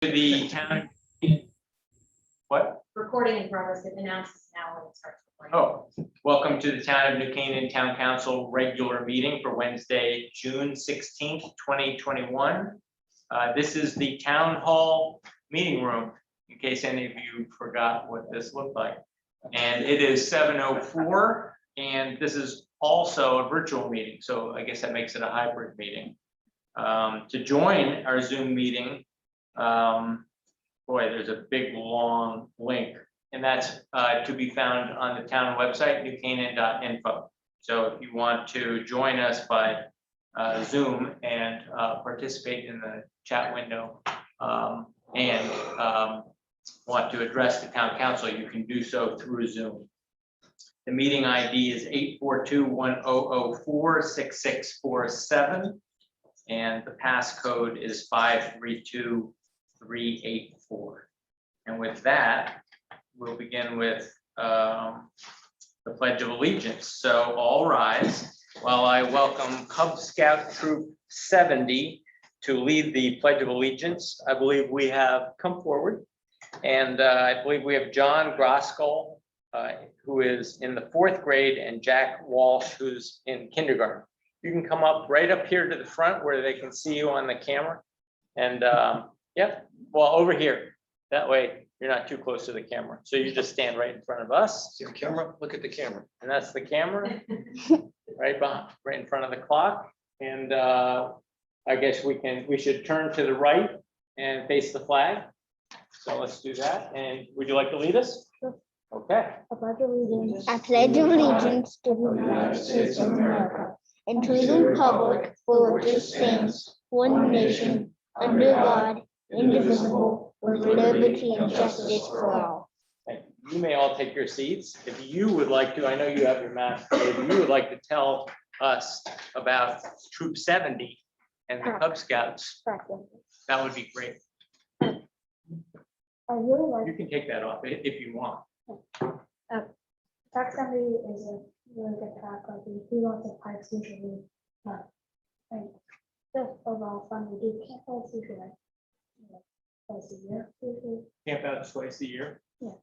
To the town. What? Recording in progress, it announces now when it starts recording. Oh, welcome to the Town of New Canaan Town Council regular meeting for Wednesday, June 16th, 2021. This is the Town Hall meeting room, in case any of you forgot what this looked like. And it is 7:04, and this is also a virtual meeting, so I guess that makes it a hybrid meeting. To join our Zoom meeting, boy, there's a big, long link, and that's to be found on the town website, newcanaan.info. So if you want to join us by Zoom and participate in the chat window and want to address the town council, you can do so through Zoom. The meeting ID is 842-1004-6647, and the passcode is 532384. And with that, we'll begin with the Pledge of Allegiance. So all rise while I welcome Cub Scout Troop 70 to lead the Pledge of Allegiance. I believe we have come forward, and I believe we have John Groskell, who is in the 4th grade, and Jack Walsh, who's in kindergarten. You can come up right up here to the front where they can see you on the camera. And yeah, well, over here. That way you're not too close to the camera. So you just stand right in front of us. See the camera? Look at the camera. And that's the camera right behind, right in front of the clock. And I guess we should turn to the right and face the flag. So let's do that. And would you like to lead us? Okay. I pledge allegiance to the United States of America and to the republic for which it stands, one nation, under God, indivisible, with liberty and justice for all. Thank you. You may all take your seats. If you would like to, I know you have your mask, but if you would like to tell us about Troop 70 and the Cub Scouts, that would be great. I really like You can take that off if you want. Track 70 is a really good track. Like we do lots of hikes usually, like just overall fun. We do campouts usually, twice a year usually. Camp out twice a year. Yeah.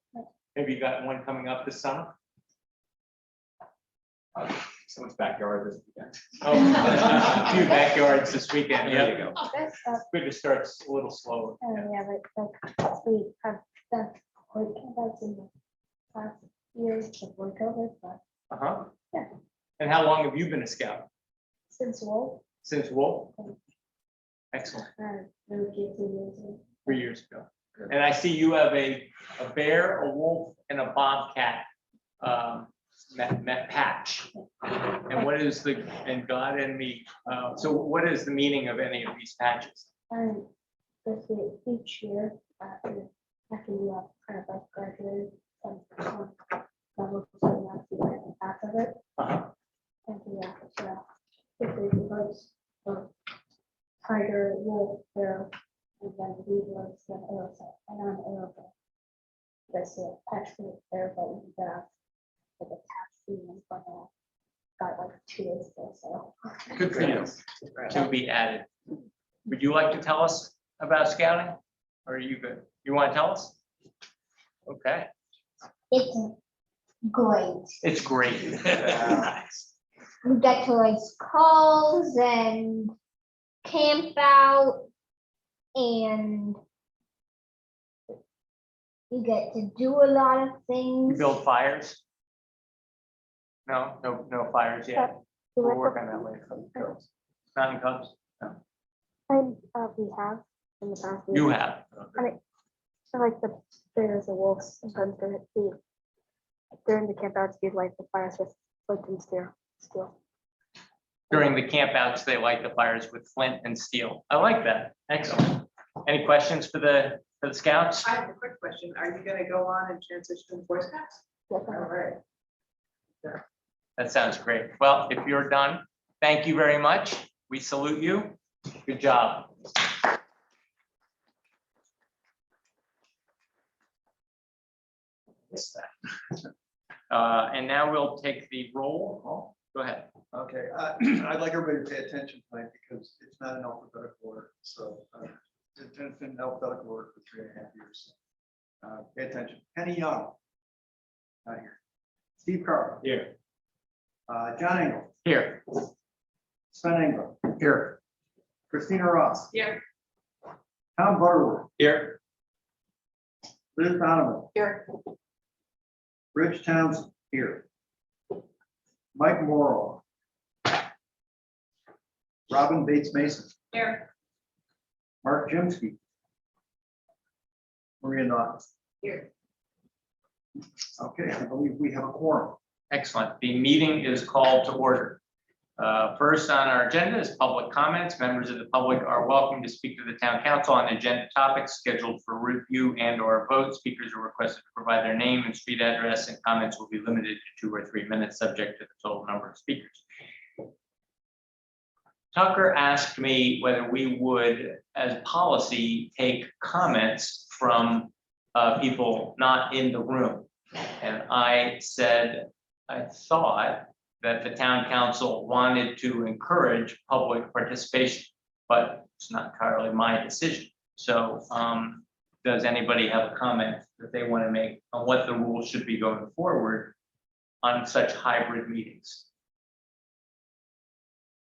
Maybe you got one coming up this summer. Someone's backyard this weekend. Oh, a few backyards this weekend. There you Yeah, go. That's good to start a little slower. yeah, like we have done like campouts in the past years before COVID, but Uh-huh. Yeah. And how long have you been a scout? since Wolf, Since Wolf? Excellent. really get to use it. 3 years ago. And I see you have a bear, a wolf, and a bobcat patch. And what is and God and me, so what is the meaning of any of these patches? And this is each year after you have kind of like graduated from level two, you have to like half of it. Uh-huh. And you have to if they votes for tiger, wolf, bear, and then we votes the arrow, and on arrow. That's it, actually, there, but we got like a tax fee in front of. Got like 2 days ago, so. Good for you. To be added. Would you like to tell us about scouting? Or are you good? You want to tell us? Okay, It's great. it's great. We get to raise calls and camp out and you get to do a lot of You things. build fires? No fires yet. We'll work on that later. Mountain Cubs? And we have in the past. You have. I like the bears and wolves sometimes during the campouts, you'd light the fires with flint and steel. During the campouts, they light the fires with flint and steel. I like that. Excellent. Any questions for the scouts? I have a quick question. Are you gonna go on and transition to Boy Scouts? All right. That sounds great. Well, if you're done, thank you very much. We salute you. Good job. And now we'll take the roll call. Go ahead. Okay, I'd like everybody to pay attention tonight because it's not an alphabetical order. So It's been alphabetical order for 3.5 years. Pay attention. Penny Young. Not here. Steve Carl. Here. John Engel. Here. Sven Engel. Here. Christina Ross. Here. Tom Butterworth. Here. Liz Donovan. Here. Rich Townsend. Here. Mike Morrow. Robin Bates Mason. Here. Mark Jimsky. Maria Naughton. Here. Okay, I believe we have a quorum. Excellent. The meeting is called to order. First on our agenda is public comments. Members of the public are welcome to speak to the town council on agenda topics scheduled for review and or vote. Speakers are requested to provide their name and street address, and comments will be limited to 2 or 3 minutes, subject to the total number of speakers. Tucker asked me whether we would, as policy, take comments from people not in the room. And I said, I thought that the town council wanted to encourage public participation, but it's not entirely my decision. So does anybody have a comment that they want to make on what the rules should be going forward on such hybrid meetings?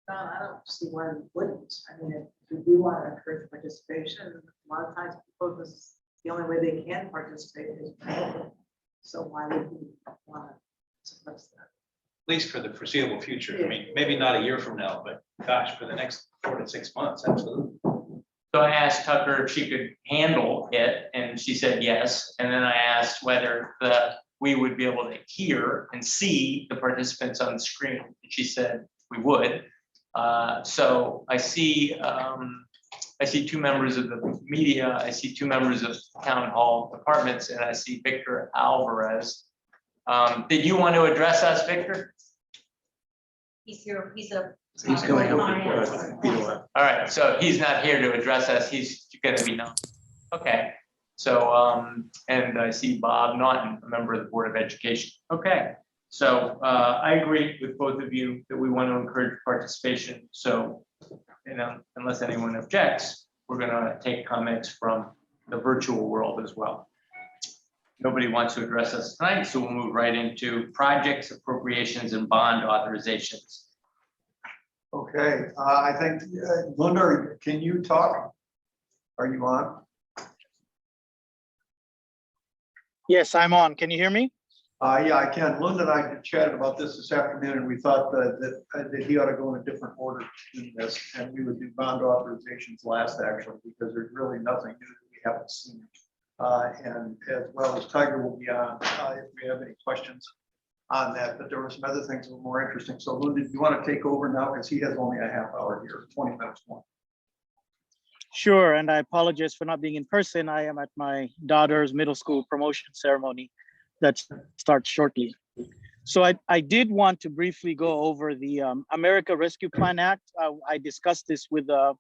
I don't see why we wouldn't. I mean, if we do want to encourage participation, a lot of times people, this is the only way they can participate is. remotely. So why would we want to suppress that? At least for the foreseeable future. I mean, maybe not a year from now, but gosh, for the next 4 to 6 months, absolutely. So I asked Tucker if she could handle it, and she said yes. And then I asked whether we would be able to hear and see the participants on the screen. And she said we would. So I see 2 members of the media, I see 2 members of town hall departments, and I see Victor Alvarez. Did you want to address us, Victor? He's here, he's a. He's going to- All right, so he's not here to address us, he's gonna be known. Okay, so, and I see Bob Naughton, a member of the Board of Education. Okay, so I agree with both of you that we want to encourage participation. So, unless anyone objects, we're gonna take comments from the virtual world as well. Nobody wants to address us tonight, so we'll move right into projects, appropriations, and bond authorizations. Okay, I think, Linda, can you talk? Are you on? Yes, I'm on. Can you hear me? Yeah, I can. Linda and I chatted about this afternoon, and we thought that he ought to go in a different order in this, and we would do bond authorizations last, actually, because there's really nothing new that we haven't seen. And as well as Tiger will be on if we have any questions on that, but there were some other things that were more interesting. So Linda, do you want to take over now? Because he has only a half hour here, 20 minutes more. Sure, and I apologize for not being in person. I am at my daughter's middle school promotion ceremony that starts shortly. So I did want to briefly go over the America Rescue Plan Act. I discussed this with the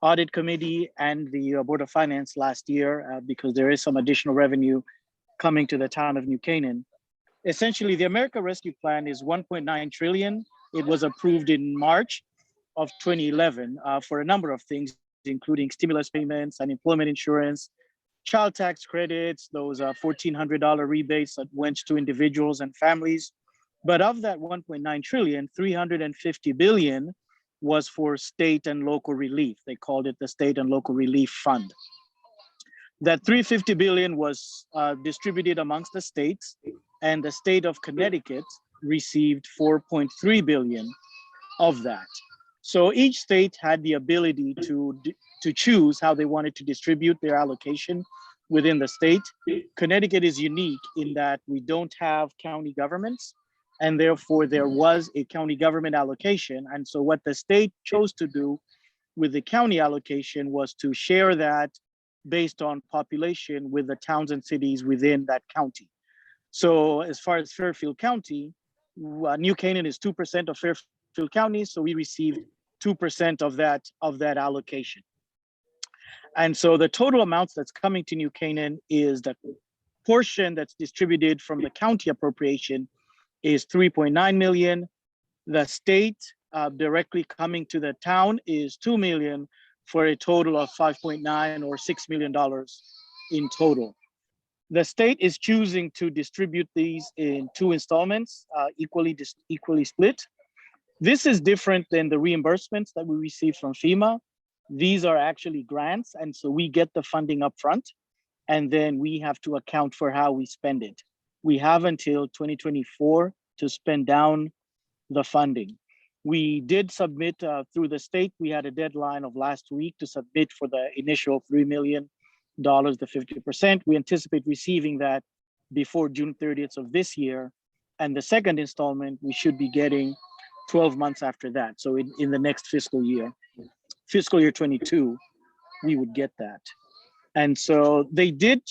Audit Committee and the Board of Finance last year because there is some additional revenue coming to the town of New Canaan. Essentially, the America Rescue Plan is 1.9 trillion. It was approved in March of 2011 for a number of things, including stimulus payments, unemployment insurance, child tax credits, those $1,400 rebates that went to individuals and families. But of that 1.9 trillion, 350 billion was for state and local relief. They called it the State and Local Relief Fund. That 350 billion was distributed amongst the states, and the state of Connecticut received 4.3 billion of that. So each state had the ability to choose how they wanted to distribute their allocation within the state. Connecticut is unique in that we don't have county governments, and therefore there was a county government allocation. And so what the state chose to do with the county allocation was to share that based on population with the towns and cities within that county. So as far as Fairfield County, New Canaan is 2% of Fairfield County, so we received 2% of that allocation. And so the total amounts that's coming to New Canaan is the portion that's distributed from the county appropriation is 3.9 million. The state directly coming to the town is 2 million for a total of 5.9 or $6 million in total. The state is choosing to distribute these in 2 installments, equally split. This is different than the reimbursements that we receive from FEMA. These are actually grants, and so we get the funding up front, and then we have to account for how we spend it. We have until 2024 to spend down the funding. We did submit through the state. We had a deadline of last week to submit for the initial $3 million, the 50%. We anticipate receiving that before June 30th of this year. And the second installment, we should be getting 12 months after that. So in the next fiscal year 22, we would get that. And so they did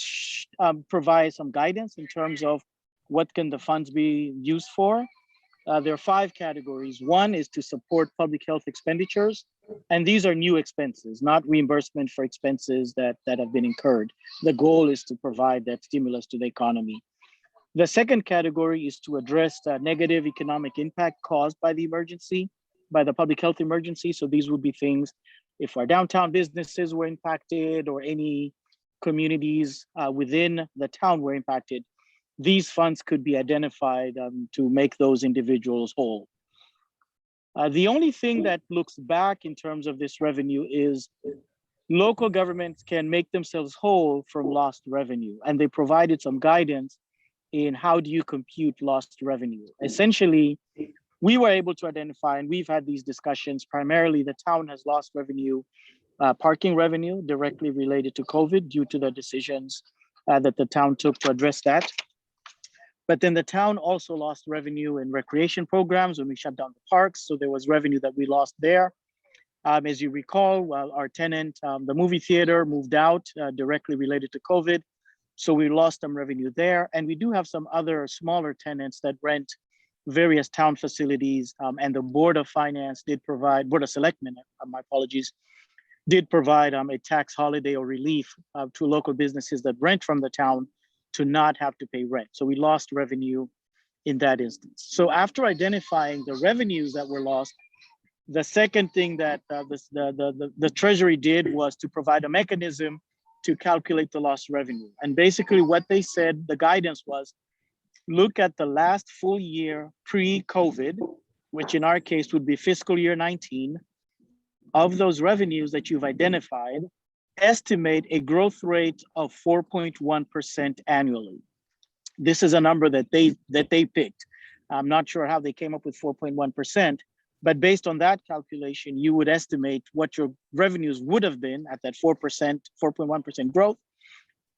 provide some guidance in terms of what can the funds be used for. There are 5 categories. One is to support public health expenditures. And these are new expenses, not reimbursement for expenses that have been incurred. The goal is to provide that stimulus to the economy. The second category is to address the negative economic impact caused by the emergency, by the public health emergency. So these would be things if our downtown businesses were impacted or any communities within the town were impacted. These funds could be identified to make those individuals whole. The only thing that looks back in terms of this revenue is local governments can make themselves whole from lost revenue. And they provided some guidance in how do you compute lost revenue. Essentially, we were able to identify, and we've had these discussions, primarily the town has lost revenue, parking revenue directly related to COVID due to the decisions that the town took to address that. But then the town also lost revenue in recreation programs when we shut down the parks. So there was revenue that we lost there. As you recall, well, our tenant, the movie theater, moved out directly related to COVID. So we lost some revenue there. And we do have some other smaller tenants that rent various town facilities. And the Board of Finance did provide, Board of Selectmen, my apologies, did provide a tax holiday or relief to local businesses that rent from the town to not have to pay rent. So we lost revenue in that instance. So after identifying the revenues that were lost, the second thing that the Treasury did was to provide a mechanism to calculate the lost revenue. And basically what they said, the guidance was, look at the last full year pre-COVID, which in our case would be fiscal year 19, of those revenues that you've identified, estimate a growth rate of 4.1% annually. This is a number that they picked. I'm not sure how they came up with 4.1%, but based on that calculation, you would estimate what your revenues would have been at that 4.1% growth.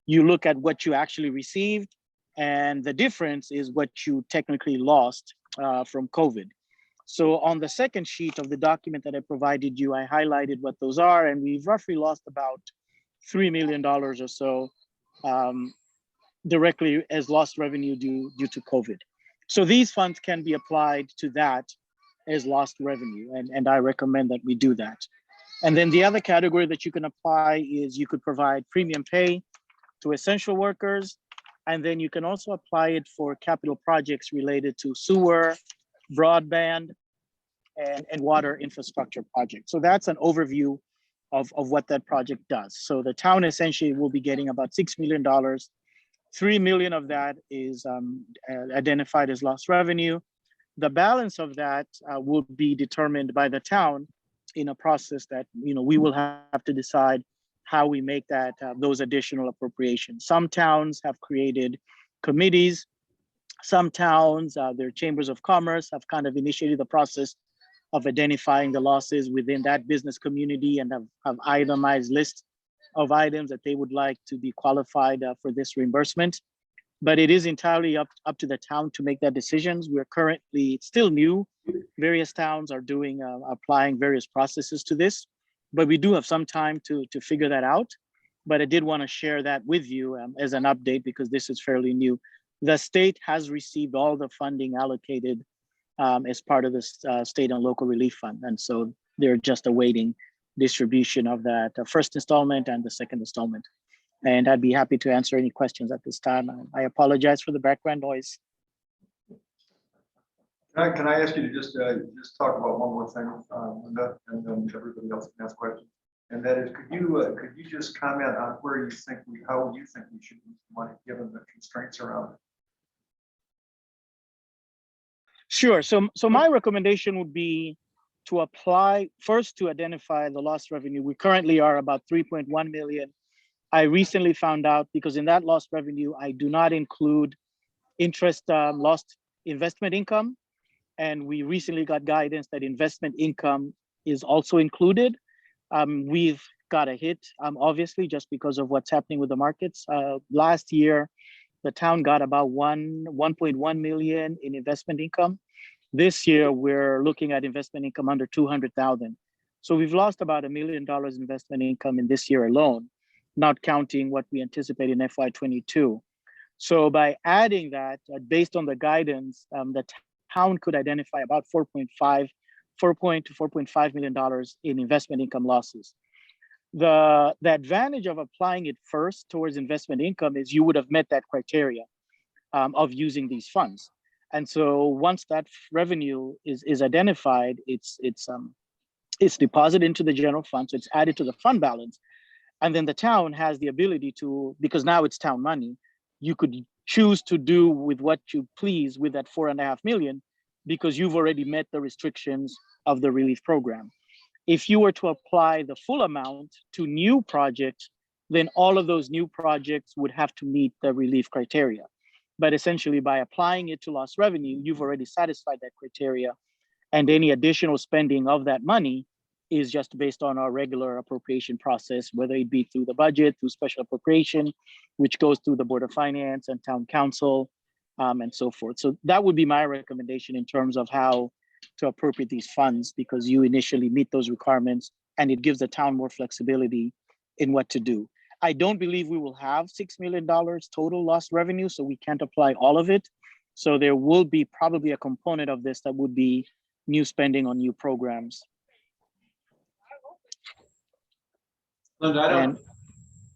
You look at what you actually received, and the difference is what you technically lost from COVID. So on the second sheet of the document that I provided you, I highlighted what those are, and we've roughly lost about $3 million or so directly as lost revenue due to COVID. So these funds can be applied to that as lost revenue, and I recommend that we do that. And then the other category that you can apply is you could provide premium pay to essential workers, and then you can also apply it for capital projects related to sewer, broadband, and water infrastructure projects. So that's an overview of what that project does. So the town essentially will be getting about $6 million. $3 million of that is identified as lost revenue. The balance of that will be determined by the town in a process that we will have to decide how we make that those additional appropriations. Some towns have created committees. Some towns, their chambers of commerce have kind of initiated the process of identifying the losses within that business community and have itemized lists of items that they would like to be qualified for this reimbursement. But it is entirely up to the town to make that decisions. We're currently, it's still new. Various towns are doing, applying various processes to this, but we do have some time to figure that out. But I did want to share that with you as an update because this is fairly new. The state has received all the funding allocated as part of the state and local relief fund. And so they're just awaiting distribution of that first installment and the second installment. And I'd be happy to answer any questions at this time. I apologize for the background noise. Can I ask you to just talk about one more thing, Linda, and then everybody else can ask questions? And that is, could you just comment on where you think how you think we should use the money, given the constraints around it? Sure. So my recommendation would be to apply first to identify the lost revenue. We currently are about 3.1 million. I recently found out because in that lost revenue, I do not include interest lost investment income. And we recently got guidance that investment income is also included. We've got a hit, obviously, just because of what's happening with the markets. Last year, the town got about 1.1 million in investment income. This year, we're looking at investment income under 200,000. So we've lost about $1 million investment income in this year alone, not counting what we anticipate in FY22. So by adding that, based on the guidance, the town could identify about $4.5 to $4.5 million in investment income losses. The advantage of applying it first towards investment income is you would have met that criteria of using these funds. And so once that revenue is identified, it's deposited into the general fund, so it's added to the fund balance. And then the town has the ability to, because now it's town money, you could choose to do with what you please with that 4.5 million, because you've already met the restrictions of the relief program. If you were to apply the full amount to new projects, then all of those new projects would have to meet the relief criteria. But essentially by applying it to lost revenue, you've already satisfied that criteria, and any additional spending of that money is just based on our regular appropriation process, whether it be through the budget, through special appropriation, which goes through the Board of Finance and Town Council, and so forth. So that would be my recommendation in terms of how to appropriate these funds, because you initially meet those requirements and it gives the town more flexibility in what to do. I don't believe we will have $6 million total lost revenue, so we can't apply all of it. So there will be probably a component of this that would be new spending on new programs. Linda, And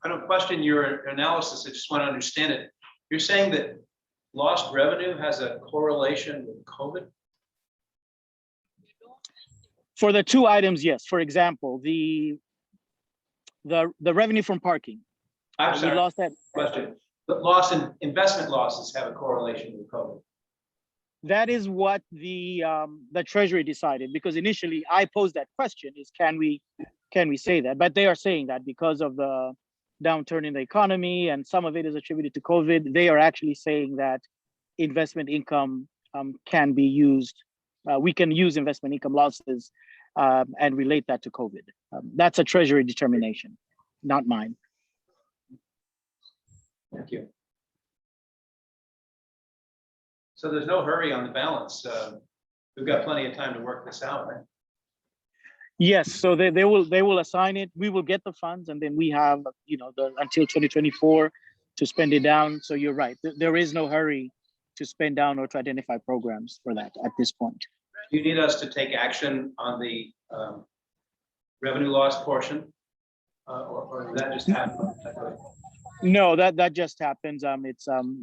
I don't question your analysis. I just want to understand it. You're saying that lost revenue has a correlation with COVID? for the two items, yes. For example, the revenue from parking. I'm We sorry, lost that. question. But loss in investment losses have a correlation with COVID. That is what the Treasury decided, because initially I posed that question: is can we say that? But they are saying that because of the downturn in the economy and some of it is attributed to COVID, they are actually saying that investment income can be used. We can use investment income losses and relate that to COVID. That's a Treasury determination, not mine. Thank you. So there's no hurry on the balance. We've got plenty of time to work this out, right? Yes, so they will assign it. We will get the funds, and then we have until 2024 to spend it down. So you're right. There is no hurry to spend down or to identify programs for that at this point. Do you need us to take action on the revenue loss portion, or does that just happen? No, that just happens.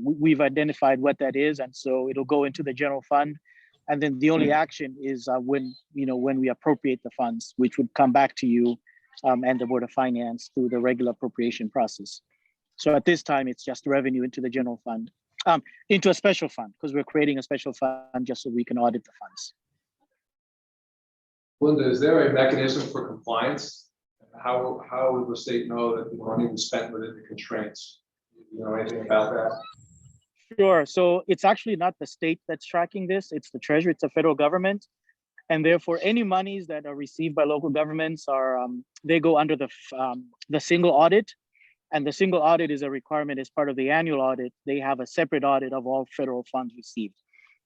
We've identified what that is, and so it'll go into the general fund. And then the only action is when we appropriate the funds, which would come back to you and the Board of Finance through the regular appropriation process. So at this time, it's just revenue into the general fund, into a special fund, because we're creating a special fund just so we can audit the funds. Linda, is there a mechanism for compliance? How would the state know that the money was spent within the constraints? You know anything about that? Sure. So it's actually not the state that's tracking this. It's the Treasury. It's the federal government. And therefore, any monies that are received by local governments they go under the single audit. And the single audit is a requirement as part of the annual audit. They have a separate audit of all federal funds received.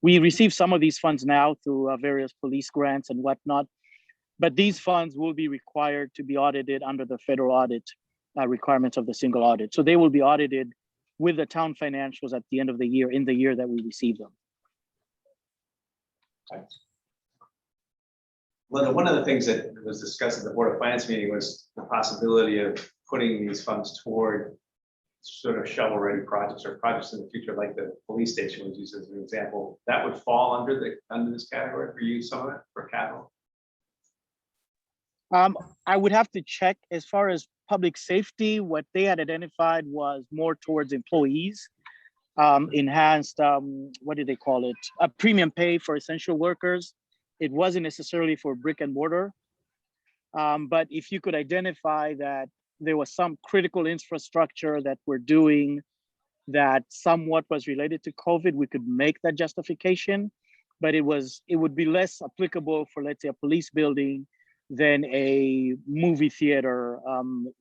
We receive some of these funds now through various police grants and whatnot. But these funds will be required to be audited under the federal audit requirements of the single audit. So they will be audited with the town financials at the end of the year, in the year that we receive them. Linda, one of the things that was discussed at the Board of Finance meeting was the possibility of putting these funds toward sort of shovel-ready projects or projects in the future, like the police station was used as an example. That would fall under this category for you, some of it, for capital? I would have to check as far as public safety, what they had identified was more towards employees. Enhanced, what do they call it? A premium pay for essential workers. It wasn't necessarily for brick and mortar. But if you could identify that there was some critical infrastructure that we're doing that somewhat was related to COVID, we could make that justification. But it would be less applicable for, let's say, a police building than a movie theater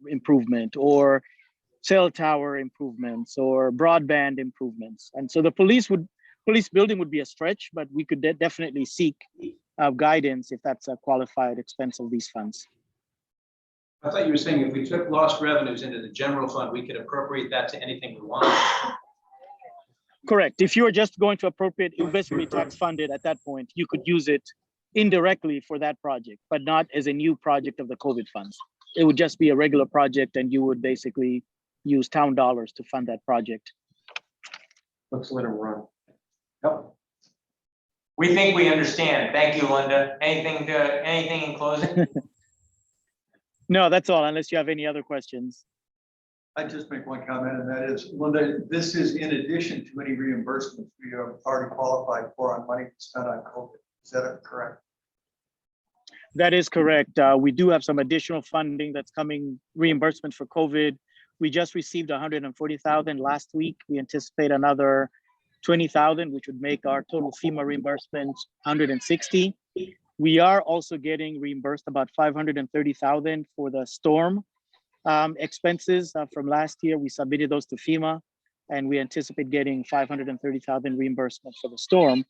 improvement or cell tower improvements or broadband improvements. And so the police building would be a stretch, but we could definitely seek guidance if that's a qualified expense of these funds. I thought you were saying if we took lost revenues into the general fund, we could appropriate that to anything we want. Correct. If you were just going to appropriate, it would basically tax funded at that point, you could use it indirectly for that project, but not as a new project of the COVID funds. It would just be a regular project and you would basically use town dollars to fund that project. Let's let him run. Yep. We think we understand. Thank you, Linda. Anything in closing? No, that's all, unless you have any other questions. I just make one comment, and that is, Linda, this is in addition to any reimbursements we have already qualified for on money spent on COVID. Is that correct? That is correct. We do have some additional funding that's coming, reimbursement for COVID. We just received 140,000 last week. We anticipate another 20,000, which would make our total FEMA reimbursement 160. We are also getting reimbursed about 530,000 for the storm expenses from last year. We submitted those to FEMA, and we anticipate getting 530,000 reimbursement for the storm.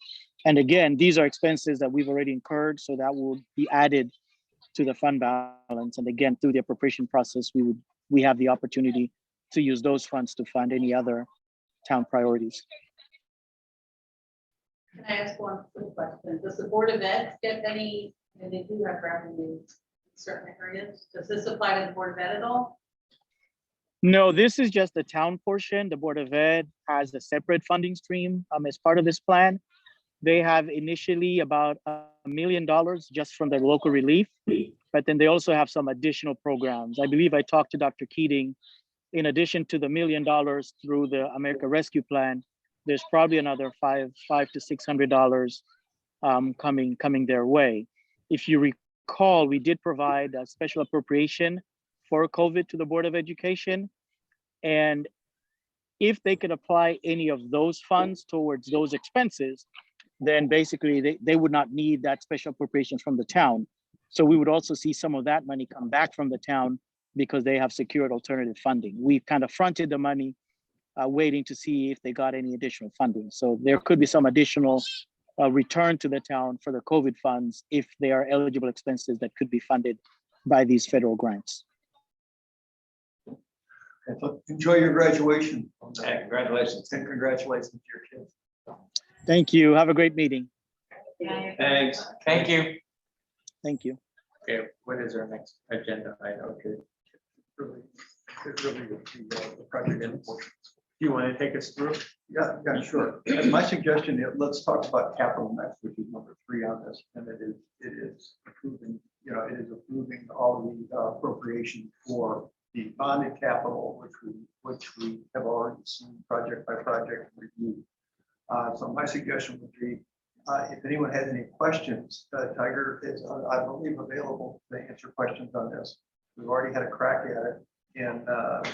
And again, these are expenses that we've already incurred, so that will be added to the fund balance. And again, through the appropriation process, we have the opportunity to use those funds to fund any other town priorities. Can I ask one quick question? Does the Board of Ed get any, and they do have revenue in certain areas, does this apply to the Board of Ed at all? No, this is just the town portion. The Board of Ed has a separate funding stream as part of this plan. They have initially about $1 million just from their local relief, but then they also have some additional programs. I believe I talked to Dr. Keating. In addition to the $1 million through the America Rescue Plan, there's probably another $500 to $600 coming their way. If you recall, we did provide a special appropriation for COVID to the Board of Education. And if they could apply any of those funds towards those expenses, then basically they would not need that special appropriation from the town. So we would also see some of that money come back from the town because they have secured alternative funding. We've kind of fronted the money, waiting to see if they got any additional funding. So there could be some additional return to the town for the COVID funds if they are eligible expenses that could be funded by these federal grants. And so enjoy your graduation. Hey, congratulations. And congratulations to your kids. Thank you. Have a great meeting. Thanks. Thank you. Thank you. Okay, what is our next agenda item? Okay. Really the project in portion. Do you want to take us through? Yeah, sure. And my suggestion is let's talk about capital next, which is number 3 on this. And it is approving, it is approving all the appropriation for the bonded capital, which we have already seen project by project review. So my suggestion would be, if anyone has any questions, Tiger is, I believe, available to answer questions on this. We've already had a crack at it. And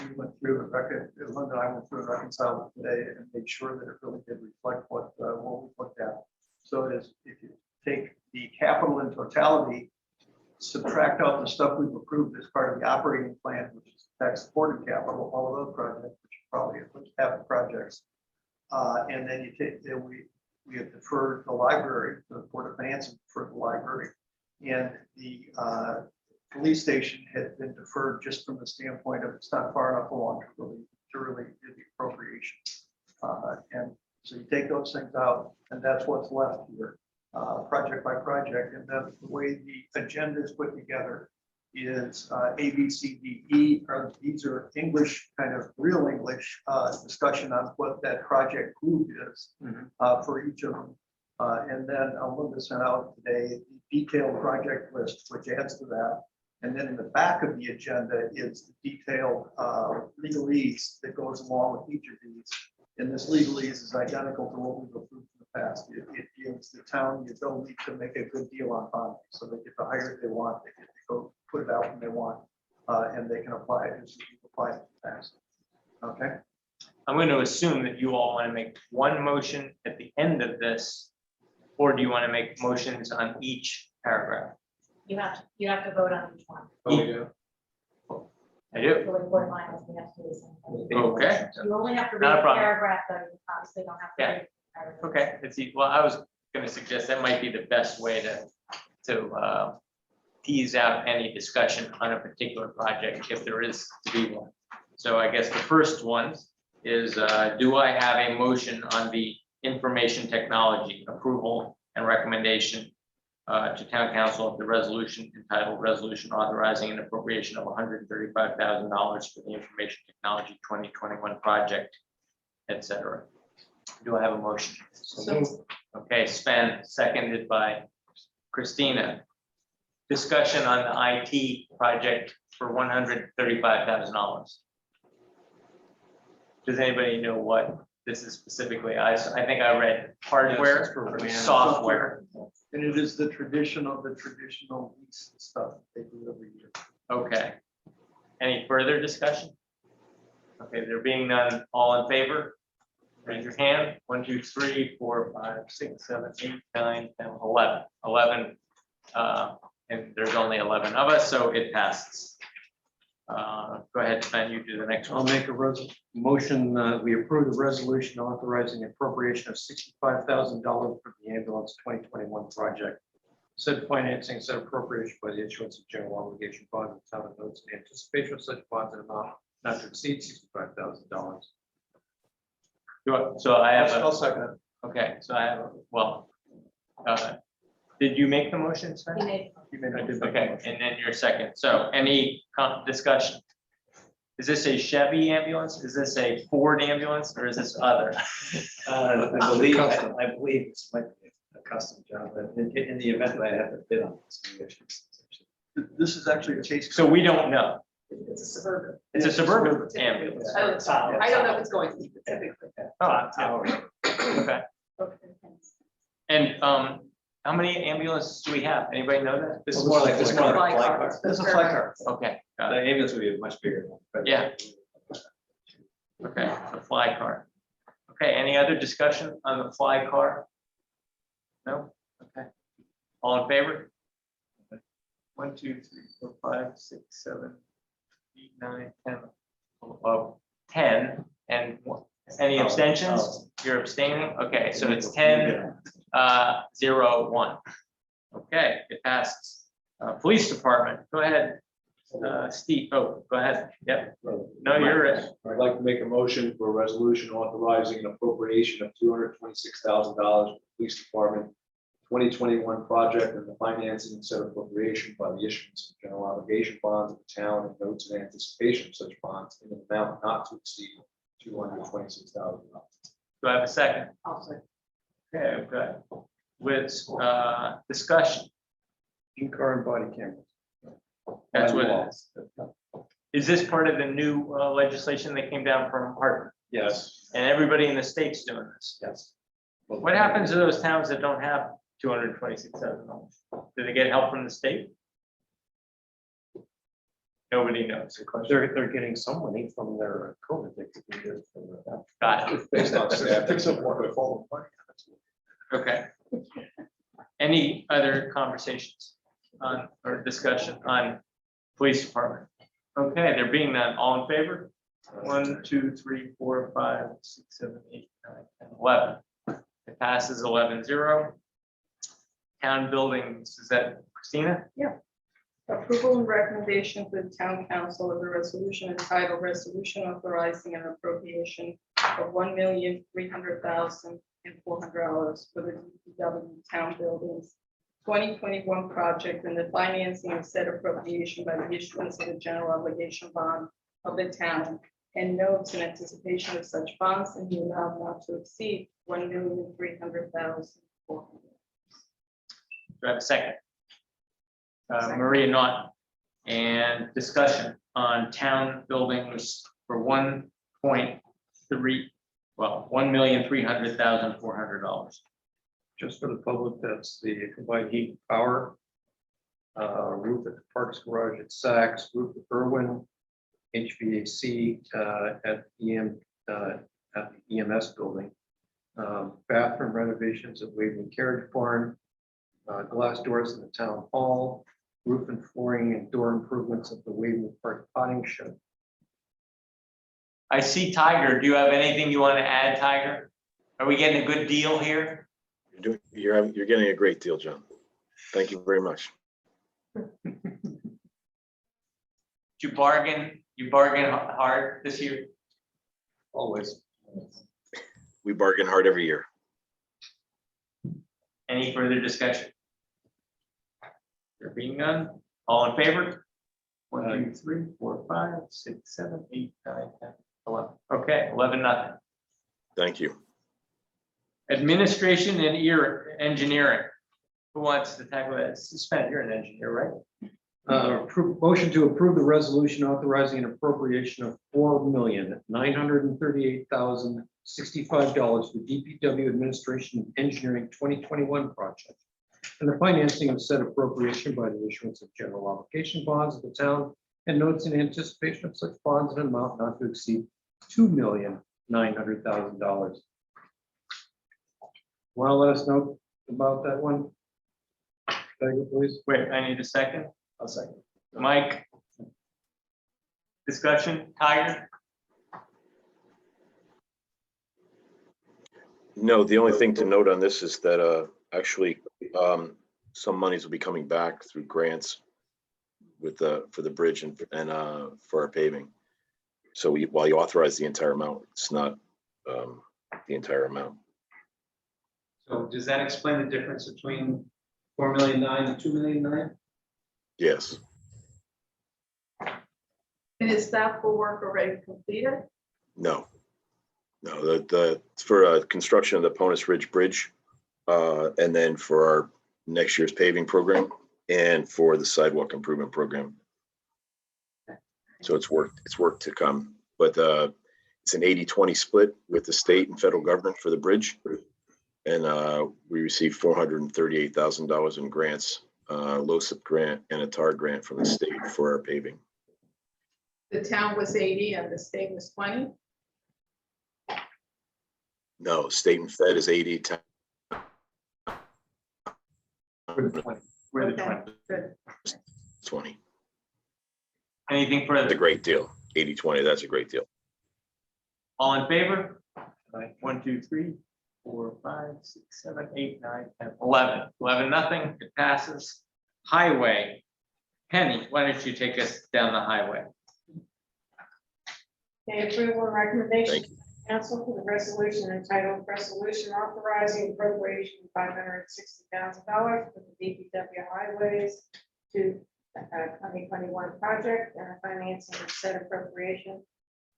we went through, Linda and I went through and reconciled it today and made sure that it really did reflect what we looked at. So it is, if you take the capital in totality, subtract out the stuff we've approved as part of the operating plan, which is tax supported capital, all of those projects, which probably have projects. And then you take, we have deferred the library, the Board of Finance for the library, and the police station had been deferred just from the standpoint of it's not far enough along to really do the appropriation. And so you take those things out, and that's what's left here, project by project. And then the way the agenda is put together is A, B, C, D, E. These are English, kind of real English discussion on what that project group is for each of them. And then Linda sent out today the detailed project list, which adds to that. And then in the back of the agenda is the detailed legalese that goes along with each of these. And this legalese is identical to what we've approved in the past. It gives the town the ability to make a good deal on bonding. So they get to hire if they want, they get to go put it out when they want, and they can apply it as we've applied in the past. Okay? I'm going to assume that you all want to make one motion at the end of this, or do you want to make motions on each paragraph? You have to vote on each one. Oh, yeah. I do. For the board finals, we have to do the same thing. Okay. You only have to read Not a the problem. paragraph, though, you obviously don't have to. Yeah. read the paragraph. Okay, well, I was going to suggest that might be the best way to tease out any discussion on a particular project if there is to be one. So I guess the first one is, do I have a motion on the information technology approval and recommendation to town council of the resolution entitled Resolution Authorizing an Appropriation of $135,000 for the Information Technology 2021 project, et cetera. Do I have a motion? Okay, Sven, seconded by Christina. Discussion on the IT project for $135,000. Does anybody know what this is specifically? I think I read hardware or software. And it is the traditional lease stuff they do every year. Okay. Any further discussion? Okay, there being none, all in favor? Raise your hand. 1, 2, 3, 4, 5, 6, 7, 8, 9, 10, 11. 11. And there's only 11 of us, so it passes. Go ahead, Sven, you do the next I'll one. make a motion, we approve the resolution authorizing appropriation of $65,000 for the ambulance 2021 project. Said financing, said appropriation by the issuance of general obligation bonds and town notes in anticipation of such bonds in amount not to exceed $65,000. So I have, I'll second it. okay, so I have, well, did you make the motion, Sven? You made- Okay, and then your second. So any discussion? Is this a Chevy ambulance? Is this a Ford ambulance or is this other? I believe this might be a custom job, but in the event that I have to bid on this. This is actually a Chase. So we don't know. It's a suburban. It's a suburban ambulance. I don't know if it's going to be specifically. Oh, okay. And how many ambulances do we have? Anybody know that? This is more like a fly car. This is a fly car. Okay, The got it. ambulance would be a much bigger one. but- Yeah. Okay, the fly car. Okay, any other discussion on the fly car? No? Okay. All in favor? 1, 2, 3, 4, 5, 6, 7, 8, 9, 10. 10 and any abstentions? You're abstaining? Okay, so it's 10, 0, 1. Okay, it passes. Police department, go ahead. Steve, oh, go ahead. Yep. No, you're it. I'd like to make a motion for a resolution authorizing an appropriation of $226,000 for the police department 2021 project and the financing and said appropriation by the issuance of general obligation bonds of the town and notes in anticipation of such bonds in an amount not to exceed $226,000. Do I have a second? I'll say. Okay, okay. With discussion, In-car and body cameras. that's what it is. Is this part of the new legislation that came down from Hartford? Yes. And everybody in the state's doing this? Yes. What happens to those towns that don't have $226,000? Do they get help from the state? Nobody knows. They're getting some money from their COVID. Got it. Based on staff. Okay. Any other conversations on or discussion on police department? Okay, there being none, all in favor? 1, 2, 3, 4, 5, 6, 7, 8, 9, 10, 11. It passes 11-0. Town buildings, is that Christina? Approval and recommendation to the town council of the resolution entitled Resolution Authorizing an Appropriation of $1,300,400 for the DPW town buildings 2021 project and the financing of said appropriation by the issuance of a general obligation bond of the town and notes in anticipation of such bonds in the amount not to exceed $1,300,400. Do I have a second? Maria Naughton. And discussion on town buildings for $1,300,400. Just for the public, that's the combined heat and power. Roof at the Parks Garage at Saks, roof at Irwin, HVAC at the EMS building. Bathroom renovations at Waverly Carriage Barn, glass doors in the town hall, roof and flooring and door improvements at the Waverly Park potting shed. I see Tiger. Do you have anything you want to add, Tiger? Are we getting a good deal here? You're getting a great deal, John. Thank you very much. Did you bargain hard this year? Always. We bargain hard every year. Any further discussion? There being none, all in favor? 1, 2, 3, 4, 5, 6, 7, 8, 9, 10, 11. Okay, 11, nothing. Thank you. Administration and engineering. Who wants to tackle that? Suspend, you're an engineer, right? Motion to approve the resolution authorizing an appropriation of $4,938,065 for DPW Administration and Engineering 2021 project, and the financing of said appropriation by the issuance of general obligation bonds of the town and notes in anticipation of such bonds in an amount not to exceed $2,900,000. Want to let us know about that one? Tiger, please. Wait, I need a second. I'll second. Mike? Discussion, Tiger? No, the only thing to note on this is that actually some monies will be coming back through grants with for the bridge and for our paving. So while you authorize the entire amount, it's not the entire amount. So does that explain the difference between 4,000,009 and 2,000,009? Yes. And is that for work already completed? No. It's for construction of the Ponus Ridge Bridge, and then for our next year's paving program and for the sidewalk improvement program. So it's work to come, but it's an 80-20 split with the state and federal government for the bridge. And we received $438,000 in grants, LoCIP grant and a TAR grant from the state for our paving. The town was 80 and the state was 20? No, state and fed is 80. We're the 20. Good. 20. Anything That's a further? great deal. 80-20, that's a great deal. All in favor? 1, 2, 3, 4, 5, 6, 7, 8, 9, 10, 11. 11, nothing. It passes. Highway. Penny, why don't you take us down the highway? Okay, approval and recommendation. Thank you. Council for the resolution entitled Resolution Authorizing Appropriation of $560,000 for the DPW Highways to 2021 project and the financing of said appropriation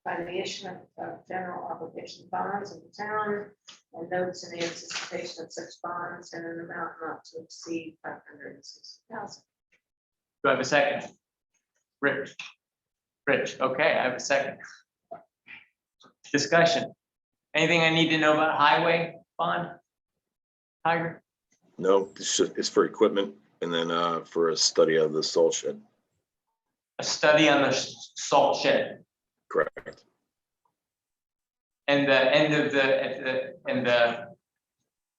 by the issuance of general obligation bonds of the town and notes in anticipation of such bonds in an amount not to exceed $560,000. Do I have a second? Rich, okay, I have a second. Discussion. Anything I need to know about highway bond? Tiger? No, it's for equipment and then for a study of the salt shed. A study on the salt shed. Correct. And the end of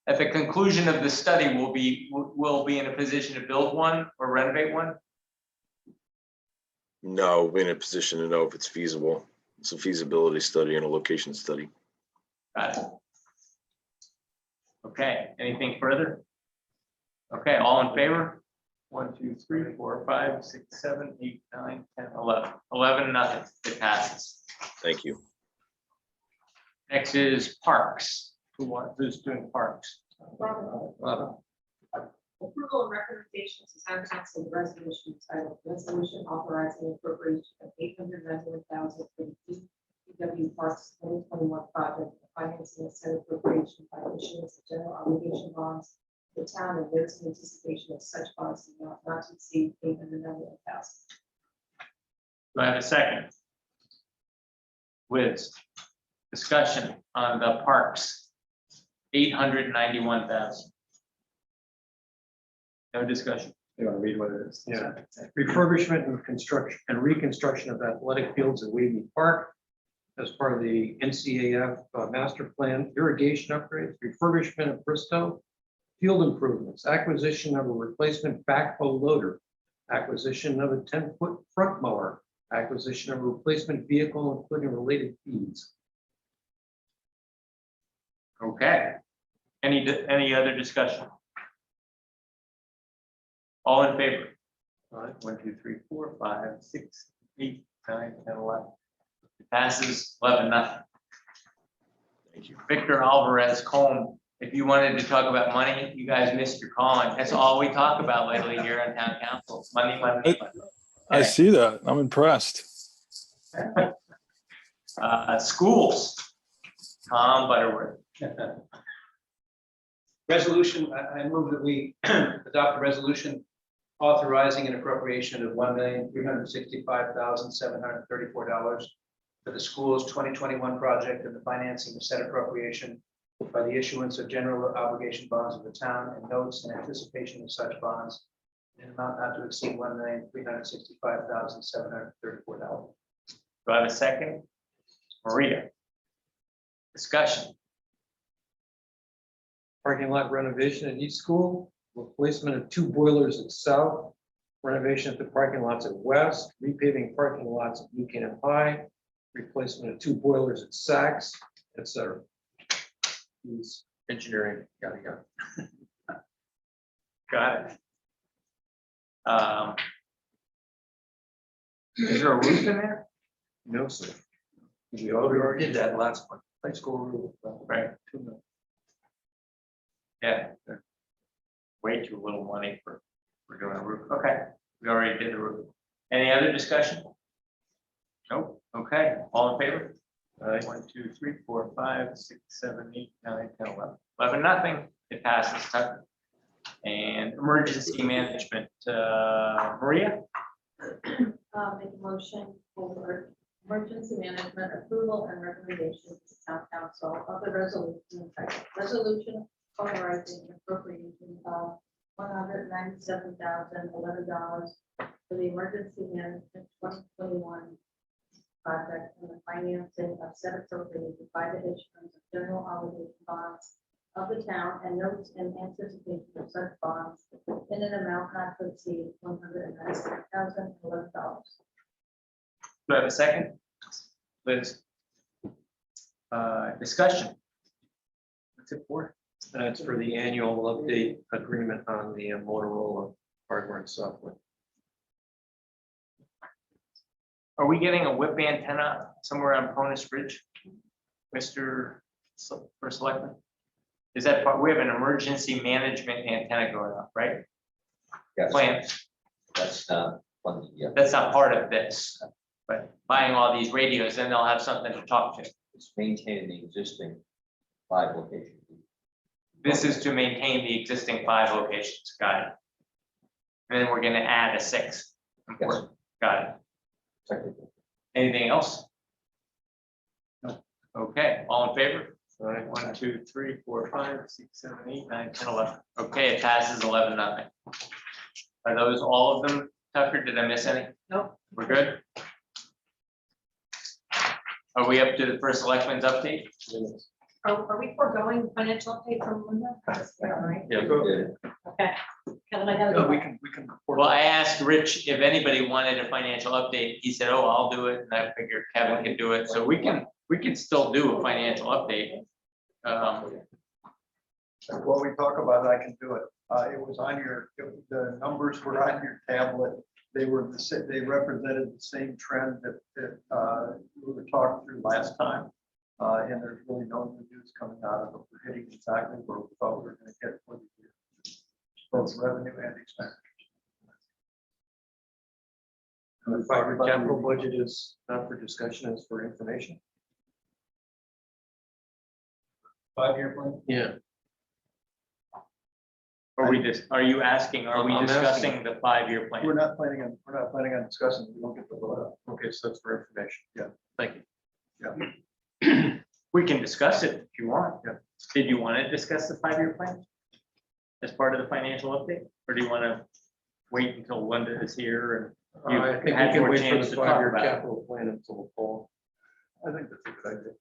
at the conclusion of the study, we'll be in a position to build one or renovate one? No, we're in a position to know if it's feasible. It's a feasibility study and a location study. Got it. Okay, anything further? Okay, all in favor? 1, 2, 3, 4, 5, 6, 7, 8, 9, 10, 11. 11, nothing. It passes. Thank you. Next is parks. Who's doing parks? Approval and recommendations to town council resolution titled resolution authorizing appropriation of $891,000 for the DPW Parks 2021 project, the financing of said appropriation by issuance of general obligation bonds, the town and notes in anticipation of such bonds not to exceed $891,000. Do I have a second? With discussion on the parks, 891,000. No discussion. You want to read what it is? Yeah. Refurbishment and construction and reconstruction of athletic fields at Wavy Park as part of the NCAF master plan, irrigation upgrades, refurbishment of Bristow, field improvements, acquisition of a replacement backhoe loader, acquisition of a 10-foot front mower, acquisition of a replacement vehicle, including related fees. Okay. Any other discussion? All in favor? All right, 1, 2, 3, 4, 5, 6, 8, 9, 10, 11. It passes 11-0. Thank you. Victor Alvarez Combe, if you wanted to talk about money, you guys missed your calling. That's all we talk about lately here on town council. Money, money, money. I see that. I'm impressed. Schools. Tom Butterworth. Resolution, I move that we adopt a resolution authorizing an appropriation of $1,365,734 for the school's 2021 project and the financing of said appropriation by the issuance of general obligation bonds of the town and notes in anticipation of such bonds in an amount not to exceed $1,365,734. Do I have a second? Maria. Discussion. Parking lot renovation at each school, replacement of 2 boilers at South, renovation at the parking lots at West, repaving parking lots at Buchanan High, replacement of 2 boilers at Saks, etc. These engineering, yada, yada. Got it. Is there a roof in there? No, sir. We already did that last one. High school roof. Right. Yeah. Way too little money for doing a roof. Okay, we already did the roof. Any other discussion? Nope. Okay, all in favor? 1, 2, 3, 4, 5, 6, 7, 8, 9, 10, 11. 11-0. It passes. Tucker. And emergency management, Maria? Make a motion for emergency management approval and recommendation to town council of the resolution entitled resolution authorizing appropriation of $197,011 for the emergency management 2021 project and the financing of said appropriation by the issuance of general obligation bonds of the town and notes in anticipation of such bonds in an amount not to exceed $197,011. Do I have a second? Liz? Discussion. What's it for? That's for the annual update agreement on the Motorola hardware and software. Are we getting a whip antenna somewhere on Ponus Ridge? Mr. First Selectman? Is that part, we have an emergency management antenna going up, right? Yes, Plan, that's not one, yeah, that's not part of this, but buying all these radios, then they'll have something to talk to. it's maintaining the existing 5 locations. This is to maintain the existing 5 locations, got it. And then we're gonna add a 6th. Yes. Got it. Technically. Anything else? No. Okay, all in favor? All right, 1, 2, 3, 4, 5, 6, 7, 8, 9, 10, 11. Okay, it passes 11-0. Are those all of them, Tucker? Did I miss any? Nope. We're good? Are we up to the first selectmen's update? Are we foregoing financial update from Linda? Yeah, right? Yeah, Okay. Kevin, I gotta No, go. we can report. Well, I asked Rich if anybody wanted a financial update. He said, oh, I'll do it. And I figured Kevin can do it. So we can still do a financial update. While we talk about it, I can do it. It was on the numbers were on your tablet. They represented the same trend that we were talking through last time. And there's really no new news coming out of it. We're hitting exactly where we thought we were going to get for the year. Both revenue and expense. The 5-year capital budget is not for discussion, it's for information. 5-year plan? Yeah. Are you asking, are we I'm asking. discussing the 5-year plan? We're not planning on discussing, we don't get the vote up. Okay, so that's for information. Thank you. We can discuss it if you want. Yeah. Did you want to discuss the 5-year plan? As part of the financial update, or do you want to wait until Linda is here and I think we had can more wait for chance the to talk 5-year about it? capital plan until the fall. I think that's a good idea.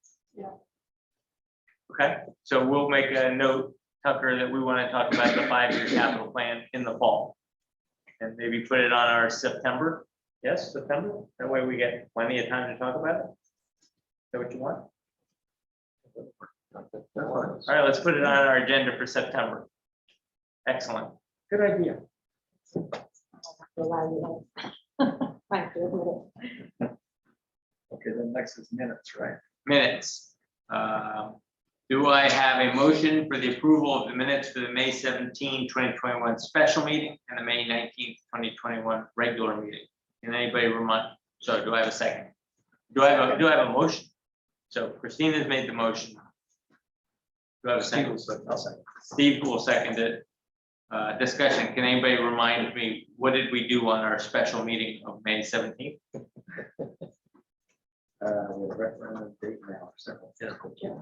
Okay, so we'll make a note, Tucker, that we want to talk about the 5-year capital plan in the fall. And maybe put it on our September, yes, September, that way we get plenty of time to talk about it. Is that what you want? All right, let's put it on our agenda for September. Excellent, good idea. Okay, then next is minutes, right? Minutes. Do I have a motion for the approval of the minutes for the May 17, 2021 special meeting and the May 19th, 2021 regular meeting? Can anybody remind? So do I have a second? Do I have a motion? So Christina's made the motion. Do I have a second? Steve will second it. Discussion, can anybody remind me, what did we do on our special meeting of May 17th? Referendum date now.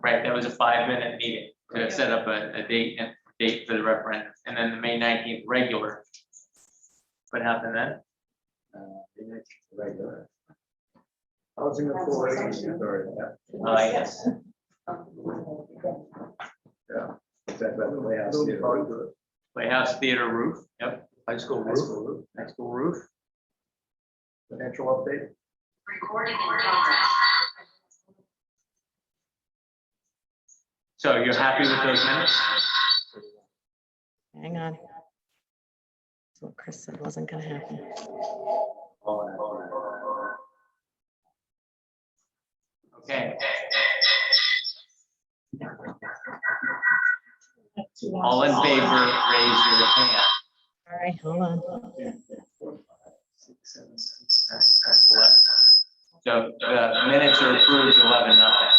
Right, that was a 5-minute meeting to set up a date for the referendum, and then the May 19th regular. What happened then? Regular. Housing Authority. Yes, Is that about the Playhouse Theater? Playhouse Theater roof, yep, High school High roof. school roof. high school roof. Financial update? Recording in progress. So you're happy with those minutes? Hang on. That's what Chris said wasn't gonna happen. Okay. All in favor, raise your hand. All right, hold on. That's 11. So the minutes are approved 11-0.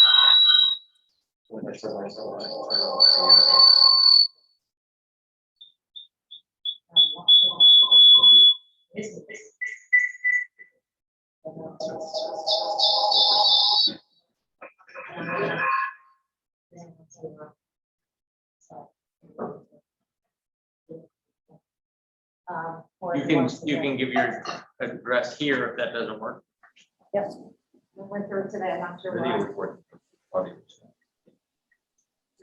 You can give your address here if that doesn't work. Yep. We went through it today, I'm not sure why. You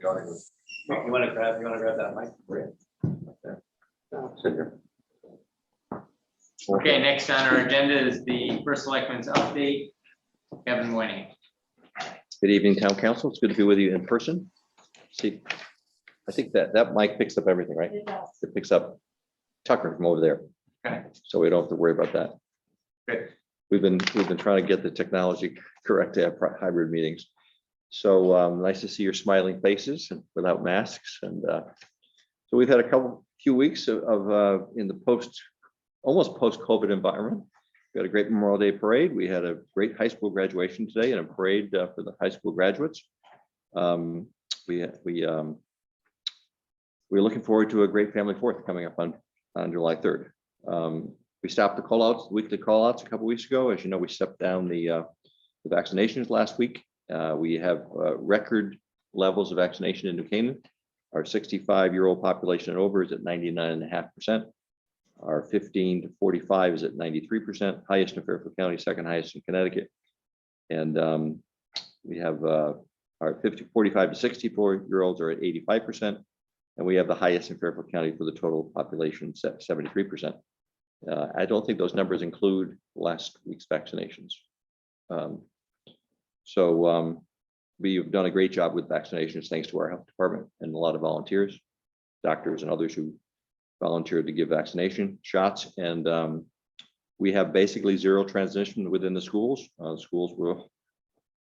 want to grab that mic? Sit here. Okay, next on our agenda is the first selectman's update. Kevin Mooney. Good evening, Town Council. It's good to be with you in person. See, I think that mic picks up everything, right? It does. It picks up Tucker from over there. Okay. So we don't have to worry about that. Good. We've been trying to get the technology correct to have hybrid meetings. So nice to see your smiling faces and without masks. And so we've had a few weeks of in the almost post-COVID environment. We had a great Memorial Day parade. We had a great high school graduation today and a parade for the high school graduates. We're looking forward to a great family fourth coming up on July 3rd. We stopped the weekly call outs a couple weeks ago. As you know, we stepped down the vaccinations last week. We have record levels of vaccination in New Canaan. Our 65-year-old population and over is at 99.5%. Our 15 to 45 is at 93%, highest in Fairfield County, second highest in Connecticut. And we have our 45 to 64-year-olds are at 85%. And we have the highest in Fairfield County for the total population, 73%. I don't think those numbers include last week's vaccinations. We've done a great job with vaccinations, thanks to our health department and a lot of volunteers, doctors and others who volunteered to give vaccination shots. And we have basically zero transmission within the schools. Schools will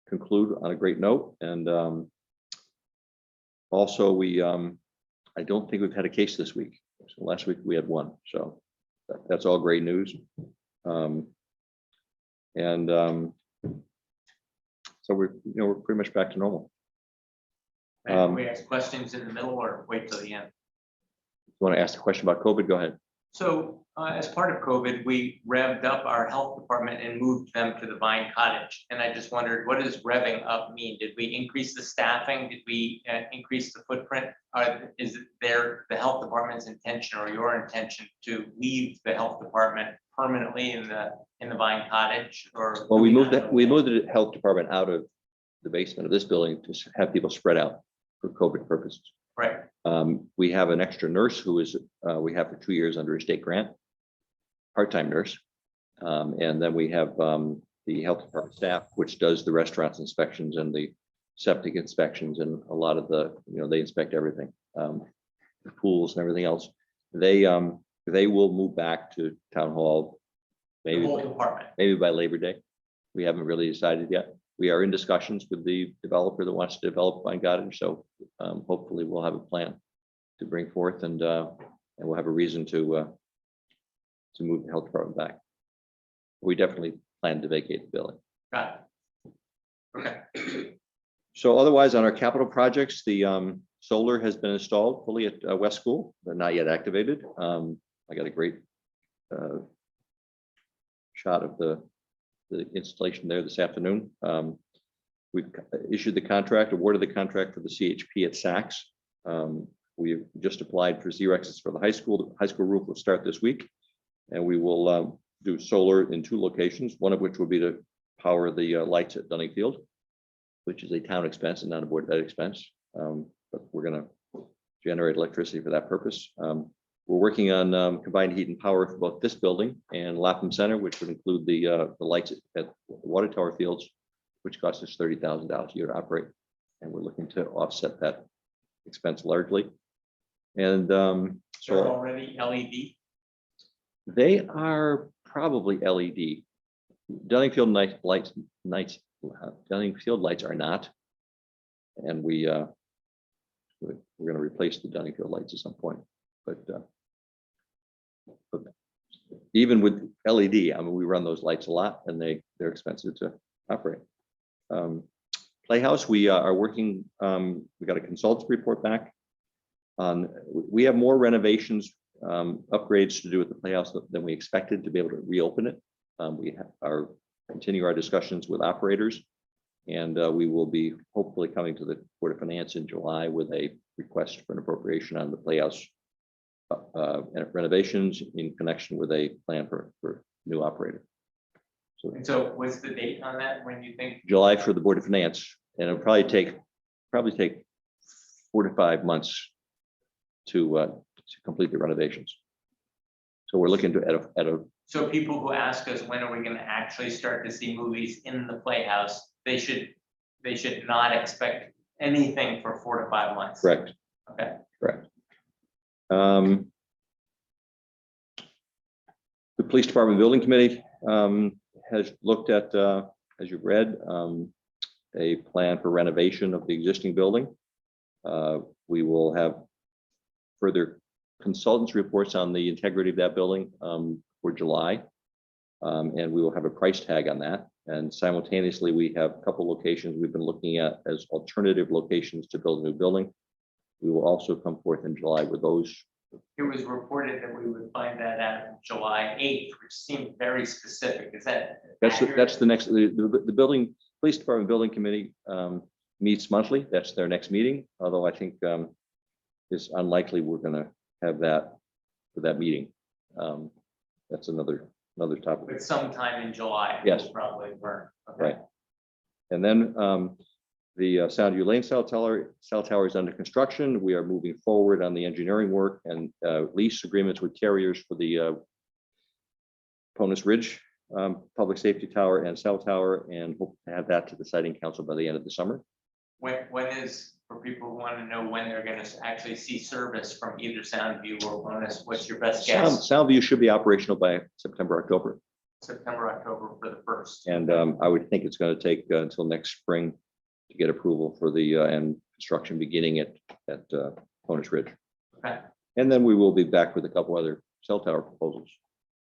conclude on a great note. And also I don't think we've had a case this week. So last week we had one. So that's all great news. So we're pretty much back to normal. And we ask questions in the middle or wait till the end? want to ask a question about COVID? Go ahead. So as part of COVID, we revved up our health department and moved them to the Vine Cottage. And I just wondered, what does revving up mean? Did we increase the staffing? Did we increase the footprint? Is it the health department's intention or your intention to leave the health department permanently in the Vine Cottage? Or Well, we moved the health department out of the basement of this building to have people spread out for COVID purposes. Right. We have an extra nurse who is, we have for 2 years under a state grant, part-time nurse. And then we have the health department staff, which does the restaurants inspections and the septic inspections and a lot of the, they inspect everything. The pools and everything else. They will move back to town hall, The whole department. maybe by Labor Day. We haven't really decided yet. We are in discussions with the developer that wants to develop Vine Cottage, so hopefully we'll have a plan to bring forth and we'll have a reason to move the health department back. We definitely plan to vacate the building. Got it. Okay. So otherwise, on our capital projects, the solar has been installed fully at West School, but not yet activated. I got a great shot of the installation there this afternoon. We've issued the contract, awarded the contract for the CHP at Saks. We've just applied for Xerexes for the high school. The high school roof will start this week. And we will do solar in 2 locations, one of which will be to power the lights at Dunning Field, which is a town expense and not a board ed expense. But we're going to generate electricity for that purpose. We're working on combined heat and power for both this building and Lapham Center, which would include the lights at Water Tower Fields, which costs us $30,000 a year to operate. And we're looking to offset that expense largely. And They're so already LED. they are probably LED. Dunning Field lights, Dunning Field lights are not. And we're going to replace the Dunning Field lights at some point. But even with LED, I mean, we run those lights a lot and they're expensive to operate. Playhouse, we are working, we got a consultant's report back on, we have more renovations, upgrades to do with the Playhouse than we expected to be able to reopen it. We continue our discussions with operators and we will be hopefully coming to the Board of Finance in July with a request for an appropriation on the Playhouse renovations in connection with a plan for new operator. And so what's the date on that? When you think? July for the Board of Finance, and it'll probably take 4 to 5 months to complete the renovations. So we're looking to at a So people who ask us, when are we going to actually start to see movies in the Playhouse? They should not expect anything for 4 to 5 months. correct. Okay. Correct. The Police Department Building Committee has looked at, as you've read, a plan for renovation of the existing building. We will have further consultants' reports on the integrity of that building for July. And we will have a price tag on that. And simultaneously, we have a couple locations we've been looking at as alternative locations to build a new building. We will also come forth in July with those. It was reported that we would find that out on July 8th, which seemed very specific. Is that? That's the next, the building, Police Department Building Committee meets monthly. That's their next meeting, although I think it's unlikely we're gonna have that for that meeting. That's another topic. But sometime in July. Yes. We'll probably burn. Okay. Right. And then the Soundview Lane cell tower is under construction. We are moving forward on the engineering work and lease agreements with carriers for the Ponus Ridge Public Safety Tower and cell tower, and hope to have that to the siting council by the end of the summer. When is, for people who want to know when they're going to actually see service from either Soundview or Bonus, what's your best guess? Soundview should be operational by September, October. September, October for the first. And I would think it's going to take until next spring to get approval for the and construction beginning at Ponus Ridge. Okay. And then we will be back with a couple other cell tower proposals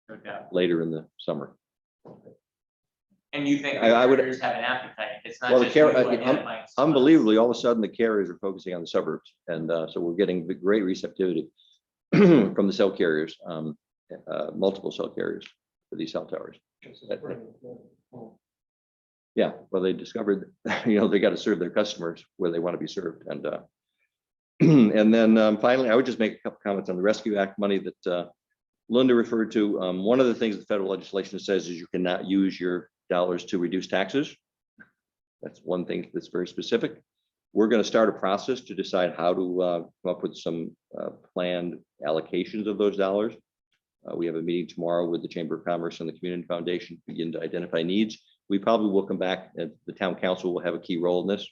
No doubt. later in the summer. And you think I would- carriers have an appetite? It's not Well, the just carrier, you identifying spots. unbelievably, all of a sudden the carriers are focusing on the suburbs, and so we're getting great receptivity. from the cell carriers, multiple cell carriers for these cell towers. Yeah, well, they discovered, they got to serve their customers where they want to be served. And and then finally, I would just make a couple comments on the Rescue Act money that Linda referred to. One of the things the federal legislation says is you cannot use your dollars to reduce taxes. That's one thing that's very specific. We're going to start a process to decide how to come up with some planned allocations of those dollars. We have a meeting tomorrow with the Chamber of Commerce and the Community Foundation to begin to identify needs. We probably will come back, and the town council will have a key role in this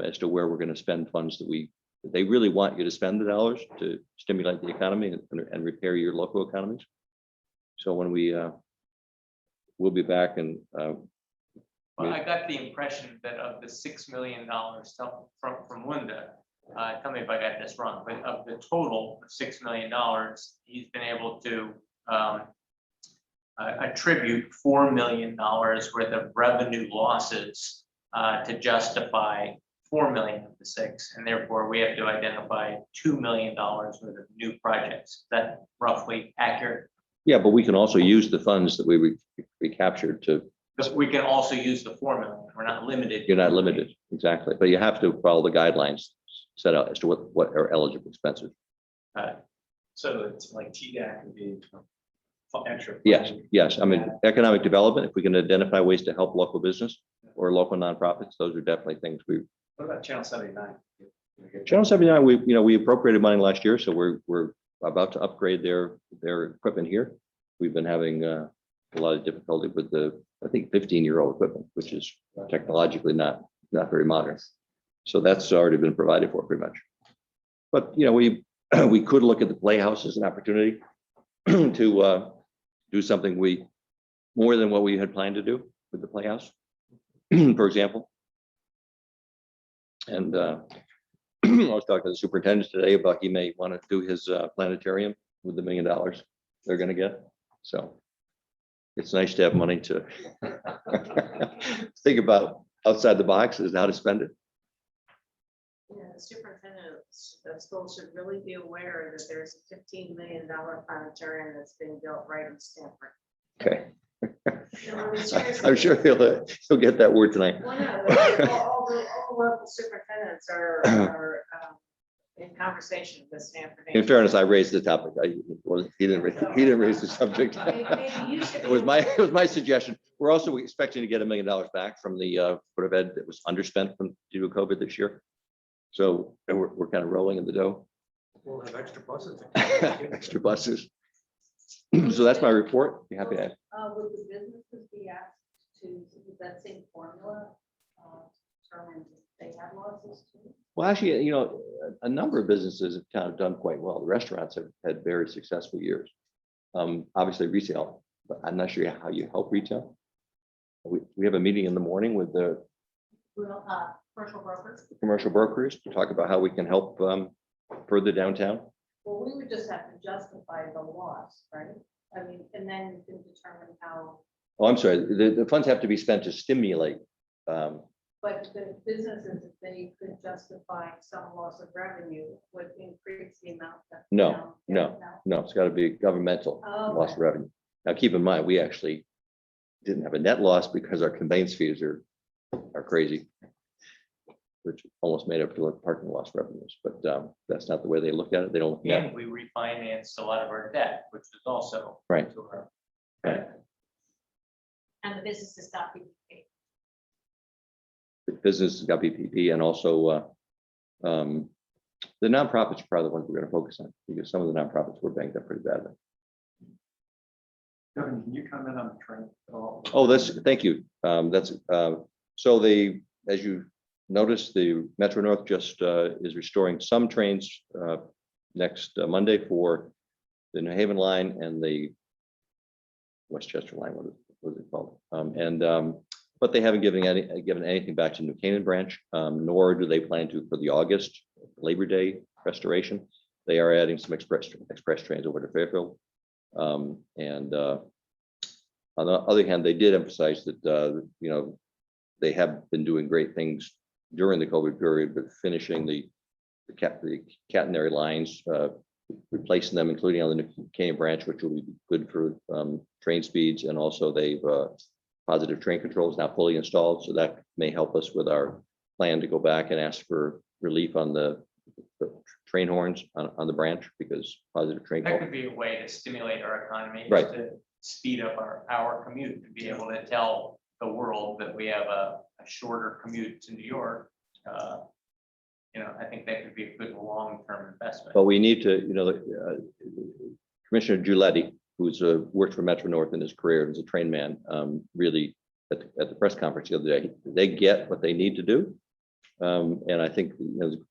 as to where we're going to spend funds that they really want you to spend the dollars to stimulate the economy and repair your local economies. So when we'll be back and Well, I got the impression that of the $6 million from Linda, tell me if I got this wrong, but of the total of $6 million, he's been able to attribute $4 million worth of revenue losses to justify 4 million of the 6, and therefore we have to identify $2 million worth of new projects. Is that roughly accurate? yeah, but we can also use the funds that we recaptured to. We can also use the 4 million. We're not limited. You're not limited, exactly, but you have to follow the guidelines set out as to what are eligible expenses. So it's like TDAC would be extra. Yes. I mean, economic development, if we can identify ways to help local business or local nonprofits, those are definitely things What about Channel 79? Channel 79, we appropriated money last year, so we're about to upgrade their equipment here. We've been having a lot of difficulty with I think 15-year-old equipment, which is technologically not very modern. So that's already been provided for pretty much. But we could look at the Playhouse as an opportunity to do something more than what we had planned to do with the Playhouse, for example. And I was talking to the superintendent today about he may want to do his planetarium with the $1 million they're going to get. So it's nice to have money to think about outside the box as to how to spend it. Yeah, the superintendent of schools should really be aware that there's a $15 million planetarium that's being built right in Stanford. Okay. No, I mean, seriously. I'm sure he'll get that word tonight. Well, no, all the local superintendents are in conversation with Stanford. In fairness, I raised the topic. He didn't raise the subject. Maybe you should It was my suggestion. We're also expecting to get $1 million back from the Board of Ed that was underspent due to COVID this year. So we're kind of rolling in the dough. We'll have extra buses. Extra buses. So that's my report. Be happy to. Would the businesses be asked to use that same formula? Determine if they have losses too? Well, actually, a number of businesses have kind of done quite well. The restaurants have had very successful years. Obviously retail, but I'm not sure how you help retail. We have a meeting in the morning with the Commercial brokers? commercial brokers to talk about how we can help further downtown. Well, we would just have to justify the loss, right? I mean, and then you can determine how, Oh, I'm sorry, the funds have to be spent to stimulate. but the businesses, if they could justify some loss of revenue, would increase the amount that. No, it's got to be governmental loss of revenue. Now, keep in mind, we actually didn't have a net loss because our conveyance fees are crazy, which almost made up for the parking loss revenues, but that's not the way they look at it. They don't. And we refinanced a lot of our debt, which is also. Right. to our- Right. And the businesses got paid. The business got BPP, and also the nonprofits are probably the ones we're going to focus on, because some of the nonprofits were banged up pretty badly. Kevin, can you comment on the train at all? Oh, thank you. So as you noticed, the Metro North just is restoring some trains next Monday for the New Haven line and the Westchester line, what is it called? But they haven't given anything back to New Canaan branch, nor do they plan to for the August Labor Day restoration. They are adding some express trains over to Fairfield. And on the other hand, they did emphasize that they have been doing great things during the COVID period, but finishing the catenary lines replacing them, including on the New Canaan branch, which will be good for train speeds. And also they've positive train controls now fully installed. So that may help us with our plan to go back and ask for relief on the train horns on the branch, because positive train. That could be a way to stimulate our economy. is Right. To speed up our commute, to be able to tell the world that we have a shorter commute to New York. I think that could be a good long-term investment. But we need to, Commissioner Giuletti, who's worked for Metro North in his career as a train man, really at the press conference the other day, they get what they need to do. And I think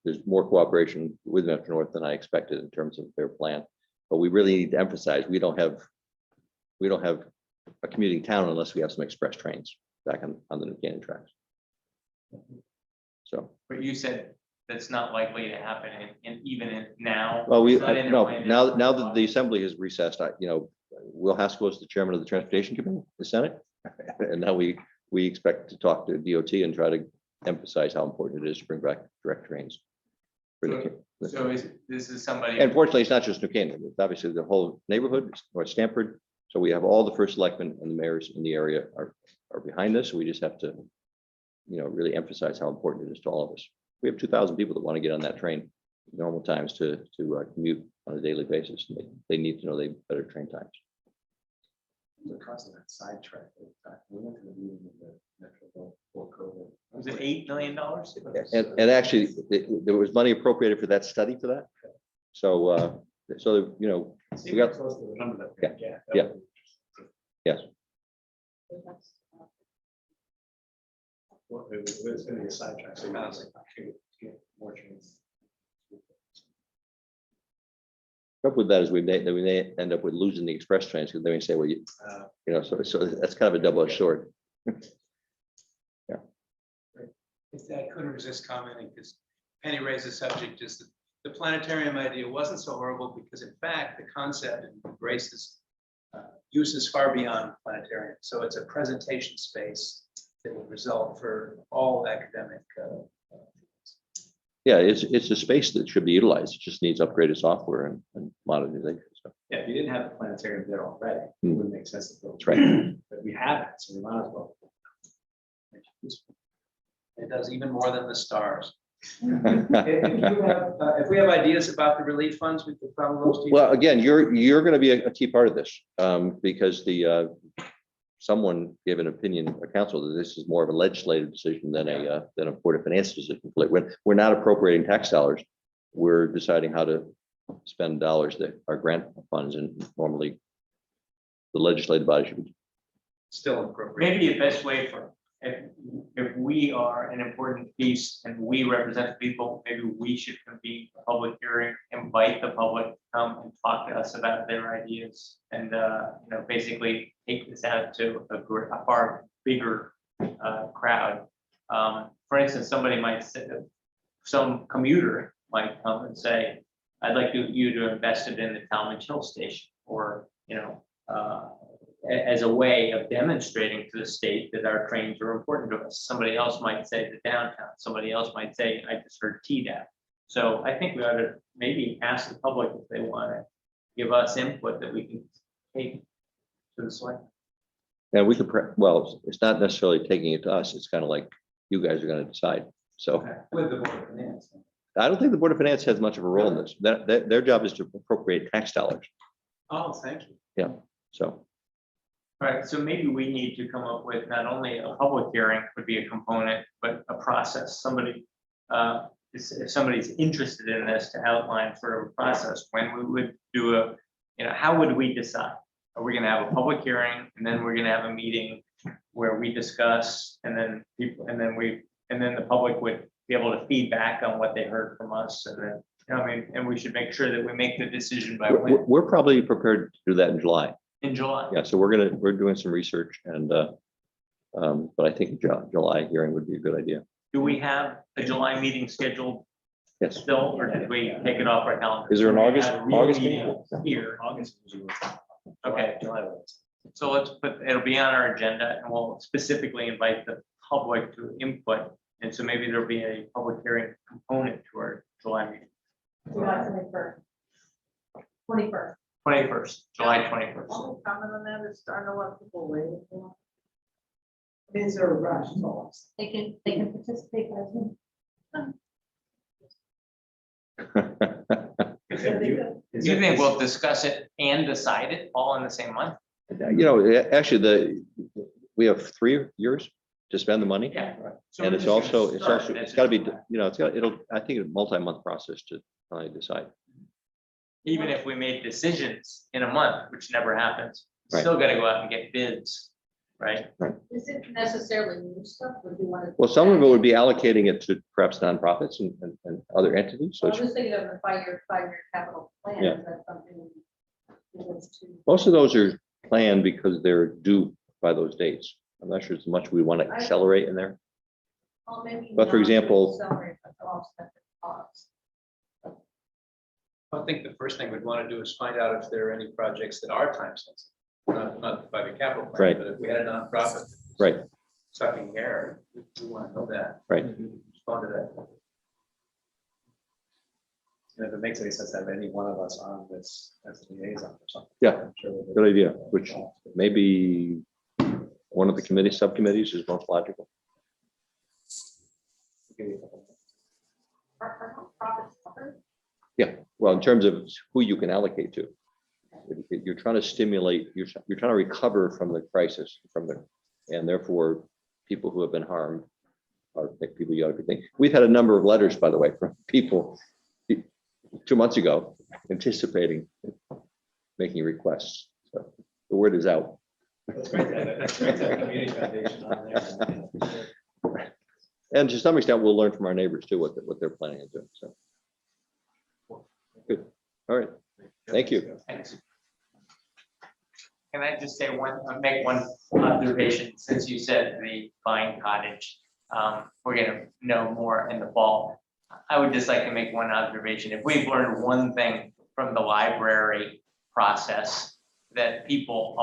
there's more cooperation with Metro North than I expected in terms of their plan. But we really need to emphasize, we don't have a commuting town unless we have some express trains back on the New Canaan tracks. So, But you said that's not likely to happen even now. well, It's not in their plan to- now that the assembly has recessed, Will Haskell is the chairman of the Transportation Committee, the Senate. And now we expect to talk to DOT and try to emphasize how important it is to bring back direct trains. So this is somebody. And fortunately, it's not just New Canaan, it's obviously the whole neighborhood, North Stamford. So we have all the first selectmen and the mayors in the area are behind this. We just have to, really emphasize how important it is to all of us. We have 2,000 people that want to get on that train in normal times to commute on a daily basis. And they need to know they have better train times. The cost of that sidetrack. We went to the meeting with the Metro before COVID. Was it $8 million? And actually, there was money appropriated for that study for that. So, we got, Close to the number that we get. yeah. Yes. Well, it's gonna be a sidetrack, so now it's like, get more trains. Up with that is we may end up with losing the express trains because they may say, well, so that's kind of a double-edged sword. If I couldn't resist commenting, because Penny raised the subject, just the planetarium idea wasn't so horrible, because in fact, the concept embraces uses far beyond planetarium. So it's a presentation space that would result for all academic. Yeah, it's a space that should be utilized. It just needs upgraded software and modernization. So Yeah, if you didn't have the planetarium there already, it wouldn't make sense to build. that's right. But we have it, so we might as well. It does even more than the stars. If we have ideas about the relief funds, we could follow those. Well, again, you're going to be a key part of this because someone gave an opinion, a council, that this is more of a legislative decision than a Board of Finance decision. We're not appropriating tax dollars. We're deciding how to spend dollars that are grant funds, and normally the legislative body should be. Still appropriate. Maybe the best way for, if we are an important piece and we represent people, maybe we should convene a public hearing, invite the public to come and talk to us about their ideas. And, basically take this out to a far bigger crowd. For instance, somebody might say, some commuter might come and say, I'd like you to invest it in the Talmadge Hill station, or, as a way of demonstrating to the state that our trains are important to us. Somebody else might say the downtown, somebody else might say, I just heard TDAP. So I think we ought to maybe ask the public if they want to give us input that we can take to the select. And we could, well, it's not necessarily taking it to us. It's kind of like you guys are going to decide. So With the Board of Finance. I don't think the Board of Finance has much of a role in this. Their job is to appropriate tax dollars. Oh, thank you. Yeah, so. Right, so maybe we need to come up with not only a public hearing would be a component, but a process. Somebody, if somebody's interested in this, to outline sort of a process when we would do how would we decide? Are we going to have a public hearing, and then we're going to have a meeting where we discuss, and then the public would be able to feedback on what they heard from us, and then and we should make sure that we make the decision by when? We're probably prepared to do that in July. In July. Yeah, so we're doing some research, and but I think July hearing would be a good idea. Do we have a July meeting scheduled Yes. still, or did we take it off our calendar? Is there an We August- had a real August meeting meeting? Here. August. is usually what's- Okay. July was. So it'll be on our agenda, and we'll specifically invite the public to input. And so maybe there'll be a public hearing component to our July meeting. July 21st. July 21st. Only comment on that is starting a lot of people waiting for. Is there a rush? They can participate by Zoom. You think we'll discuss it and decide it all in the same month? You know, actually, we have 3 years to spend the money. Yeah. So And we're it's just gonna also, start it. it's gotta be, you know, I think it's a multi-month process to finally decide. Even if we made decisions in a month, which never happens, Right. still gotta go out and get bids, right? Is it necessarily new stuff, or do you want to? Well, some of it would be allocating it to perhaps nonprofits and other entities. So I it's, was thinking of the five-year capital plan, Yeah. is that something? That's too. most of those are planned because they're due by those dates. I'm not sure as much we want to accelerate in there. Well, maybe But for not example- accelerate, but to offset the costs. I think the first thing we'd want to do is find out if there are any projects that are time sensitive, not by the capital plan, Right. but if we had a nonprofit Right, sucking air, we want to know that. right. Respond to that. And if it makes any sense to have any one of us on this as a liaison or something. Yeah, I'm sure we'll- good idea, which maybe one of the committee, subcommittees is most logical. Are nonprofits covered? Yeah, well, in terms of who you can allocate to. You're trying to stimulate, you're trying to recover from the crisis, and therefore, people who have been harmed are people you ought to be thinking. We've had a number of letters, by the way, from people 2 months ago anticipating making requests. So the word is out. That's great to have- that's great to have a community foundation on there. And to some extent, we'll learn from our neighbors too, what they're planning on doing, so. Good, all right, thank you. Thanks. Can I just say make one observation, since you said the Vine Cottage, we're gonna know more in the fall. I would just like to make one observation. If we've learned one thing from the library process, that people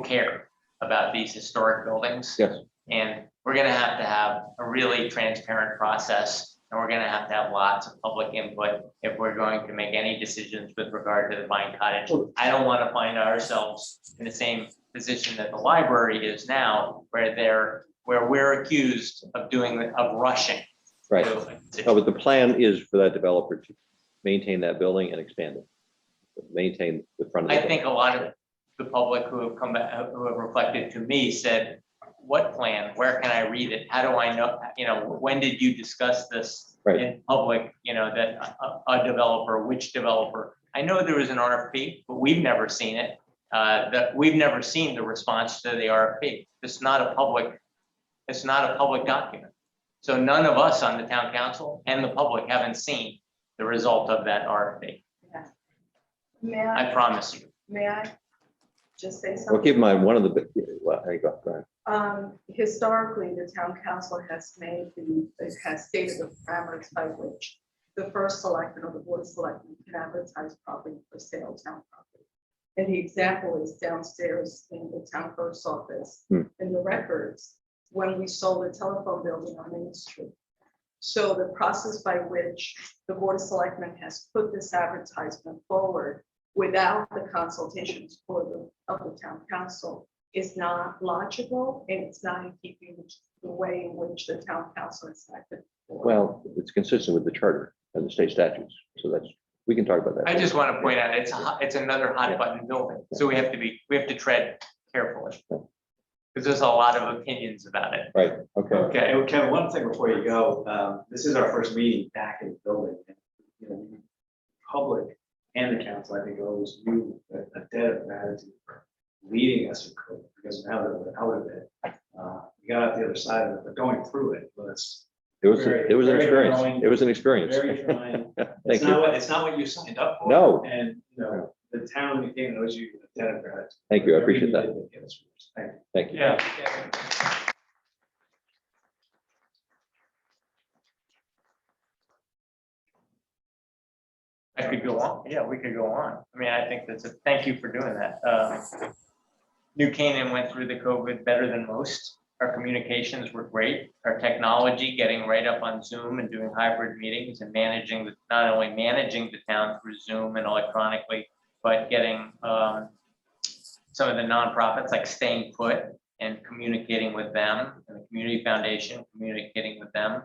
care about these historic buildings. Yes. And we're gonna have a really transparent process, and we're gonna have lots of public input if we're going to make any decisions with regard to the Vine Cottage. I don't want to find ourselves in the same position that the library is now, where we're accused of rushing. Right, to a decision. no, but the plan is for that developer to maintain that building and expand it. Maintain the front of the I building. think a lot of the public who have come back, who have reflected to me said, what plan? Where can I read it? How do I know? When did you discuss this Right. in public? That a developer, which developer? I know there was an RFP, but we've never seen it. That we've never seen the response to the RFP. It's not a public document. So none of us on the town council and the public haven't seen the result of that RFP. May I promise you. may I just say Well, something? keep in mind, one of the, well, there you go, go ahead. Historically, the town council has stated the parameters by which the first selectman or the board of selectmen can advertise property for sale of town property. And the example is downstairs in the town clerk's office, in the records, when we sold the telephone building on Main Street. So the process by which the board of selectmen has put this advertisement forward without the consultations of the town council is not logical, and it's not in keeping with the way in which the town council is acted. Well, it's consistent with the charter and the state statutes, so we can talk about that. I just want to point out, it's another hot button building, so we have to tread carefully. Because there's a lot of opinions about it. Right, okay. Okay. And Kevin, one thing before you go, this is our first meeting back in the building. And, public and the council, I think, owes you a debt of gratitude for leading us in COVID, because now that we're out of it, we got out the other side of it, but going through it was. It was an very experience. trying. It was an experience. Very trying. Thank It's you. not what you signed up for. No. And, the town became owes you a debt of gratitude. Thank you, I appreciate that. Everything you did to get us through this. Thank you. Thank you. Yeah. I could go on. Yeah, we could go on. I mean, I think thank you for doing that. New Canaan went through the COVID better than most. Our communications were great. Our technology, getting right up on Zoom and doing hybrid meetings and not only managing the town through Zoom and electronically, but getting some of the nonprofits like Staying Put and communicating with them, and the Community Foundation, communicating with them.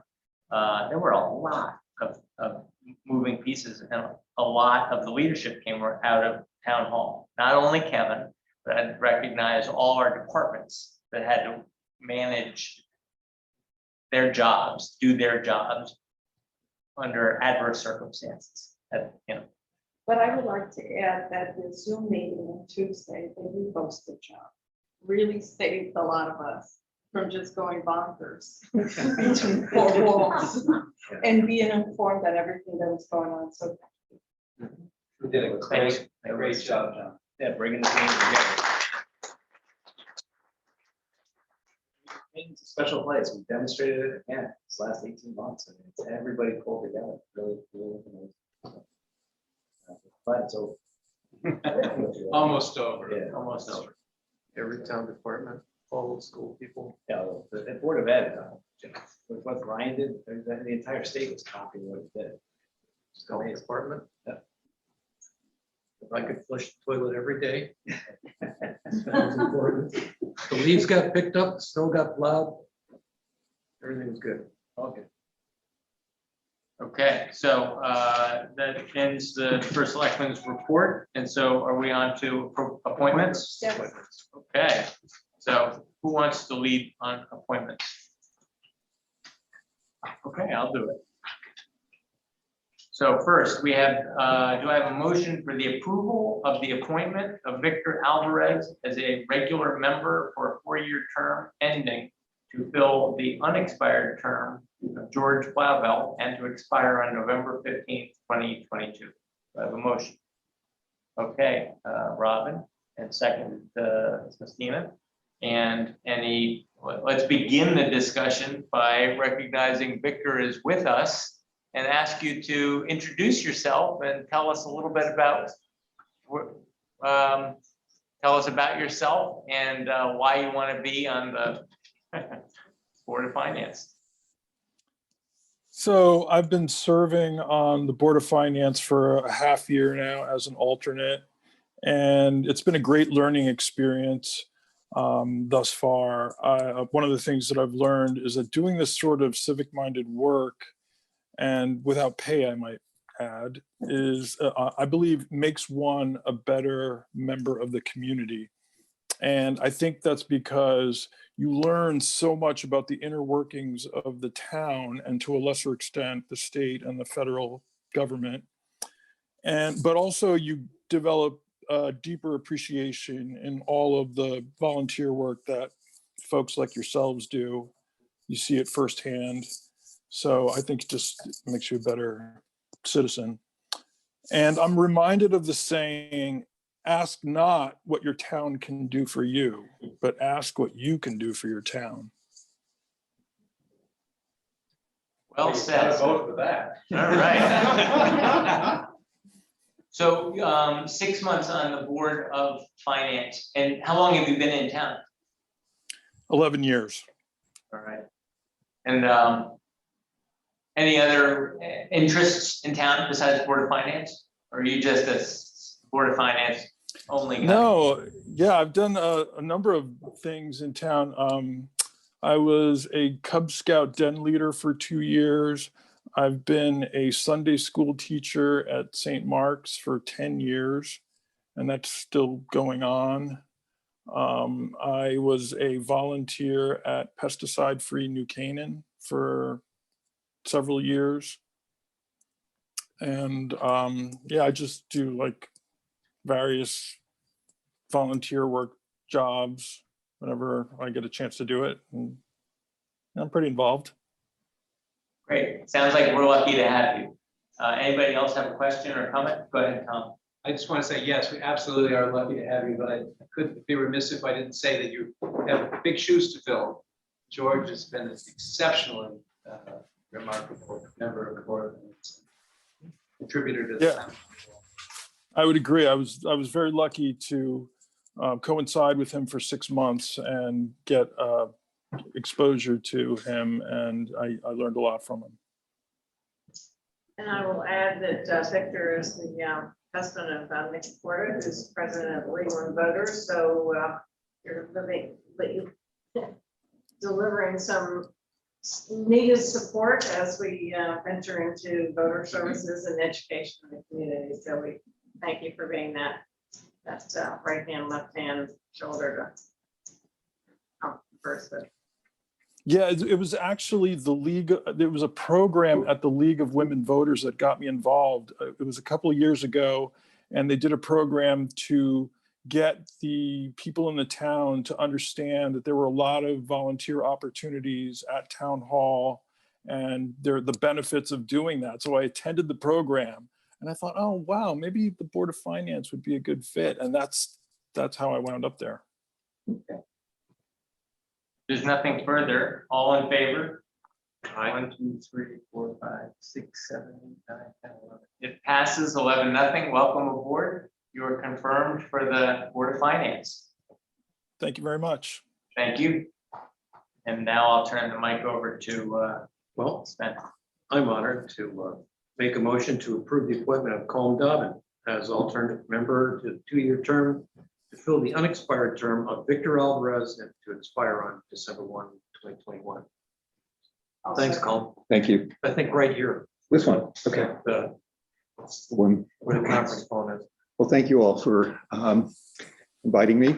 There were a lot of moving pieces, and a lot of the leadership came out of town hall. Not only Kevin, but I recognize all our departments that had to manage their jobs, do their jobs under adverse circumstances. You know, But I would like to add that the Zoom meeting on Tuesday that you hosted, John, really saved a lot of us from just going bonkers between four walls and being informed on everything that was going on. So We did a great job, John. Yeah, bringing the team together. It's a special place. We demonstrated it again this last 18 months. and it's everybody pulled together. Really, really amazing. But it's over. Almost over. Yeah, almost over. Every town department, all the school people. Yeah, well, the Board of Ed, with what Ryan did, the entire state was copying what he did. Just Health amazing. department. If I could flush the toilet every day. That was important. The leaves got picked up, the snow got plowed. Everything was good. Okay. okay, so that ends the first selectman's report, and so are we on to appointments? Yes. Okay, so who wants to lead on appointments? Okay, I'll do it. So first, we have, do I have a motion for the approval of the appointment of Victor Alvarez as a regular member for a 4-year term ending to fill the unexpired term of George Blauvelt and to expire on November 15th, 2022? Do I have a motion? Okay, Robin, and second, Christina. And let's begin the discussion by recognizing Victor is with us and ask you to introduce yourself and tell us a little bit about, tell us about yourself and why you want to be on the Board of Finance. So I've been serving on the Board of Finance for a half year now as an alternate, and it's been a great learning experience thus far. One of the things that I've learned is that doing this sort of civic-minded work, and without pay, I might add, is I believe makes one a better member of the community. And I think that's because you learn so much about the inner workings of the town and to a lesser extent, the state and the federal government. But also you develop a deeper appreciation in all of the volunteer work that folks like yourselves do. You see it firsthand. So I think it just makes you a better citizen. And I'm reminded of the saying, ask not what your town can do for you, but ask what you can do for your town. Well said. Vote for that. All right. So 6 months on the Board of Finance, and how long have you been in town? 11 years. All right. And any other interests in town besides Board of Finance? Or are you just a Board of Finance only guy? No, yeah, I've done a number of things in town. I was a Cub Scout den leader for 2 years. I've been a Sunday school teacher at St. Mark's for 10 years, and that's still going on. I was a volunteer at Pesticide Free New Canaan for several years. And yeah, I just do like various volunteer work jobs whenever I get a chance to do it. And I'm pretty involved. Great. Sounds like we're lucky to have you. Anybody else have a question or comment? Go ahead, Tom. I just want to say, yes, we absolutely are lucky to have you, but I could be remiss if I didn't say that you have big shoes to fill. George has been an exceptionally remarkable member of the board, contributor to the town. I would agree. I was very lucky to coincide with him for 6 months and get exposure to him, and I learned a lot from him. And I will add that Victor is the husband of Nick Porter, who's president of Legal Voters. So you're delivering some needed support as we venture into voter services and education in the community. So we thank you for being that right hand, left hand shoulder to person. Yeah, it was actually the League, there was a program at the League of Women Voters that got me involved. It was a couple of years ago, and they did a program to get the people in the town to understand that there were a lot of volunteer opportunities at town hall, and the benefits of doing that. So I attended the program, and I thought, oh, wow, maybe the Board of Finance would be a good fit. And that's how I wound up there. There's nothing further. All in favor? 1, 2, 3, 4, 5, 6, 7, 8, 9, 10, 11. It passes 11-0. Welcome aboard. You are confirmed for the Board of Finance. Thank you very much. Thank you. And now I'll turn the mic over to Well, Sven. I'm honored to make a motion to approve the appointment of Colm Dobbin as alternate member to the 2-year term to fill the unexpired term of Victor Alvarez and to expire on December 1, 2021. Thanks, Colm. Thank you. I think right here, This one. okay, the One. where the conference phone is. Well, thank you all for inviting me.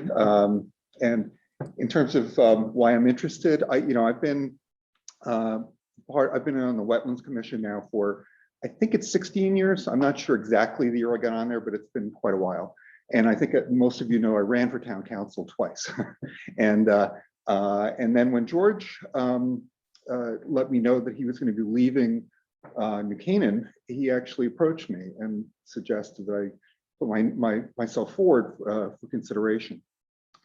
And in terms of why I'm interested, I've been on the Wetlands Commission now for, I think it's 16 years. I'm not sure exactly the year I got on there, but it's been quite a while. And I think most of you know I ran for town council twice. And then when George let me know that he was going to be leaving New Canaan, he actually approached me and suggested that I put myself forward for consideration.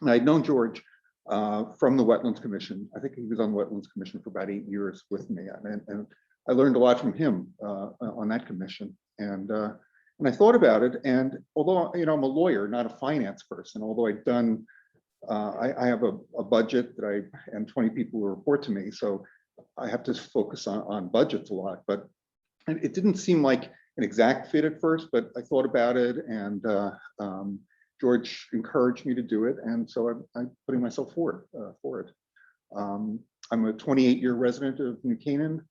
And I'd known George from the Wetlands Commission. I think he was on the Wetlands Commission for about 8 years with me, and I learned a lot from him on that commission. And I thought about it, and although I'm a lawyer, not a finance person, although I've done, I have a budget that and 20 people who report to me, so I have to focus on budgets a lot. But it didn't seem like an exact fit at first, but I thought about it, and George encouraged me to do it, and so I'm putting myself forward for it. I'm a 28-year resident of New Canaan.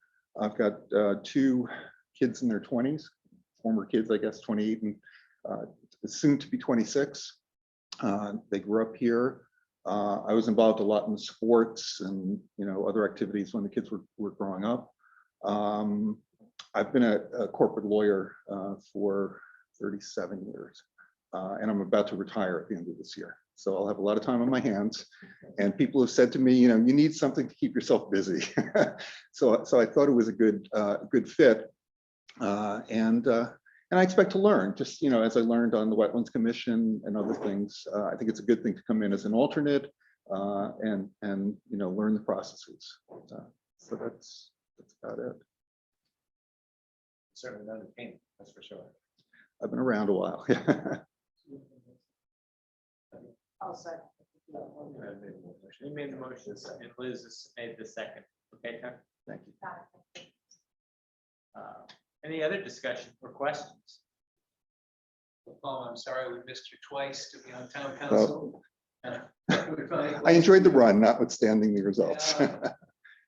I've got 2 kids in their 20s, former kids, I guess, 28 and soon to be 26. They grew up here. I was involved a lot in sports and other activities when the kids were growing up. I've been a corporate lawyer for 37 years, and I'm about to retire at the end of this year. So I'll have a lot of time on my hands. And people have said to me, you need something to keep yourself busy. So I thought it was a good fit. And I expect to learn, just as I learned on the Wetlands Commission and other things. I think it's a good thing to come in as an alternate and learn the processes. So that's about it. Certainly not a pain, that's for sure. I've been around a while. I'll second. You made the motion, and Liz has made the second. Okay, Chuck? Thank you. Any other discussion or questions? Oh, I'm sorry we missed you twice to be on town council. I enjoyed the run, notwithstanding the results. It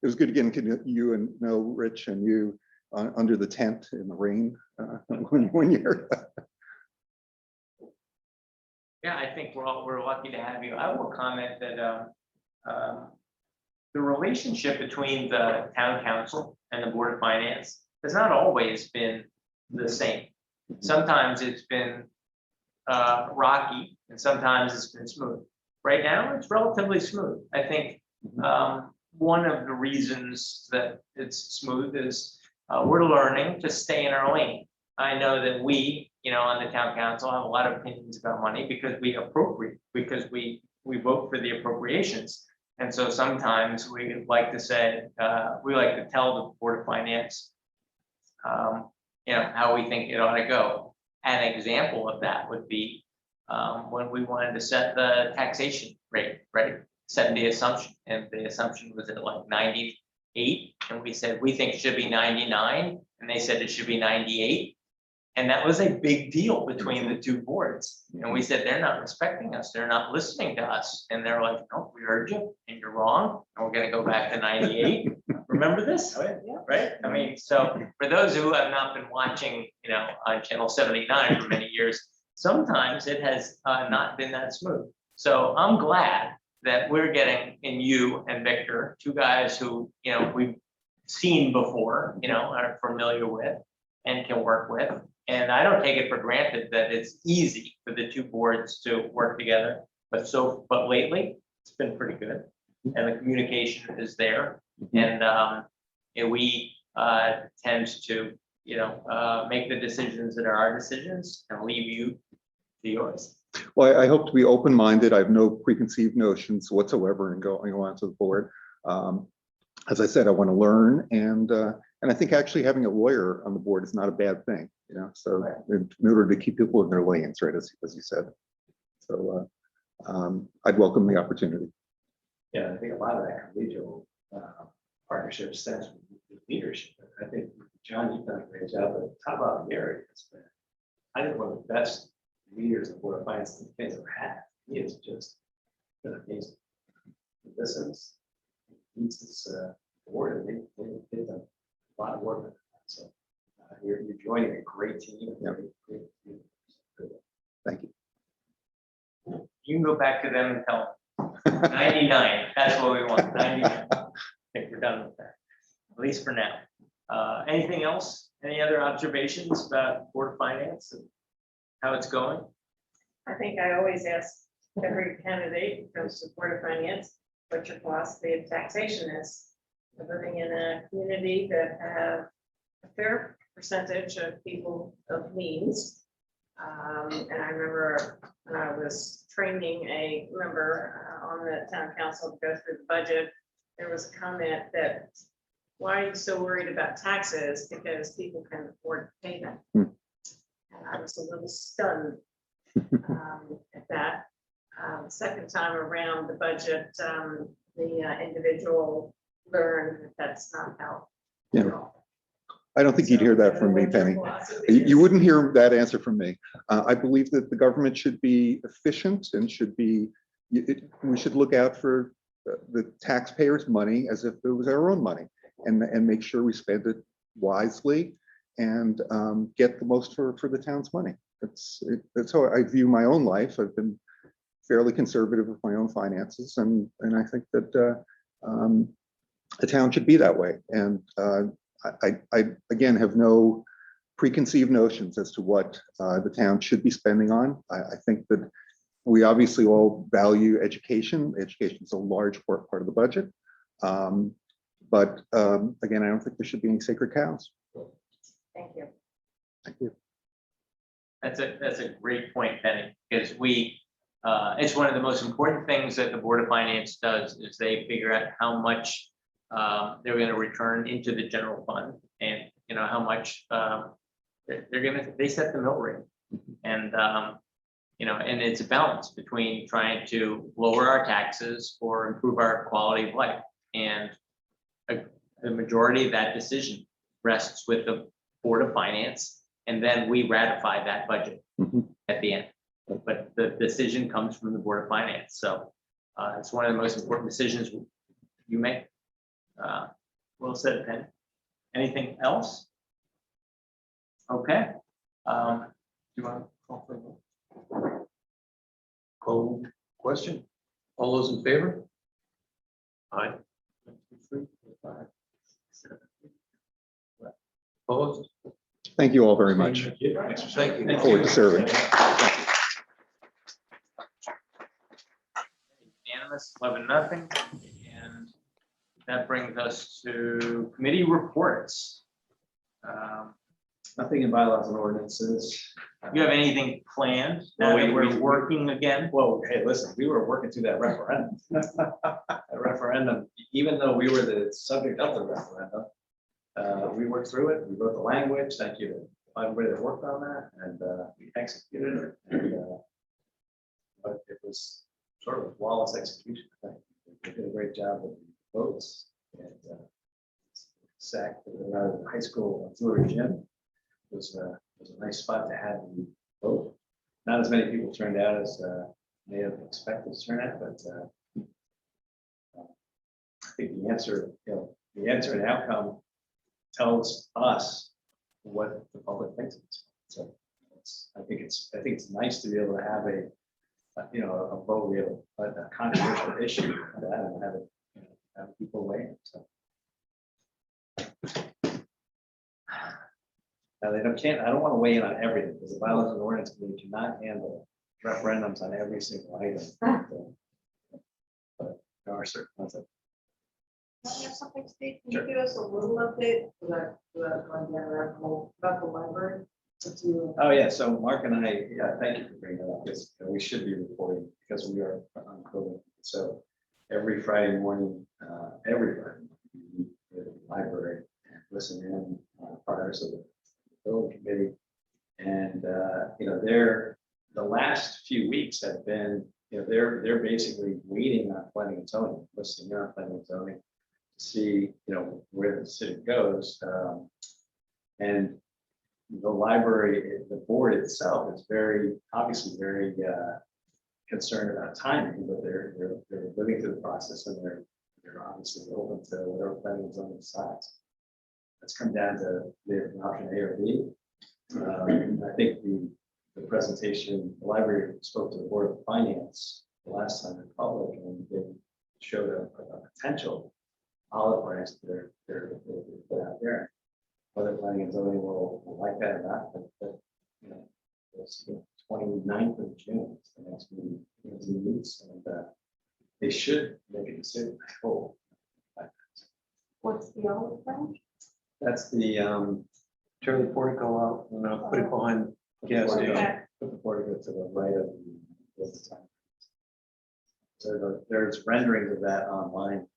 was good again to you and know Rich and you under the tent in the rain one year. Yeah, I think we're lucky to have you. I will comment that the relationship between the town council and the Board of Finance has not always been the same. Sometimes it's been rocky, and sometimes it's been smooth. Right now, it's relatively smooth. I think one of the reasons that it's smooth is we're learning to stay in our lane. I know that we, on the town council, have a lot of opinions about money because we appropriate, because we vote for the appropriations. And so sometimes we like to say, we like to tell the Board of Finance, how we think it ought to go. An example of that would be when we wanted to set the taxation rate, right? Set the assumption, and the assumption was at like 98, and we said we think it should be 99, and they said it should be 98. And that was a big deal between the two boards. And we said, they're not respecting us, they're not listening to us. And they're like, no, we heard you, and you're wrong, and we're gonna go back to 98. Remember this? Right? I mean, so for those who have not been watching, on channel 79 for many years, sometimes it has not been that smooth. So I'm glad that we're getting in you and Victor, two guys who, we've seen before, are familiar with and can work with. And I don't take it for granted that it's easy for the two boards to work together, but lately, it's been pretty good. And the communication is there, and we tend to, make the decisions that are our decisions and leave you to yours. Well, I hope to be open-minded. I have no preconceived notions whatsoever in going on to the board. As I said, I want to learn, and I think actually having a lawyer on the board is not a bad thing, so in order to keep people in their lanes, right, as you said. So I'd welcome the opportunity. Yeah, I think a lot of that collegial partnership stems from leadership. I think, John, you've done a great job, but top out Gary has been, I think, one of the best leaders the Board of Finance the kids ever had. He is just been amazing. He listens, he's this board, and they've done a lot of work. With that. So you're joining a great team. Yeah. Great team. Thank you. You can go back to them and tell them 99, that's what we want, 99. I think we're done with that, at least for now. Anything else? Any other observations about Board of Finance and how it's going? I think I always ask every candidate who comes to Board of Finance, what your philosophy of taxation is. We're living in a community that have a fair percentage of people of means. And I remember when I was training a member on the town council to go through the budget, there was a comment that, why are you so worried about taxes? Because people can afford to pay them. And I was a little stunned at that. Second time around the budget, the individual learned that that's not how. Yeah. I don't think you'd hear that from me, Penny. You wouldn't hear that answer from me. I believe that the government should be efficient and we should look out for the taxpayers' money as if it was our own money, and make sure we spend it wisely and get the most for the town's money. That's how I view my own life. I've been fairly conservative with my own finances, and I think that the town should be that way. And I again have no preconceived notions as to what the town should be spending on. I think that we obviously all value education. Education is a large part of the budget. But again, I don't think there should be any sacred cows. Thank you. Thank you. That's a great point, Penny, because it's one of the most important things that the Board of Finance does is they figure out how much they're going to return into the general fund, and how much they set the mill rate, and and it's a balance between trying to lower our taxes or improve our quality of life, and the majority of that decision rests with the Board of Finance, and then we ratify that budget at the end. But the decision comes from the Board of Finance, so it's one of the most important decisions you make. Well said, Penny. Anything else? Okay. Do you want to call for a vote? Call question. All those in favor? Aye. 1, 2, 3, 4, 5, 6, 7. Opposed? Thank you all very much. Thank you. Look forward to serving. Unanimous, 11-0. And that brings us to committee reports. Nothing in bylaws and ordinances. You have anything planned? Well, Now that we're we- working again? Well, hey, listen, we were working through that referendum. That referendum, even though we were the subject of the referendum, we worked through it, we wrote the language, thank you to everybody that worked on that, and we executed it. And, but it was sort of a flawless execution, I think. They did a great job with the votes, and SAC, high school auxiliary gym. Was a nice spot to have you vote. Not as many people turned out as may have expected to turn out, but I think the answer, the answer and outcome tells us what the public thinks. So I think it's nice to be able to have a vote, we have a controversial issue like that and have it, have people weigh in. So. Now they I don't want to weigh in on everything because the bylaws and ordinance committee cannot handle referendums on every single item. But there are certain ones that. Can I have something, Steve? Can you give us a little update about the library? Oh, yeah, so Mark and I, thank you for bringing that up, because we should be reporting, because we are on COVID. So every Friday morning, we meet at the library and listen in progress of the building committee. And, the last few weeks have been, they're basically waiting on planning and zoning, listening in on planning and zoning to see, where the city goes. And the library, the board itself is obviously very concerned about timing, but they're living through the process and they're obviously open to whatever planning and zoning decides. It's come down to the option A or B. I think the presentation, the library spoke to the Board of Finance the last time in public, and they showed a potential olive branch that they're put out there. Whether planning and zoning will like that or not, but it's 29th of June, it's the next meeting, meets, and they should make a decision, I hope. What's the olive branch? That's the Turn the portico out and put it behind gas station. put the portico to the right of the time. So there's renderings of that online.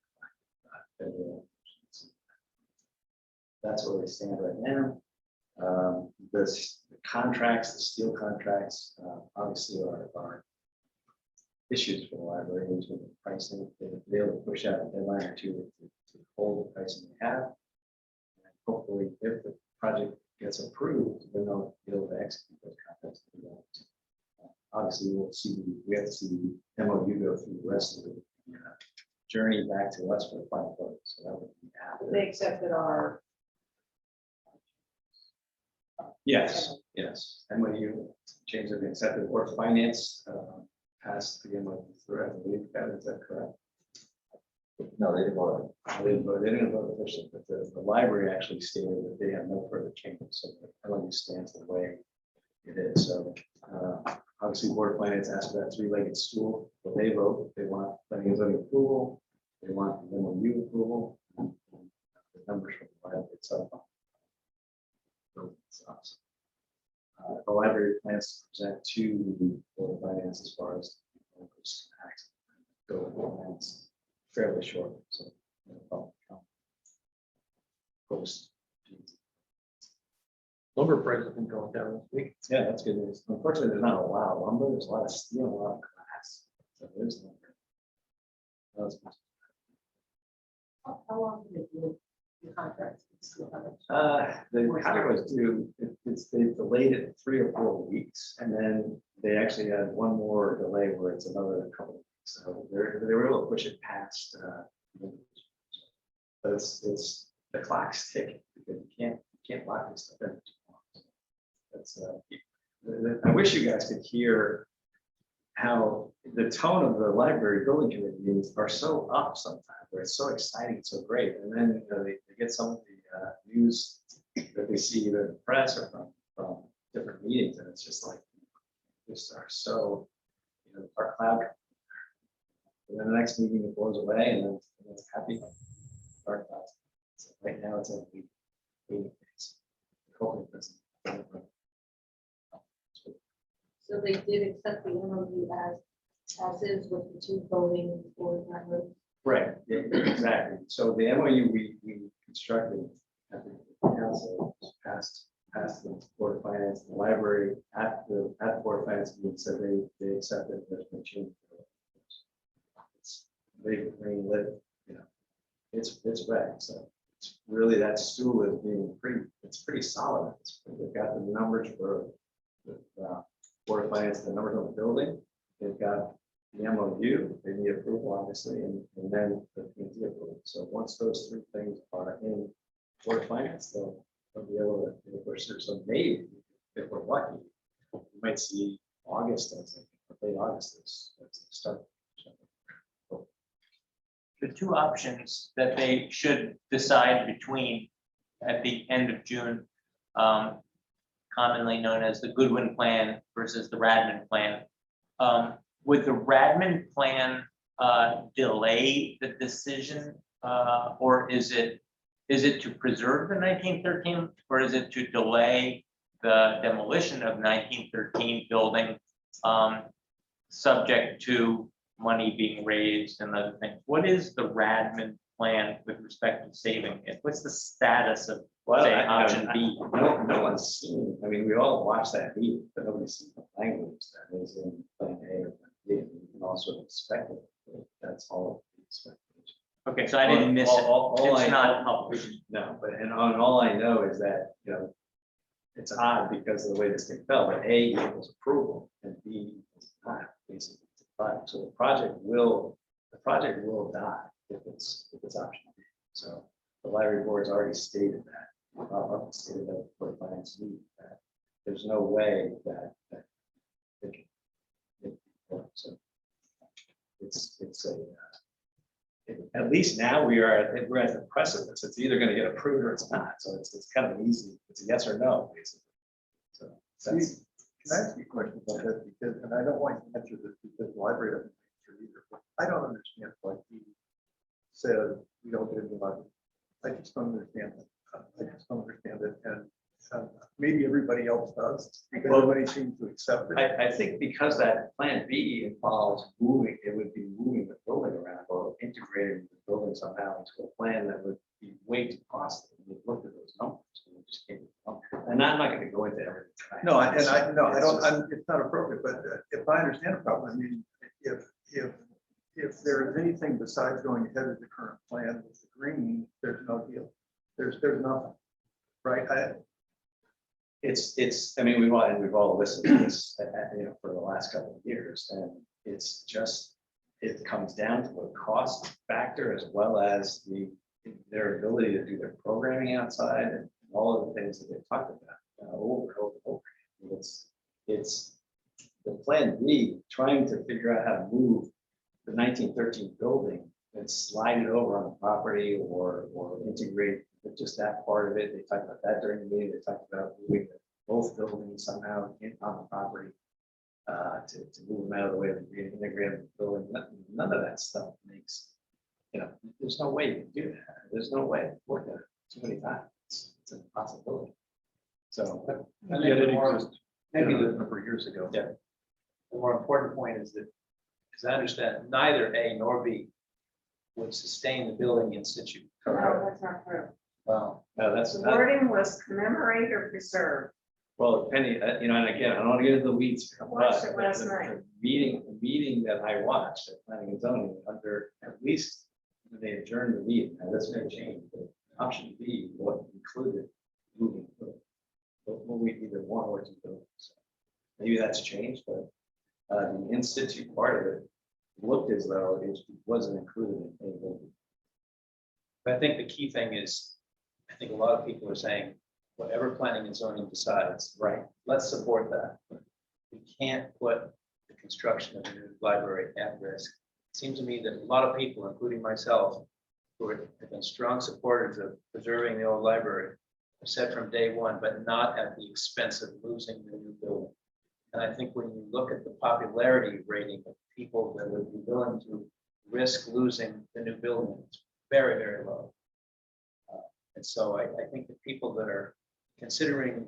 That's where we stand right now. The contracts, the steel contracts, obviously are issues for the library, with the pricing. They're able to push out a deadline or two to hold the pricing they have. And hopefully, if the project gets approved, then they'll be able to execute those contracts. Obviously, we have to see the MOU go through the rest of the journey back to us for the final vote. So that would be after. They accepted our. Yes. MOU change of accepted Board of Finance passed the MOU through, I believe. Is that correct? No, they didn't vote. They didn't vote officially, but the library actually stated that they have no further changes. So the MOU stands the way it is. So obviously, Board of Finance asked for that three-legged stool. But they vote. They want planning and zoning approval. They want the MOU approval. And the numbers from the library itself. The library plans to present to the Board of Finance as far as plans fairly short. So post. Lumber prices have been going down this week. Yeah, that's good news. Unfortunately, there's not a lot of lumber. There's a lot of steel, a lot of glass. So there's lumber. That's good. How long did it do the contract? The contract was due, they delayed it 3 or 4 weeks, and then they actually had one more delay where it's another couple of weeks. So they were able to push it past. But it's the clock's ticking because you can't lock this stuff in. That's I wish you guys could hear how the tone of the library building committee meetings are so up sometimes, where it's so exciting, so great, and then they get some of the news that they see either in the press or from different meetings, and it's just like just are so our cloud. And then the next meeting it blows away, and then it's happy. Dark clouds. So right now it's at 8 days. Hopefully it doesn't. So they did accept the MOU as is with the two voting board members. Right, yeah, exactly. So the MOU we constructed at the council passed the Board of Finance, the library at the Board of Finance meeting said they accepted there's no change. They green lit, it's ready. So really that stool is being it's pretty solid. They've got the numbers for the Board of Finance, the numbers on the building. They've got the MOU, they need approval, obviously, and then the P&Z approval. So once those three things are in Board of Finance, they'll be able to push through. So maybe, if we're lucky, you might see August as late August as the start. The two options that they should decide between at the end of June, commonly known as the Goodwin Plan versus the Radman Plan. Would the Radman Plan delay the decision, or is it to preserve the 1913, or is it to delay the demolition of 1913 building, subject to money being raised and other things? What is the Radman Plan with respect to saving it? What's the status of, say, option B? No one's seen, I mean, we all watched that meeting, but nobody's seen the language that is in Plan A or Plan B. You can also expect it. That's all. Okay, so I didn't miss it. It's not published. No, but all I know is that, it's odd because of the way this thing fell, but A equals approval and B is not basically. So the project will die if it's option B. So the library board's already stated that, stated that for finance meeting that there's no way that it can work. So it's at least now we're at the precipice. It's either going to get approved or it's not. So it's kind of easy. It's a yes or no, basically. So that's. Can I ask you a question about that? Because, and I don't want to answer this because the library doesn't answer either, but I don't understand why he said we don't get any money. I just don't understand it. I just don't understand it. And maybe everybody else does, because everybody seems to accept it. I think because that Plan B involves moving, it would be moving the building around or integrating the building somehow into a plan that would be way too costly. We looked at those numbers and we just can't. And I'm not going to go into everything. No, I don't, it's not appropriate, but if I understand the problem, I mean, if there is anything besides going ahead with the current plan with the green, there's no deal. There's nothing, right? I mean, we've all listened to this, for the last couple of years, and it's just, it comes down to a cost factor as well as their ability to do their programming outside and all of the things that they've talked about over and over and over. It's the Plan B trying to figure out how to move the 1913 building and slide it over on the property or integrate just that part of it. They talked about that during the meeting. They talked about moving both buildings somehow on the property to move them out of the way of the integrated building. None of that stuff makes, there's no way you can do that. There's no way. I've worked at it too many times. It's an impossibility. So Maybe a number of years ago. Yeah. The more important point is that, as I understand, neither A nor B would sustain the building in situ. No, that's not true. Well, no, that's The not, wording was commemorate or preserve. well, Penny, and again, I don't want to get into the weeds. I watched it but last the night. meeting that I watched at Planning and Zoning under at least they adjourned the meeting. Now this may change, but option B, what included moving either one or two buildings. Maybe that's changed, but the institute part of it looked as though it wasn't included in any building. but I think the key thing is, I think a lot of people are saying, whatever planning and zoning decides, right, let's support that. We can't put the construction of a new library at risk. It seems to me that a lot of people, including myself, who have been strong supporters of preserving the old library, have said from day one, but not at the expense of losing the new building. And I think when you look at the popularity rating of people that would be willing to risk losing the new building, it's very, very low. And so I think the people that are considering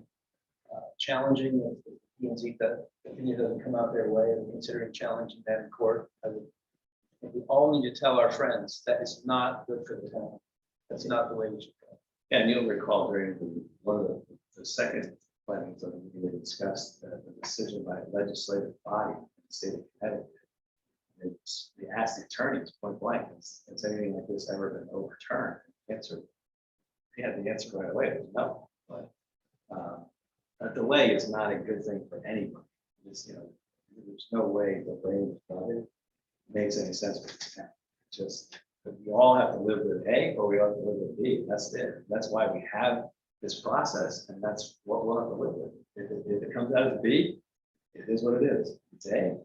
challenging if the P&Z opinion doesn't come out their way, and considering challenging that in court, I think we all need to tell our friends that is not good for the town. That's not the way we should go. Yeah, and you'll recall during one of the second plannings of the meeting, we discussed the decision by a legislative body in the state of Connecticut. They asked the attorneys point blank, has anything like this ever been overturned? The answer had the answer right away, it was no, but a delay is not a good thing for anyone. It's, there's no way the brain makes any sense. For the town. Just, we all have to live with A, or we all have to live with B. That's it. That's why we have this process, and that's what we'll have to live with. If it comes out as B, it is what it is. It's A.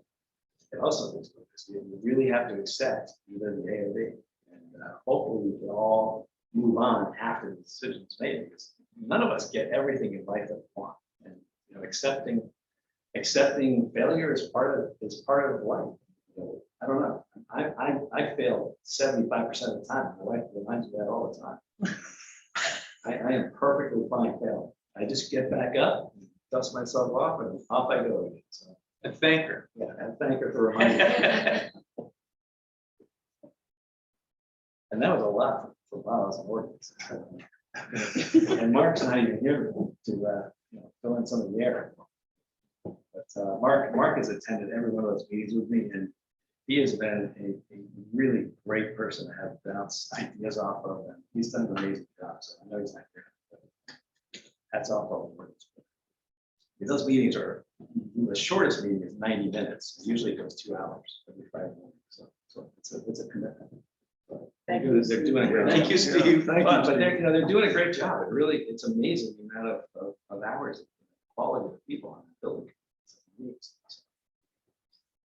It also is what it is. You really have to accept either the A or B. And hopefully we can all move on after the decision is made, because none of us get everything in life that we want. And accepting failure is part of life. I don't know. I fail 75% of the time. My wife reminds me of that all the time. I am perfectly fine failing. I just get back up, dust myself off, and off I go again. So, And thank her. yeah, and thank her for reminding me. And that was a lot for while I was working. And Mark's not even here to fill in some of the air. But Mark has attended every one of those meetings with me, and he has been a really great person to have bounce ideas off of, and he's done an amazing job. So I know he's not here. But hats off all the words. Those meetings are, the shortest meeting is 90 minutes. It usually goes 2 hours every Friday morning. So it's a commitment. But they're doing a great job. Thank you, Steve. Thank you. But they're doing a great job. It's amazing the amount of hours, quality of people on the building.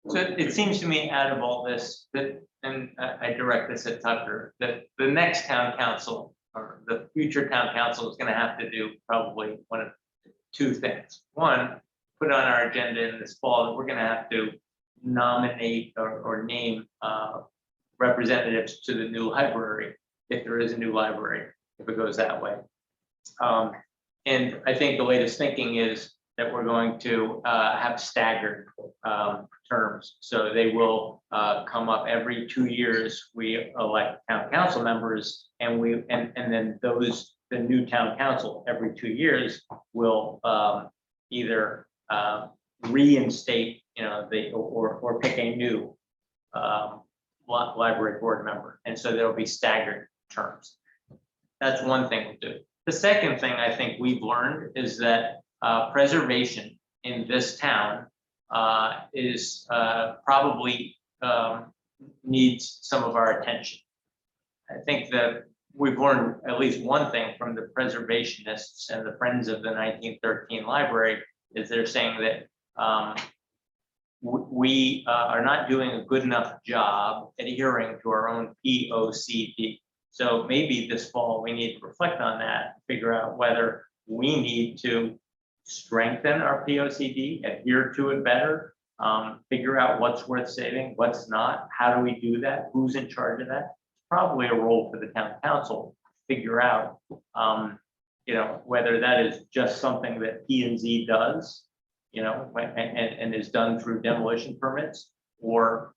So it seems to me, out of all this, that, and I direct this at Tucker, that the next town council or the future town council is going to have to do probably one of two things. One, put on our agenda in this fall that we're going to have to nominate or name representatives to the new library, if there is a new library, if it goes that way. And I think the latest thinking is that we're going to have staggered terms. So they will come up every 2 years. We elect town council members, and then the new town council every 2 years will either reinstate, or pick a new library board member. And so there'll be staggered terms. That's one thing we'll do. The second thing I think we've learned is that preservation in this town is probably needs some of our attention. I think that we've learned at least one thing from the preservationists and the Friends of the 1913 Library is they're saying that we are not doing a good enough job adhering to our own POCD. So maybe this fall we need to reflect on that, figure out whether we need to strengthen our POCD, adhere to it better, figure out what's worth saving, what's not, how do we do that, who's in charge of that. Probably a role for the town council to figure out, whether that is just something that P&Z does, and is done through demolition permits, or,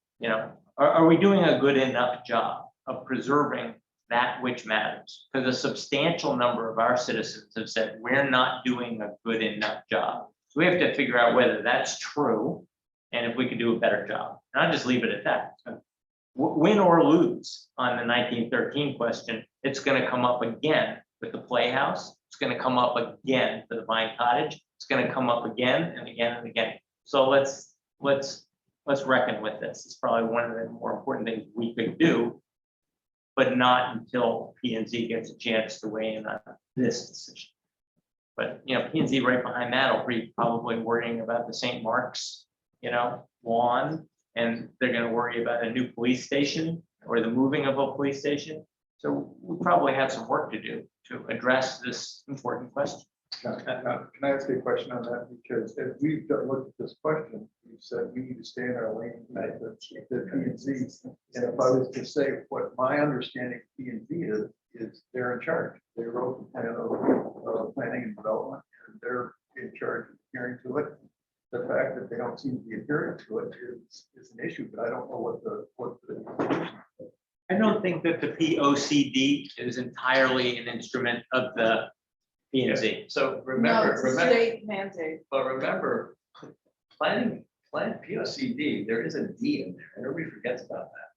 are we doing a good enough job of preserving that which matters? Because a substantial number of our citizens have said we're not doing a good enough job. So we have to figure out whether that's true and if we could do a better job. And I'll just leave it at that. Win or lose on the 1913 question, it's going to come up again with the Playhouse. It's going to come up again for the Vine Cottage. It's going to come up again and again and again. So let's reckon with this. It's probably one of the more important things we could do, but not until P&Z gets a chance to weigh in on this decision. But P&Z right behind that will be probably worrying about the St. Mark's, lawn, and they're going to worry about a new police station or the moving of a police station. So we probably have some work to do to address this important question. Can I ask you a question on that? Because if we've looked at this question, we've said we need to stay in our lane, the P&Z. And if I was to say what my understanding of P&Z is they're in charge. They wrote the plan of planning and development, and they're in charge of adhering to it. The fact that they don't seem to be adhering to it is an issue, but I don't know what the solution is. I don't think that the POCD is entirely an instrument of the P&Z. So No, remember, it's a state mandate. But remember, plan POCD, there is a D in there. Everybody forgets about that.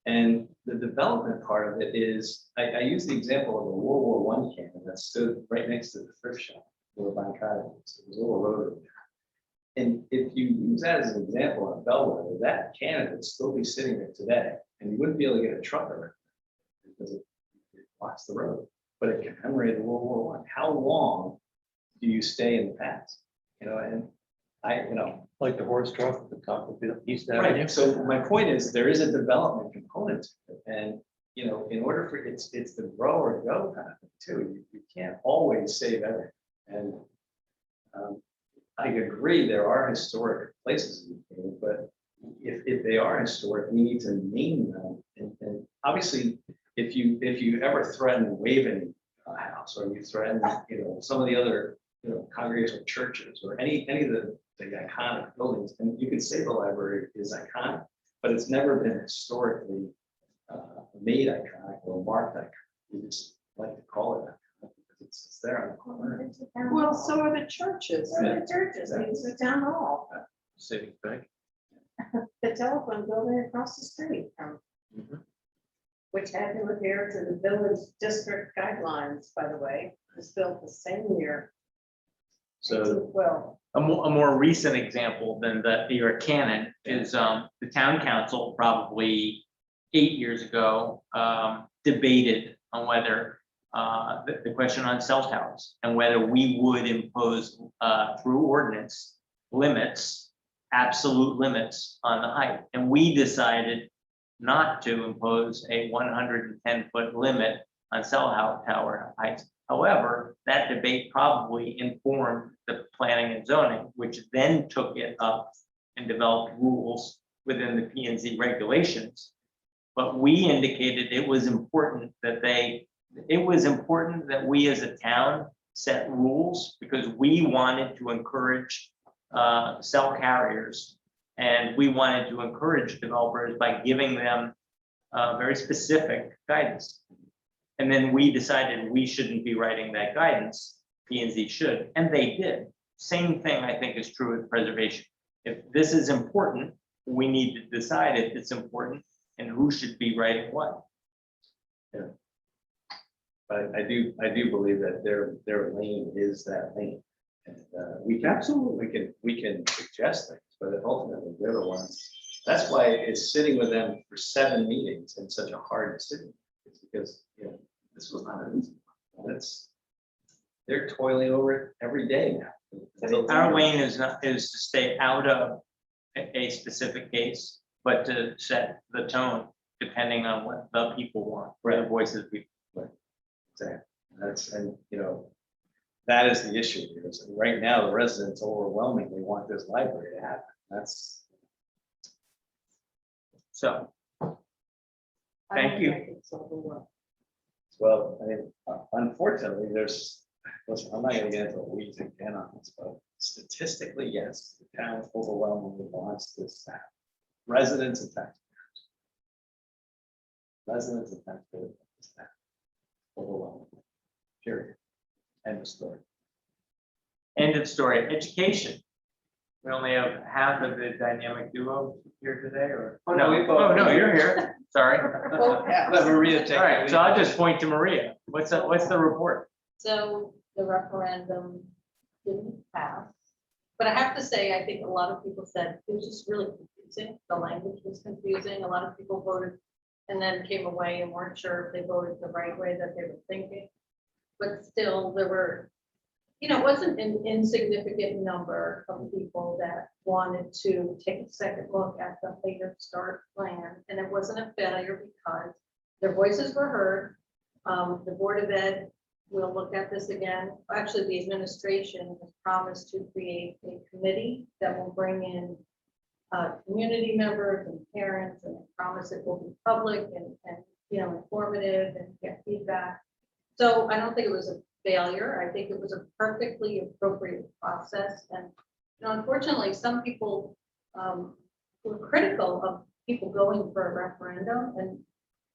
And the development part of it is, I use the example of a World War I cannon that stood right next to the thrift shop where Von Cottage is. It was a little rotary. And if you use that as an example on Bellwether, that cannon would still be sitting there today, and you wouldn't be able to get a truck around it because it blocks the road. But it commemorated World War I. How long do you stay in the past? You know, and Like the horse trough at the top of the East Avenue. right. So my point is, there is a development component to it, and in order for it's the grow or go kind of thing too. You can't always save everything, and I agree there are historic places in the county, but if they are historic, we need to name them. And obviously, if you ever threaten Waven House, or you threaten some of the other congregational churches, or any of the iconic buildings, and you could say the library is iconic, but it's never been historically made iconic or marked iconic. We just like to call it iconic because it's there on the corner. Well, so are the churches. So the churches, it's the town hall, Civic Bank. the telephone building across the street from. Which had to adhere to the village district guidelines, by the way, was built the same year. So Well, A more recent example than your cannon is the town council probably 8 years ago debated on whether the question on cell towers and whether we would impose through ordinance limits, absolute limits on the height. And we decided not to impose a 110-foot limit on cell tower heights. However, that debate probably informed the planning and zoning, which then took it up and developed rules within the P and Z regulations. But we indicated it was important that we as a town set rules because we wanted to encourage cell carriers. And we wanted to encourage developers by giving them very specific guidance. And then we decided we shouldn't be writing that guidance, P and Z should, and they did. Same thing I think is true with preservation. If this is important, we need to decide if it's important and who should be writing what. Yeah. But I do believe that their lane is that lane. And we can suggest things, but ultimately they're the ones. That's why it's sitting with them for 7 meetings and such a hard decision. It's because this was not an easy one. They're toiling over it every day now. Our lane is to stay out of a specific case, but to set the tone depending on what the people want, where the voices of people. Exactly. That is the issue here. Is right now, the residents overwhelmingly want this library to happen. That's so. Thank you. Well, I mean, unfortunately, listen, I'm not gonna get into the weeds again on this, but statistically, yes, the town overwhelmingly wants this to happen. Residents and taxpayers. Residents and taxpayers want this to happen. Overwhelmingly. Period. End of story. End of story. Education. We only have half of the dynamic duo here today, or? Oh, no, we both- Oh, no, you're here. Sorry. Let Maria take All right, it. so I'll just point to Maria. What's the report? So the referendum didn't pass. But I have to say, I think a lot of people said it was just really confusing. The language was confusing. A lot of people voted and then came away and weren't sure if they voted the right way that they were thinking. But still, there were, it wasn't an insignificant number of people that wanted to take a second look at the later start plan. And it wasn't a failure because their voices were heard. The Board of Ed will look at this again. Actually, the administration has promised to create a committee that will bring in community members and parents, and promise it will be public and informative and get feedback. So I don't think it was a failure. I think it was a perfectly appropriate process. And unfortunately, some people were critical of people going for a referendum, and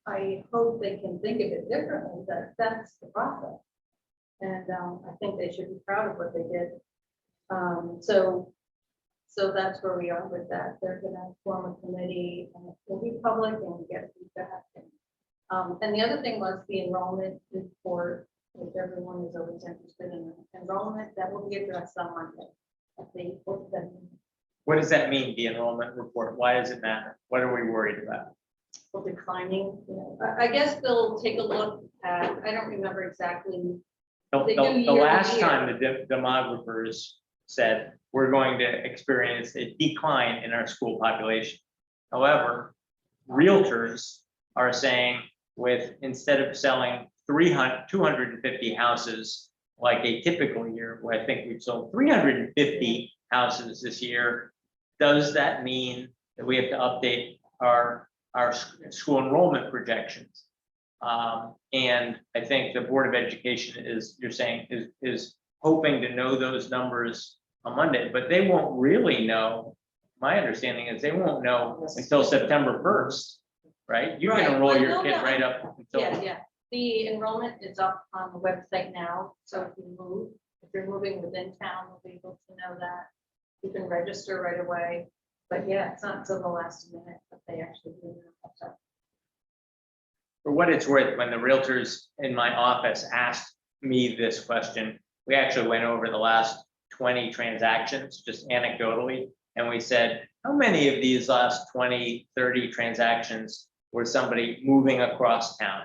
I hope they can think of it differently, that that's the process. And I think they should be proud of what they did. So So that's where we are with that. They're gonna form a committee and it will be public and get feedback. And the other thing was the enrollment report, which everyone is always interested in enrollment, that will be addressed on Monday. What does that mean, the enrollment report? Why does it matter? What are we worried about? Will declining, you know, I guess they'll take a look at, I don't remember exactly. They do The year to last year. time the demographers said, we're going to experience a decline in our school population. However, realtors are saying instead of selling 250 houses like a typical year, where I think we've sold 350 houses this year, does that mean that we have to update our school enrollment projections? And I think the Board of Education is hoping to know those numbers on Monday, but they won't really know. My understanding is they won't know until September 1st, right? You Right, can enroll but your they'll kid know. right up Yeah, until, yeah. The enrollment is up on the website now, so if you're moving within town, we'll be able to know that. You can register right away, but yeah, it's not until the last minute that they actually do that. So, for what it's worth, when the realtors in my office asked me this question, we actually went over the last 20 transactions, just anecdotally, and we said, how many of these last 20, 30 transactions were somebody moving across town?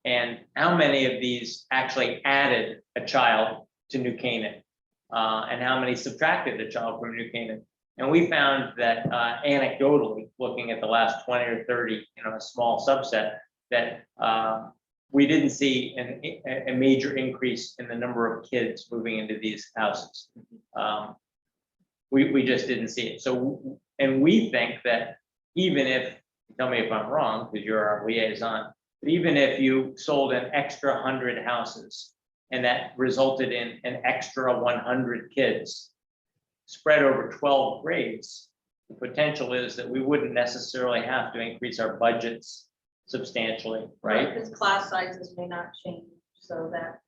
And how many of these actually added a child to New Canaan? And how many subtracted a child from New Canaan? And we found that anecdotally, looking at the last 20 or 30, a small subset, that we didn't see a major increase in the number of kids moving into these houses. We just didn't see it. So, and we think that even if, tell me if I'm wrong, because you're our liaison, but even if you sold an extra 100 houses and that resulted in an extra 100 kids spread over 12 grades, the potential is that we wouldn't necessarily have to increase our budgets substantially, right? because class sizes may not change, so that,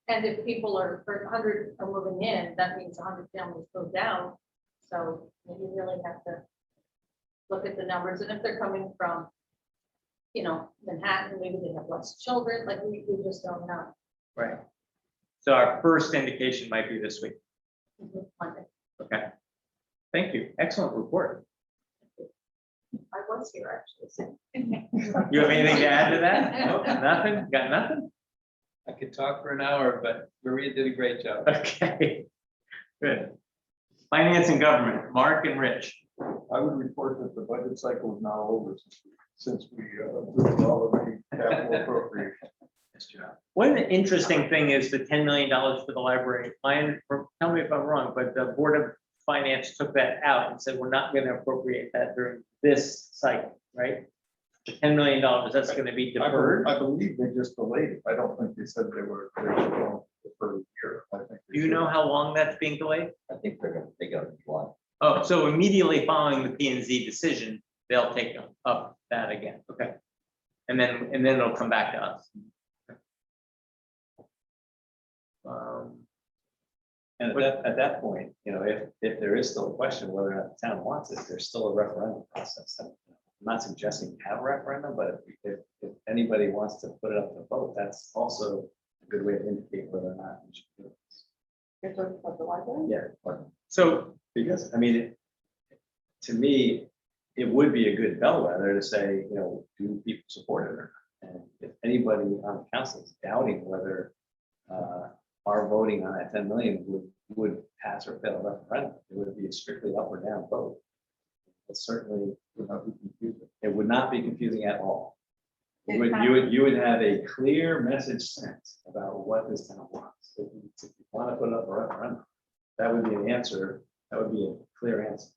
and if people are, for 100 are moving in, that means 100 families go down. So you really have to look at the numbers, and if they're coming from, Manhattan, maybe they have less children, like we just don't know. Right. So our first indication might be this week. Monday. Okay. Thank you. Excellent report. I was here actually. You have anything to add to that? Nope, nothing? Got nothing? I could talk for an hour, but Maria did a great job. Okay. Good. Finance and government, Mark and Rich. I would report that the budget cycle is now over since we approved all of the capital appropriation. One interesting thing is the $10 million for the library. Tell me if I'm wrong, but the Board of Finance took that out and said, we're not going to appropriate that during this cycle, right? The $10 million, that's going to be deferred. I believe they just delayed it. I don't think they said they were deferred a year. I think. Do you know how long that's being delayed? I think they're gonna take it up in July. Oh, so immediately following the P and Z decision, they'll take up that again. Okay. And then it'll come back to us. And at that point, if there is still a question whether or not the town wants it, there's still a referendum process. I'm not suggesting have a referendum, but if anybody wants to put it up to vote, that's also a good way to indicate whether or not we should do it. You're talking about the library? Yeah. So, Because, to me, it would be a good bellwether to say, do people support it or not? And if anybody on the council is doubting whether our voting on that 10 million would pass or fail a referendum, it would be a strictly up or down vote. It certainly would not be confusing. It would not be confusing at all. You would have a clear message sent about what this town wants. If you want to put up a referendum, that would be an answer. That would be a clear answer.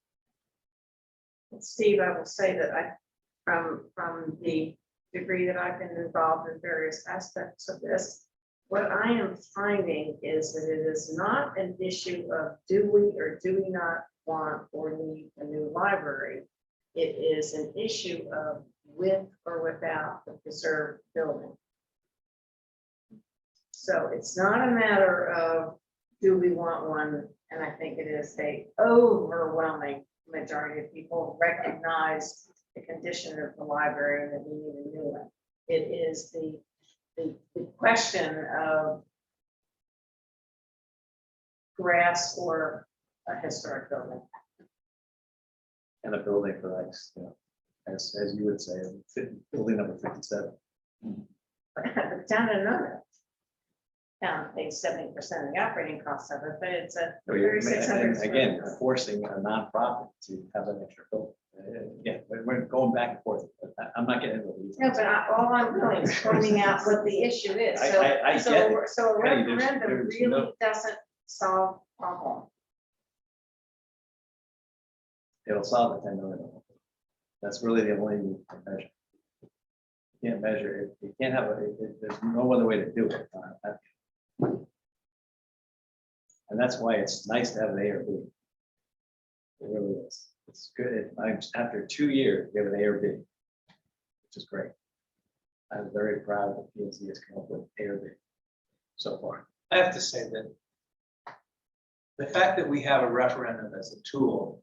Steve, I will say that from the degree that I've been involved in various aspects of this, what I am finding is that it is not an issue of do we or do we not want or need a new library. It is an issue of with or without the preserved building. So it's not a matter of do we want one And I think it is a overwhelming majority of people recognize the condition of the library and that we need a new one. It is the question of grass or a historic building. And a building for like, you know, as you would say, building number 57. But the town didn't know that. Town pays 70% of the operating costs of it, but it's a So you're- 3,600. and Again, forcing a nonprofit to have an extra building. Yeah, we're going back and forth. But I'm not getting into these. No, but all I'm doing is pointing out what the issue is. So, I so, get it. so a Penny, there's referendum no- really doesn't solve problem. It'll solve the $10 million. That's really the only measure. You can't measure it. You can't have there's no other way to do it. And that's why it's nice to have an A or B. It really is. It's good. After 2 years, we have an A or B, which is great. I'm very proud that PNC has come up with A or B so far. I have to say that the fact that we have a referendum as a tool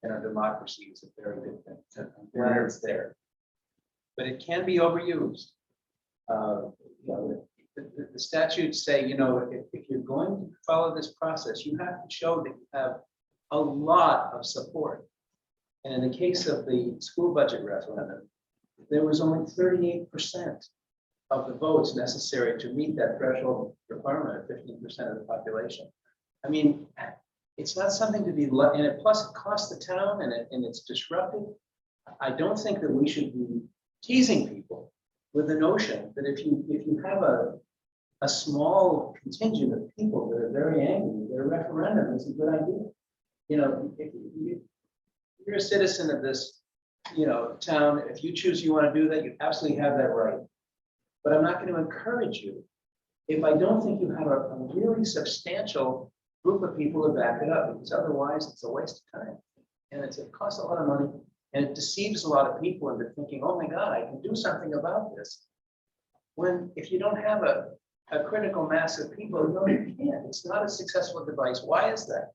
in our democracy is a very good thing. I'm glad it's there. But it can be overused. You know, the statutes say, you know, if you're going to follow this process, you have to show that you have a lot of support. And in the case of the school budget referendum, there was only 38% of the votes necessary to meet that threshold requirement of 15% of the population. I mean, it's not something to be, and it plus it costs the town and it's disruptive. I don't think that we should be teasing people with the notion that if you have a small contingent of people that are very angry, that a referendum is a good idea. You know, if you're a citizen of this, you know, town, if you choose you want to do that, you absolutely have that right. But I'm not going to encourage you if I don't think you have a really substantial group of people to back it up, because otherwise it's a waste of time. And it costs a lot of money and it deceives a lot of people into thinking, oh my God, I can do something about this. When if you don't have a critical mass of people, no, you can't. It's not a successful device. Why is that?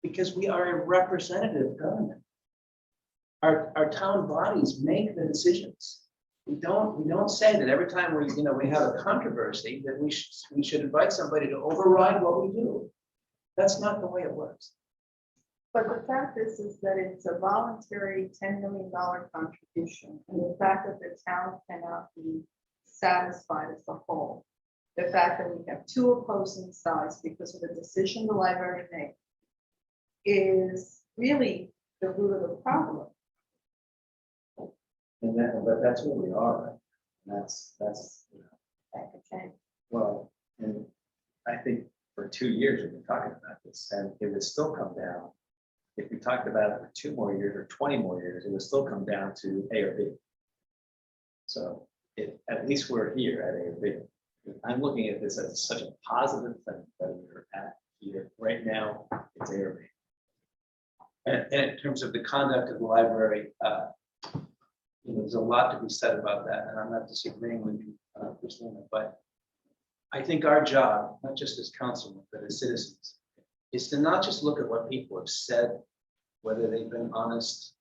Because we are a representative government. Our town bodies make the decisions. We don't say that every time we have a controversy that we should invite somebody to override what we do. That's not the way it works. But the fact is that it's a voluntary $10 million contribution, and the fact that the town cannot be satisfied as a whole. The fact that we have two opposing sides because of the decision the library made is really the root of the problem. But that's where we are. And that's you know, That could change. well, and I think for 2 years we've been talking about this, and it would still come down. If we talked about it for 2 more years or 20 more years, it would still come down to A or B. So at least we're here at A or B. I'm looking at this as such a positive thing that we're at here right now. It's A or B. And in terms of the conduct of the library, there's a lot to be said about that, and I'm not disagreeing with you, Christina, but I think our job, not just as councilmen, but as citizens, is to not just look at what people have said, whether they've been honest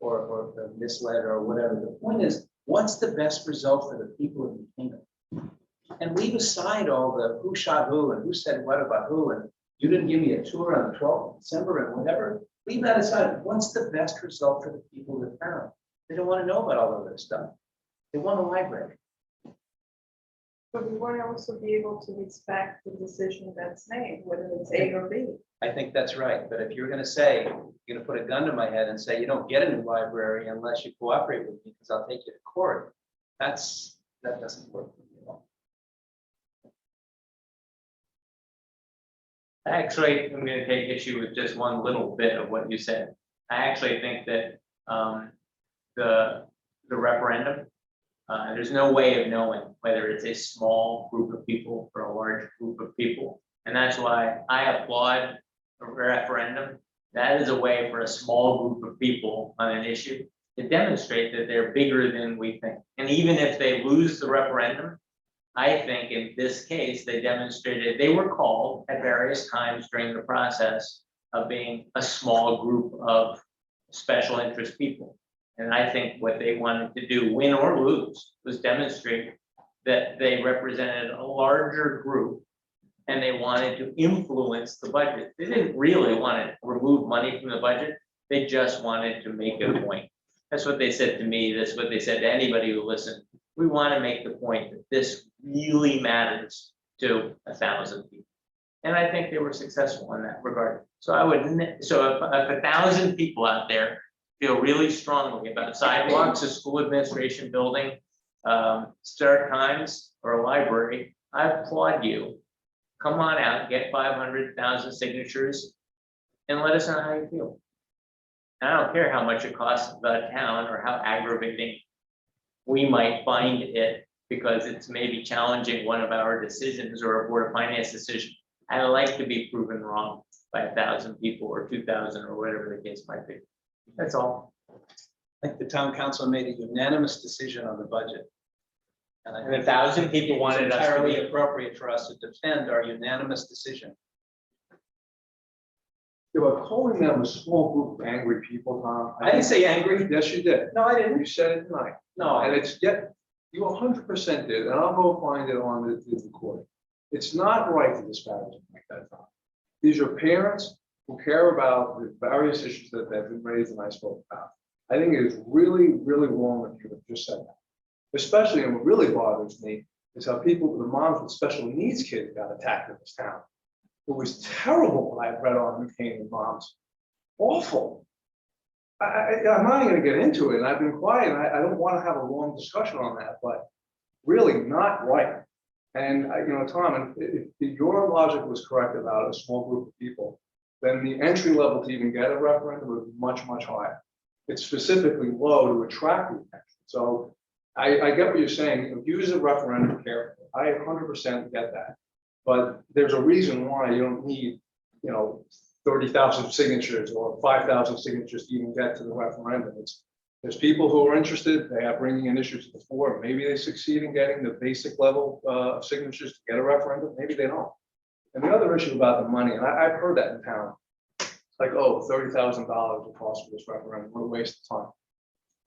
or misled or whatever. The point is, what's the best result for the people of the kingdom? And leave aside all the who shot who and who said what about who, and you didn't give me a tour on the 12th of December and whatever. Leave that aside. What's the best result for the people of the town? They don't want to know about all of this stuff. They want a library. But we want to also be able to respect the decision that's made, whether it's A or B. I think that's right. But if you're going to say, you're going to put a gun to my head and say, you don't get a new library unless you cooperate with me because I'll take you to court. That doesn't work for me at all. Actually, I'm going to take issue with just one little bit of what you said. I actually think that the referendum, there's no way of knowing whether it's a small group of people or a large group of people. And that's why I applaud a referendum. That is a way for a small group of people on an issue to demonstrate that they're bigger than we think. And even if they lose the referendum, I think in this case, they demonstrated, they were called at various times during the process of being a small group of special interest people. And I think what they wanted to do, win or lose, was demonstrate that they represented a larger group and they wanted to influence the budget. They didn't really want to remove money from the budget. They just wanted to make a point. That's what they said to me. That's what they said to anybody who listened. We want to make the point that this really matters to 1,000 people. And I think they were successful in that regard. So I would, so if 1,000 people out there feel really strongly about sidewalks, a school administration building, start times, or a library, I applaud you. Come on out, get 500,000 signatures, and let us know how you feel. And I don't care how much it costs the town or how aggravating we might find it, because it's maybe challenging one of our decisions or a Board of Finance decision. I like to be proven wrong by 1,000 people or 2,000 or whatever the case might be. That's all. I think the town council made a unanimous decision on the budget. And I And think 1,000 people wanted it's us to entirely be. appropriate for us to defend our unanimous decision. You are calling them a small group of angry people, Tom. I didn't say angry. Yes, you did. No, I didn't. You said it tonight. No, And it's yet, you 100% did, and I'll go find it on the recording. It's not right to disparage them like that, Tom. These are parents who care about the various issues that have been raised and I spoke about. I think it is really, really wrong that you have just said that. Especially, and what really bothers me is how people, the moms with special needs kids got attacked in this town. It was terrible when I read on who came to moms. Awful. I'm not even gonna get into it, and I've been quiet, and I don't want to have a long discussion on that, but really not right. And you know, Tom, if your logic was correct about a small group of people, then the entry level to even get a referendum would be much, much higher. It's specifically low to attract the attention. So I get what you're saying. Use a referendum carefully. I 100% get that. But there's a reason why you don't need, you know, 30,000 signatures or 5,000 signatures to even get to the referendum. There's people who are interested. They are bringing in issues to the fore. Maybe they succeed in getting the basic level of signatures to get a referendum. Maybe they don't. And the other issue about the money, and I've heard that in town, it's like, oh, $30,000 will cost for this referendum. What a waste of time.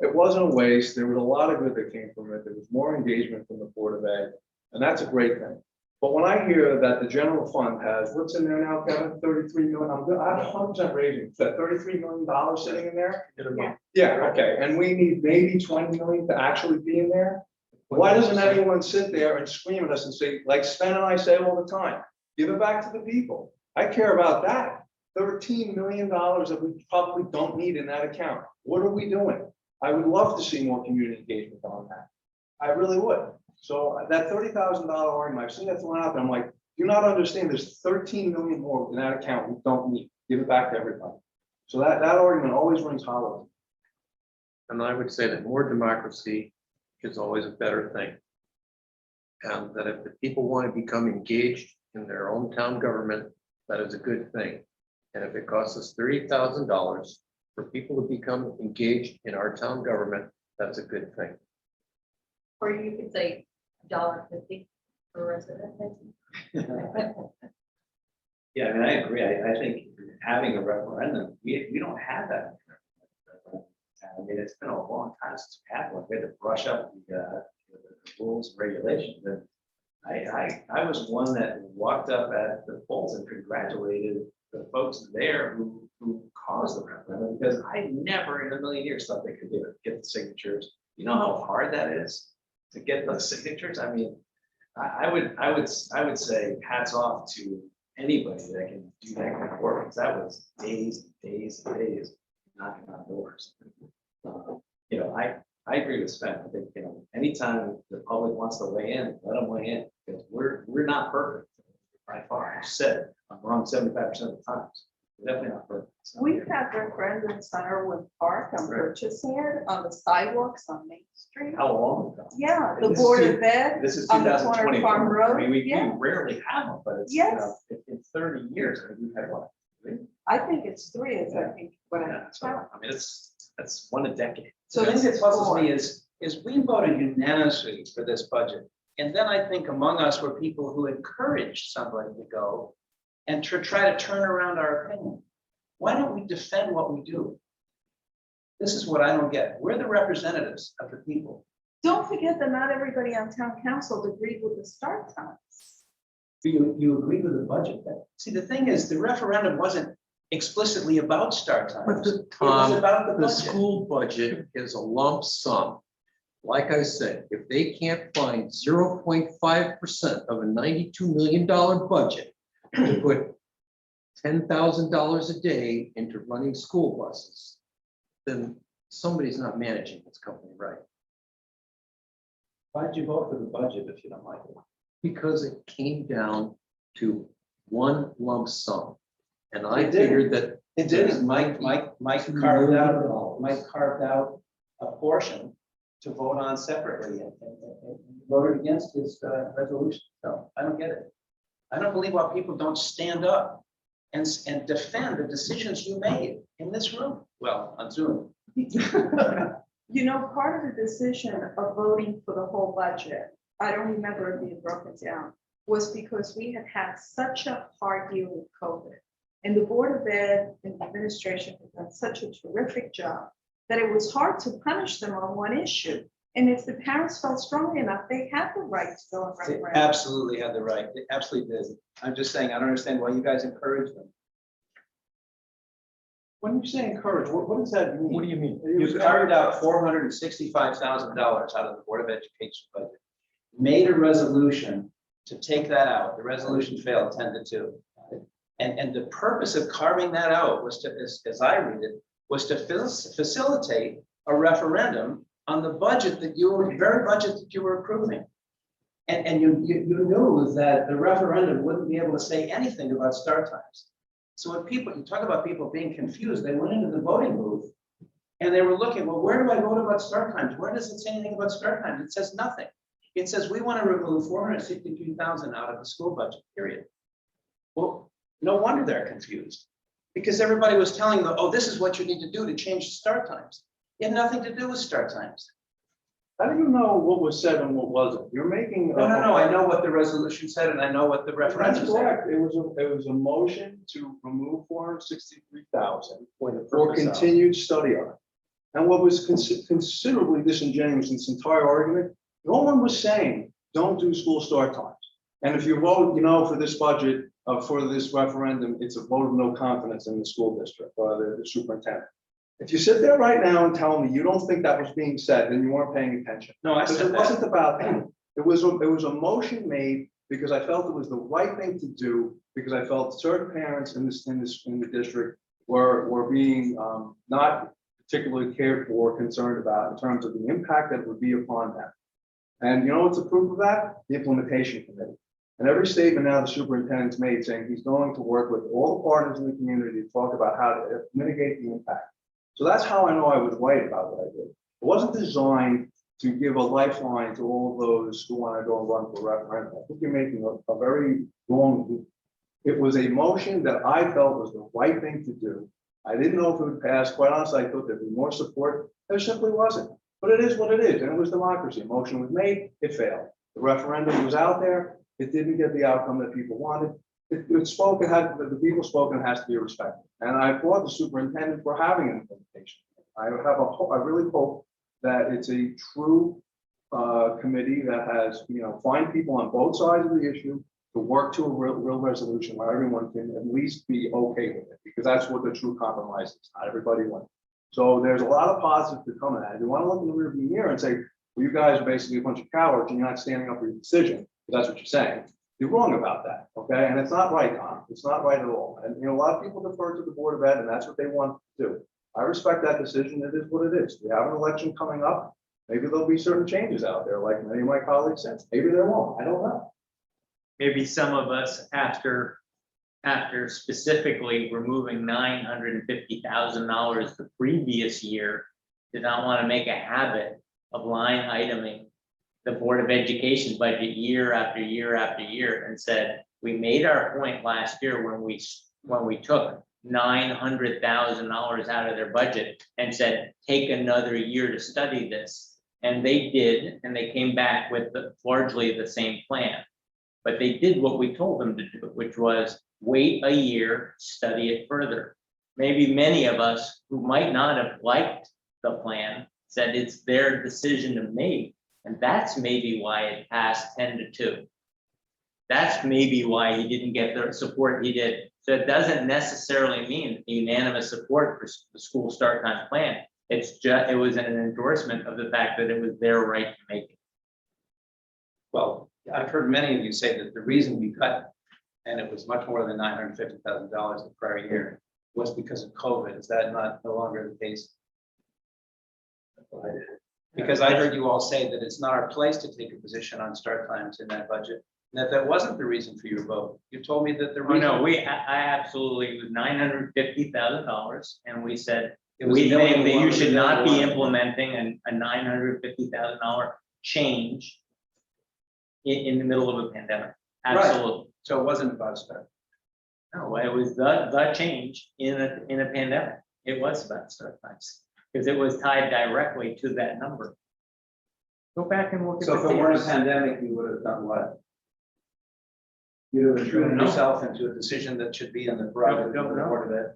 It wasn't a waste. There was a lot of good that came from it. There was more engagement from the Board of Ed, and that's a great thing. But when I hear that the general fund has, what's in there now, Kevin, 33 million, I have 100% rating, is that $33 million sitting in there? Yeah, okay, and we need maybe 20 million to actually be in there? Why doesn't anyone sit there and scream at us and say, like Sven and I say all the time, give it back to the people? I care about that. $13 million that we probably don't need in that account. What are we doing? I would love to see more community engagement on that. I really would. So that $30,000 argument, I've seen that thrown out there. I'm like, do you not understand? There's 13 million more in that account we don't need. Give it back to everybody. So that argument always rings hollow. And I would say that more democracy is always a better thing. And that if the people want to become engaged in their own town government, that is a good thing. And if it costs us $30,000 for people to become engaged in our town government, that's a good thing. Or you could say $1.50 per resident. Yeah, I mean, I agree. I think having a referendum, we don't have that. I mean, it's been a long time since we had one. We had to brush up the rules and regulations. And I was one that walked up at the polls and congratulated the folks there who caused the referendum, because I never in a million years thought they could get the signatures. You know how hard that is to get those signatures? I mean, I would say hats off to anybody that can do that kind of work, because that was days, days, days knocking on doors. You know, I agree with Sven. I think, you know, anytime the public wants to weigh in, let them weigh in, because we're not perfect by far. I said I'm wrong 75% of the times. We're definitely not perfect. So, We've had referendums on Irwin Park, on purchasing it, on the sidewalks on Main Street. how long ago? Yeah, the This is Board two- of Ed. This is on the corner of 2020. Farm Road, I mean, we yeah. rarely have them, but it's, you Yes. know, in 30 years, I think we've had one. I think it's 3, is I think what I Yeah, so, count. I mean, that's one a decade. So the thing that puzzles me is we voted unanimously for this budget. And then I think among us were people who encouraged somebody to go and to try to turn around our opinion. Why don't we defend what we do? This is what I don't get. We're the representatives of the people. Don't forget that not everybody on town council agreed with the start times. You agree with the budget then? See, the thing is, the referendum wasn't explicitly about start times. It was about the The budget. school budget is a lump sum. Like I said, if they can't find 0.5% of a $92 million budget to put $10,000 a day into running school buses, then somebody's not managing this company right. Why'd you vote for the budget if you don't like it? Because it came down to one lump sum. And I It did. figured that. It didn't. Mike carved out a portion to vote on separately and voted against his resolution. So I don't get it. I don't believe why people don't stand up and defend the decisions you made in this room. Well, on Zoom. You know, part of the decision of voting for the whole budget, I don't remember it being broken down, was because we had had such a hard deal with COVID. And the Board of Ed and the administration have done such a terrific job that it was hard to punish them on one issue. And if the parents felt strongly enough, they had the right to go and They referendum. absolutely had the right. They absolutely did. I'm just saying, I don't understand why you guys encourage them. When you say encourage, what does that mean? What do you mean? You carved out $465,000 out of the Board of Education budget. Made a resolution to take that out. The resolution failed 10-2. And the purpose of carving that out was to, as I read it, was to facilitate a referendum on the budget that very budget that you were approving. And you knew that the referendum wouldn't be able to say anything about start times. So when you talk about people being confused, they went into the voting booth and they were looking, well, where do I vote about start times? Where does it say anything about start times? It says nothing. It says we want to remove $463,000 out of the school budget, period. Well, no wonder they're confused, because everybody was telling them, oh, this is what you need to do to change the start times. It had nothing to do with start times. How do you know what was said and what wasn't? You're making. No, I know what the resolution said and I know what the referendum That's said. correct. It was a motion to remove 463,000 For the for purpose of- continued study on it. And what was considerably disingenuous in this entire argument, no one was saying, don't do school start times. And if you vote, for this budget, for this referendum, it's a vote of no confidence in the school district or the superintendent. If you sit there right now and tell me you don't think that was being said, then you weren't paying attention. No, I Because said it that. wasn't about that. It was a motion made because I felt it was the right thing to do, because I felt certain parents in the district were being not particularly cared for, or concerned about in terms of the impact that it would be upon them. And you know what's the proof of that? The implementation committee. And every statement now the superintendent's made saying he's going to work with all the partners in the community to talk about how to mitigate the impact. So that's how I know I was right about what I did. It wasn't designed to give a lifeline to all of those who want to go and run for referendum. I think you're making a very wrong move. It was a motion that I felt was the right thing to do. I didn't know if it would pass. Quite honestly, I thought there'd be more support. There simply wasn't. But it is what it is, and it was democracy. A motion was made, it failed. The referendum was out there. It didn't get the outcome that people wanted. It spoke, the people spoke, and it has to be respected. And I applaud the superintendent for having an implementation. I really hope that it's a true committee that has, find people on both sides of the issue to work to a real resolution where everyone can at least be okay with it, because that's what the true compromise is. Not everybody wants. So there's a lot of positive to come at it. You want to look in the rearview mirror and say, well, you guys are basically a bunch of cowards and you're not standing up for your decision. That's what you're saying. You're wrong about that, okay? And it's not right, Tom. It's not right at all. And a lot of people defer to the Board of Ed, and that's what they want to do. I respect that decision. It is what it is. We have an election coming up. Maybe there'll be certain changes out there, like many of my colleagues said. Maybe there won't. I don't know. Maybe some of us, after specifically removing $950,000 the previous year, did not want to make a habit of line iteming the Board of Education budget year after year after year, and said, we made our point last year when we took $900,000 out of their budget and said, take another year to study this. And they did, and they came back with largely the same plan. But they did what we told them to do, which was wait a year, study it further. Maybe many of us who might not have liked the plan said it's their decision to make. And that's maybe why it passed 10-2. That's maybe why he didn't get the support he did. So it doesn't necessarily mean unanimous support for the school start time plan. It's just, it was an endorsement of the fact that it was their right to make it. Well, I've heard many of you say that the reason we cut, and it was much more than $950,000 the prior year, was because of COVID. Is that not no longer the case? Because I heard you all say that it's not our place to take a position on start times in that budget, and that wasn't the reason for your vote. You told me that the Oh, reason. no, I absolutely, it was $950,000, and we said, It was we the only think that one you with should the not only be one. implementing a $950,000 change in the middle of a pandemic. Right. Absolutely. So it wasn't about start. No, it was the change in a pandemic. It was about start times, because it was tied directly to that number. Go back and look at So the if it weren't a tapes. pandemic, you would have done what? You would have driven No. yourself into a decision that should be in the prerogative of the Don't know. Board of Ed.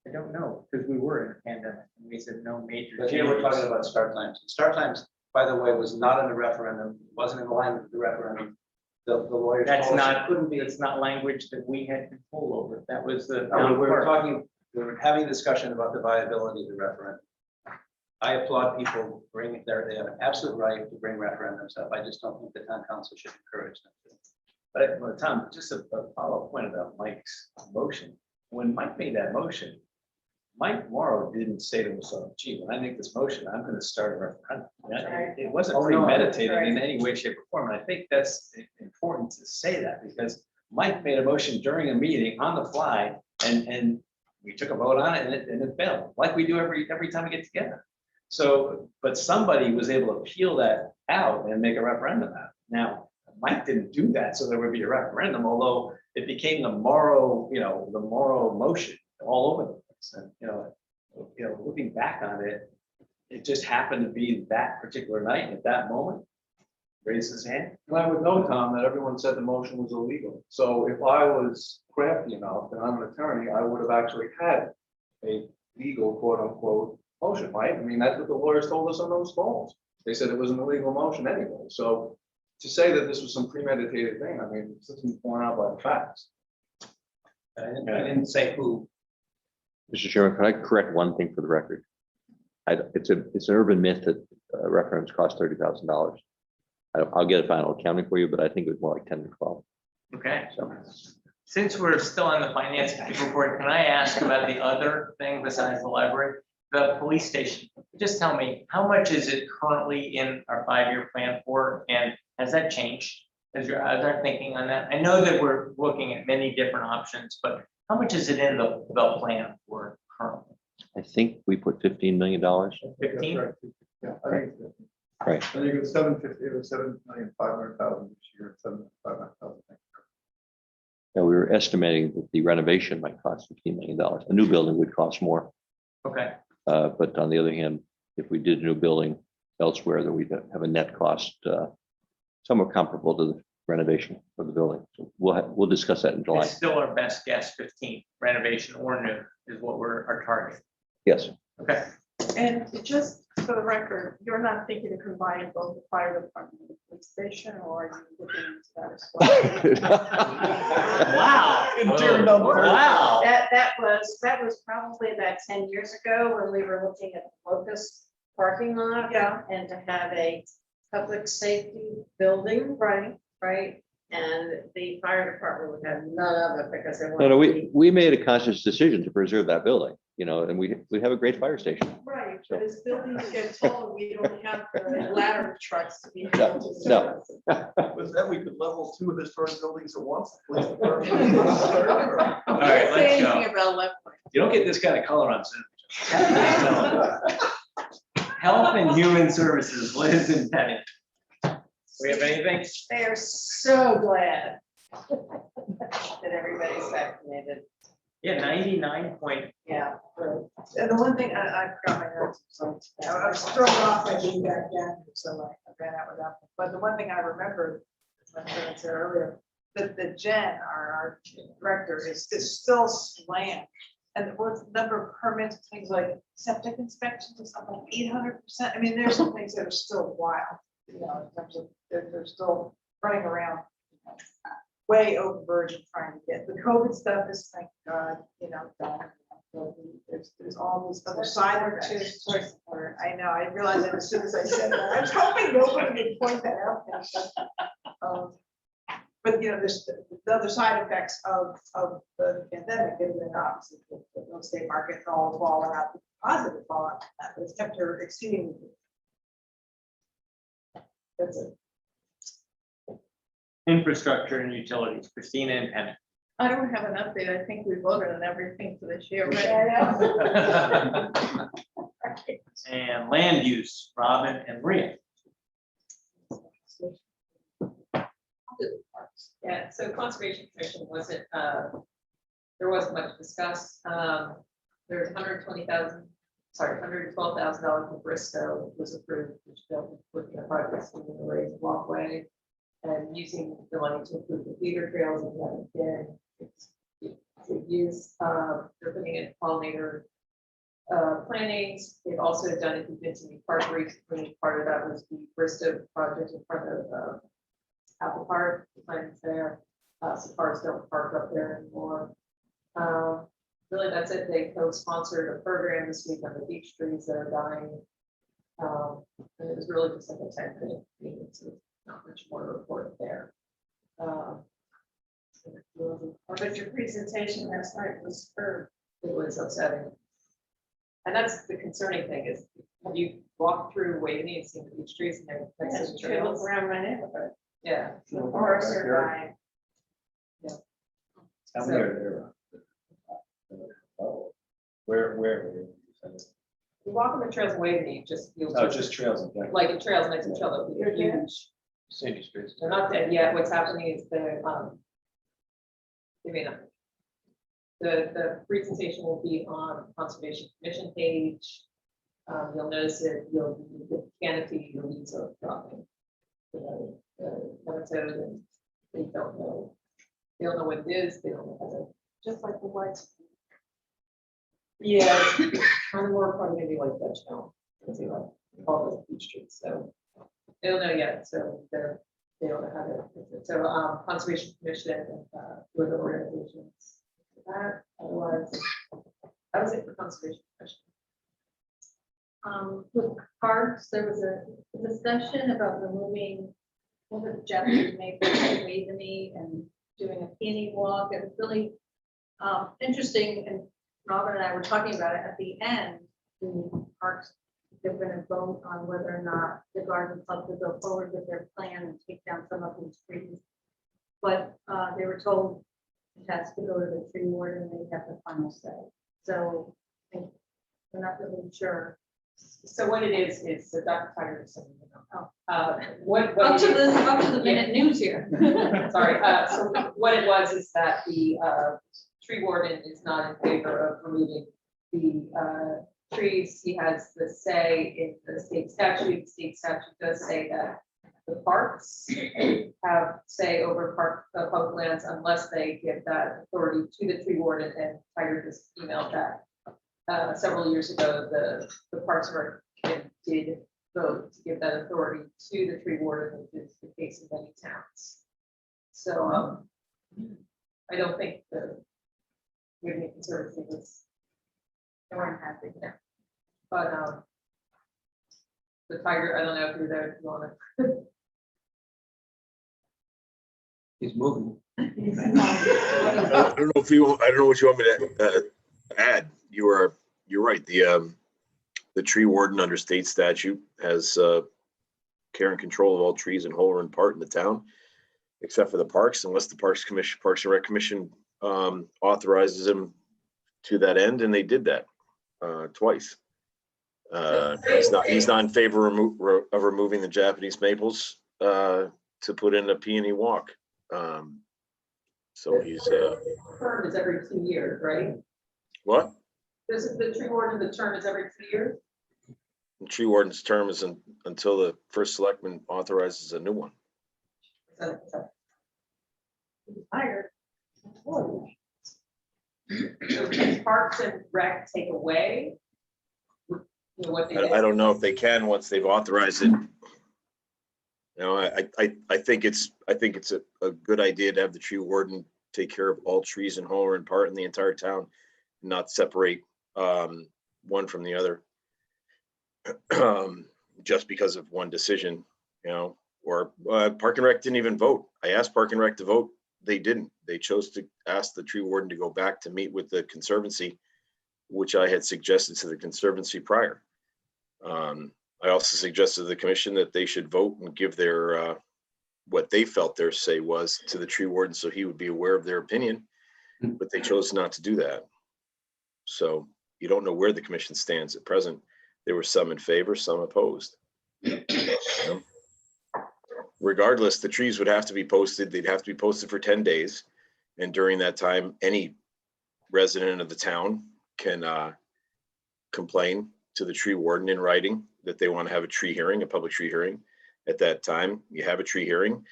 I don't know, because we were in a pandemic, and we said no major But here we're talking changes. about start times. Start times, by the way, was not in the referendum, wasn't in line with the referendum. The lawyers. That's told us it not, couldn't be. it's not language that we had control over. That was the. We were talking, we were having a discussion about the viability of the referendum. I applaud people bringing they have an absolute right to bring referendums up. I just don't think the town council should encourage them to. But well, Tom, just a follow-up point about Mike's motion. When Mike made that motion, Mike Morrow didn't say to himself, gee, when I make this motion, I'm gonna start a referendum. It wasn't Oh, no. premeditated in any way, shape, or form. And I think that's important to say that, because Mike made a motion during a meeting on the fly, and we took a vote on it, and it failed, like we do every time we get together. So, but somebody was able to peel that out and make a referendum out. Now, Mike didn't do that, so there would be a referendum, although it became the Morrow, the Morrow motion all over the place. And, looking back on it, it just happened to be that particular night at that moment. Raised his hand. And I would know, Tom, that everyone said the motion was illegal. So if I was crafty enough, and I'm an attorney, I would have actually had a legal quote unquote motion, right? I mean, that's what the lawyers told us on those calls. They said it was an illegal motion anyway. So to say that this was some premeditated thing, I mean, it's just borne out by the facts. I didn't say who. Mr. Chairman, can I correct one thing for the record? It's an urban myth that referendums cost $30,000. I'll get a final accounting for you, but I think it was more like 10 to 12. Okay, So since we're still on the finance report, can I ask about the other thing besides the library? The police station. Just tell me, how much is it currently in our 5-year plan for, and has that changed? As your eyes are thinking on that? I know that we're looking at many different options, but how much is it in the plan for currently? I think we put $15 million. 15? Yeah, I think, Right. I think it was 750, it was 7,500,000 this year, 7,500,000 next Now, we were estimating that the renovation might cost $15 million. A new building would cost more. Okay, But on the other hand, if we did a new building elsewhere, then we'd have a net cost somewhat comparable to the renovation of the building. So we'll discuss that in July. it's still our best guess, 15, renovation or new is what our target. Yes. Okay, And just for the record, you're not thinking of combining both the fire department and the police station, or are you looking into that as well? wow. Tearing down the Wow. That was probably about 10 years ago when we were looking at the Locust parking lot. Yeah. And to have a public safety building. Right, and the fire department would have none of it because they No, wanted. we made a conscious decision to preserve that building, and we have a great fire station. Right, but as buildings get taller, we don't have the ladder trucks to be able to. No. Was that we could level 2 historic buildings at once? Police department. All right, let's go. Anything about left. You don't get this kind of color on Zoom. Health and Human Services, Liz and Penny. We have anything? They are so glad that everybody's vaccinated. Yeah, 99 point, Yeah. And the one thing, I forgot my notes, so I was thrown off by being back down, so I ran out without. But the one thing I remember, like I said earlier, that the Jen, our director, is still slammed. And what's the number of permits, things like septic inspections or something, like 800%. I mean, there's some things that are still wild, you know, in terms of, they're still running around, you know, way overburdened trying to get, the COVID stuff is, thank God, you know, done. There's all this other side effects. I know, I realized that as soon as I said that, I was hoping nobody would point that out. But you know, there's the other side effects of the pandemic, and then obviously the real estate market all falling out, the positive fallout, but it's kept her exceeding. That's it. Infrastructure and utilities, Christina and Penny. I don't have an update. I think we voted on everything for this year, right? And land use, Robin and Maria. Yeah, so Conservation Commission wasn't, there wasn't much to discuss. There's $112,000 for Bristow was approved, which built with the projects in the raised walkway. And using the money to improve the feeder trails and that again, it's use, they're putting in pollinator plantings. They've also done a convincing park recently. Part of that was the Bristow project in front of Apple Park, the plantings there. So cars don't park up there anymore. Really, that's it. They co-sponsored a program this week on the beech trees that are dying. And it was really just like a 10-minute meeting, so not much more to report there. But your presentation last night was superb. It was upsetting. And that's the concerning thing is, have you walked through Waveney and seen the beech trees and they're next to the trails? Around my neighborhood. Yeah. The forests are dying. How many are there? Where? You walk on the trails of Waveney, just feel. Oh, just trails in general. Like in trails next to each other, they're huge. Sandy streets. They're not dead yet. What's happening is the presentation will be on Conservation Commission page. You'll notice it, the canopy, your leaves are dropping. And they don't know what it is, they don't know how to, just like the lights. Yeah, it's kind of more probably gonna be like Dutch now, because they like all those beech trees, so they don't know yet, so they don't know how to. So Conservation Commission and with the organizations. That was it for Conservation Commission. With parks, there was a discussion about removing, what was it, Japanese maple and Waveney and doing a peony walk. It was really interesting, and Robert and I were talking about it at the end. The parks, they're going to vote on whether or not the garden club will go forward with their plan and take down some of these trees. But they were told it has to go to the tree warden and they have the final say. So I think we're not really sure. So what it is so Dr. Tiger is saying, what Up to the minute news here. Sorry, so what it was is that the tree warden is not in favor of removing the trees. He has the say in the state statute. The state statute does say that the parks have say over public lands unless they give that authority to the tree warden, and Tiger just emailed that. Several years ago, the Parks and Rec did vote to give that authority to the tree warden, which is the case in many towns. So I don't think the Waveney Conservancy was, they weren't happy there. But the Tiger, I don't know if you're there, if you want to. He's moving. I don't know if you, I don't know what you want me to add. You're right. The tree warden under state statute has care and control of all trees in whole or in part in the town, except for the parks, unless the Parks and Rec Commission authorizes him to that end, and they did that twice. He's not in favor of removing the Japanese maples to put in a peony walk. So he's Term is every 2 years, right? what? Does the tree warden, the term is every 2 years? The tree warden's term is until the first selectman authorizes a new one. Hired. So can Parks and Rec take away? You know, what they I don't know if they can once they've authorized it. You know, I think it's a good idea to have the tree warden take care of all trees in whole or in part in the entire town, not separate one from the other. Just because of one decision, you know, or Park and Rec didn't even vote. I asked Park and Rec to vote. They didn't. They chose to ask the tree warden to go back to meet with the Conservancy, which I had suggested to the Conservancy prior. I also suggested to the commission that they should vote and give their what they felt their say was to the tree warden, so he would be aware of their opinion, but they chose not to do that. So you don't know where the commission stands at present. There were some in favor, some opposed. Regardless, the trees would have to be posted. They'd have to be posted for 10 days. And during that time, any resident of the town can complain to the tree warden in writing that they want to have a tree hearing, a public tree hearing. At that time, you have a tree hearing.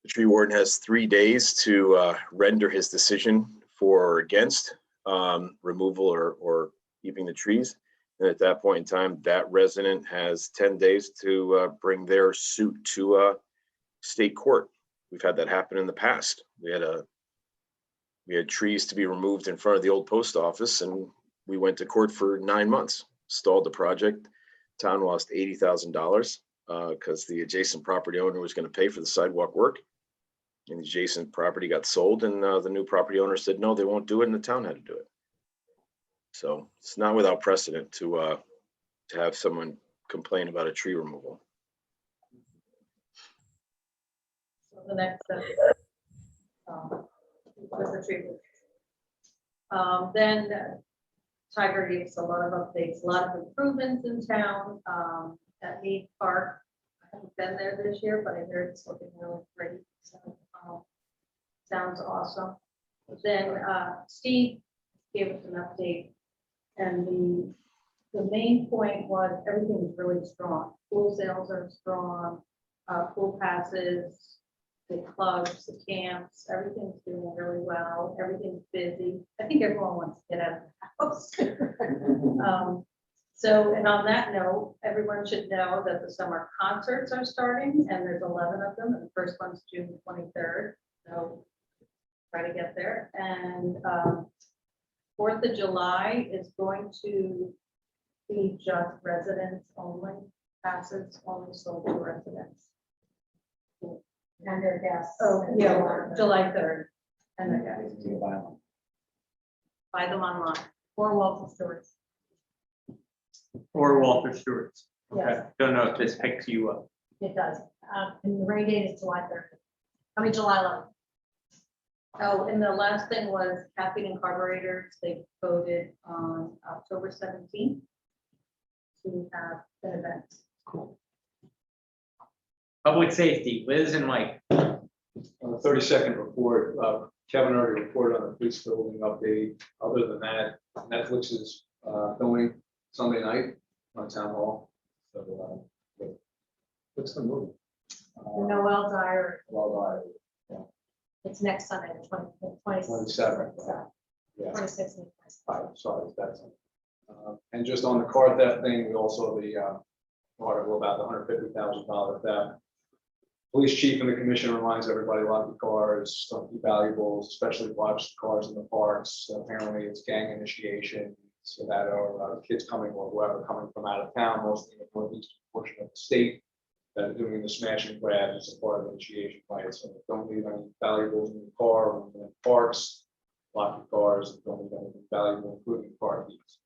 The tree warden has 3 days to render his decision for or against removal or keeping the trees. And at that point in time, that resident has 10 days to bring their suit to state court. We've had that happen in the past. We had trees to be removed in front of the old post office, and we went to court for 9 months, stalled the project. Town lost $80,000 because the adjacent property owner was going to pay for the sidewalk work. And the adjacent property got sold, and the new property owner said, no, they won't do it, and the town had to do it. So it's not without precedent to have someone complain about a tree removal. So the next step was the tree. Then Tiger gave us a lot of updates, a lot of improvements in town at Mead Park. I haven't been there this year, but I heard it's looking really great. So sounds awesome. Then Steve gave us an update, and the main point was everything is really strong. Pool sales are strong, pool passes, the clubs, the camps, everything's doing really well. Everything's busy. I think everyone wants to get out of the house. So, and on that note, everyone should know that the summer concerts are starting, and there's 11 of them, and the first one's June 23rd. So try to get there. And 4th of July is going to be just residents only, passes only sold to residents. And their guests. Oh, yeah, July 3rd. And their guests. Buy them online or Walton Stewart's. Or Walter Stewart's. Okay, Yes. don't know if this picks you up. It does. And the rain date is July 3rd. I mean, July 11th. Oh, and the last thing was caffeine and carburetors. They voted on October 17th to have an event. Cool. Public safety, Liz and Mike. 30-second report. Kevin already reported on the police building update. Other than that, Netflix is filming Sunday night on Town Hall. So, what's the movie? Noel Dyer, Well, it's next Sunday, the 27th. Yeah. 26th. Sorry, that's. And just on the car theft thing, we also the article about the $150,000 theft. Police chief and the commission reminds everybody lock your cars, don't be valuables, especially watch the cars in the parks. Apparently it's gang initiation, so that are kids coming or whoever coming from out of town, mostly in the northeastern portion of the state, that are doing the smash and grab as a part of the initiation fight. So don't leave any valuables in your car or in the parks, lock your cars, and don't leave anything valuable, including car keys.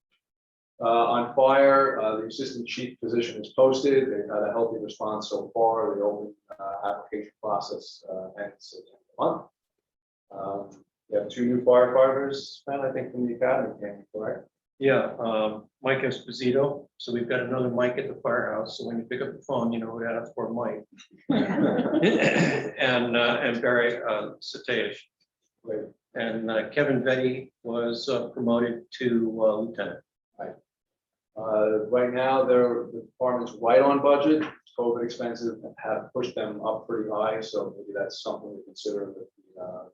On fire, the assistant chief position is posted. They've had a healthy response so far. The open application process ends at the end of the month. We have 2 new firefighters, and I think from the academy came, correct? Yeah, Mike Esposito. So we've got another Mike at the firehouse. So when you pick up the phone, you know who that's for, Mike. And Barry Sateish. Great. And Kevin Vetty was promoted to lieutenant. Right now, the department's right on budget. COVID expenses have pushed them up pretty high, so maybe that's something to consider with the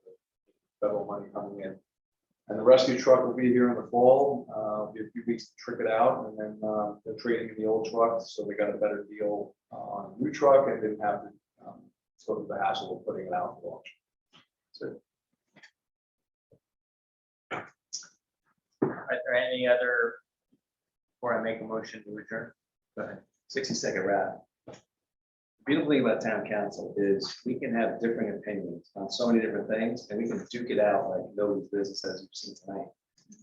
federal money coming in. And the rescue truck will be here in the fall, be a few weeks to trick it out, and then they're trading in the old truck, so they got a better deal on a new truck and didn't have to go through the hassle of putting it out for auction. So Are there any other, before I make a motion to adjourn? Go ahead. 60-second wrap. The beautiful thing about town council is we can have differing opinions on so many different things, and we can duke it out like nobody's business, as you've seen tonight.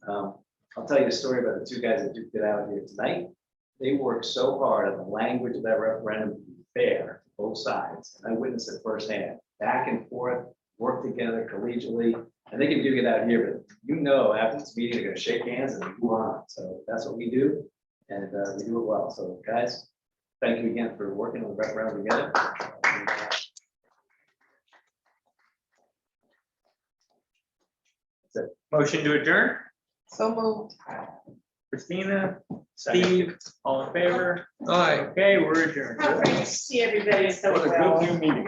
I'll tell you a story about the two guys that duked it out here tonight. They worked so hard on the language of that referendum to be fair to both sides, and I witnessed it firsthand, back and forth, work together collegially, and they can duke it out here, but you know, after this meeting, they're gonna shake hands and move on, so that's what we do, and we do it well, so guys, thank you again for working on the referendum together. Motion to adjourn? So moved. Christina, Steve, all in favor? Aye. Okay, we're adjourned. How great to see everybody so What a well. good new meeting.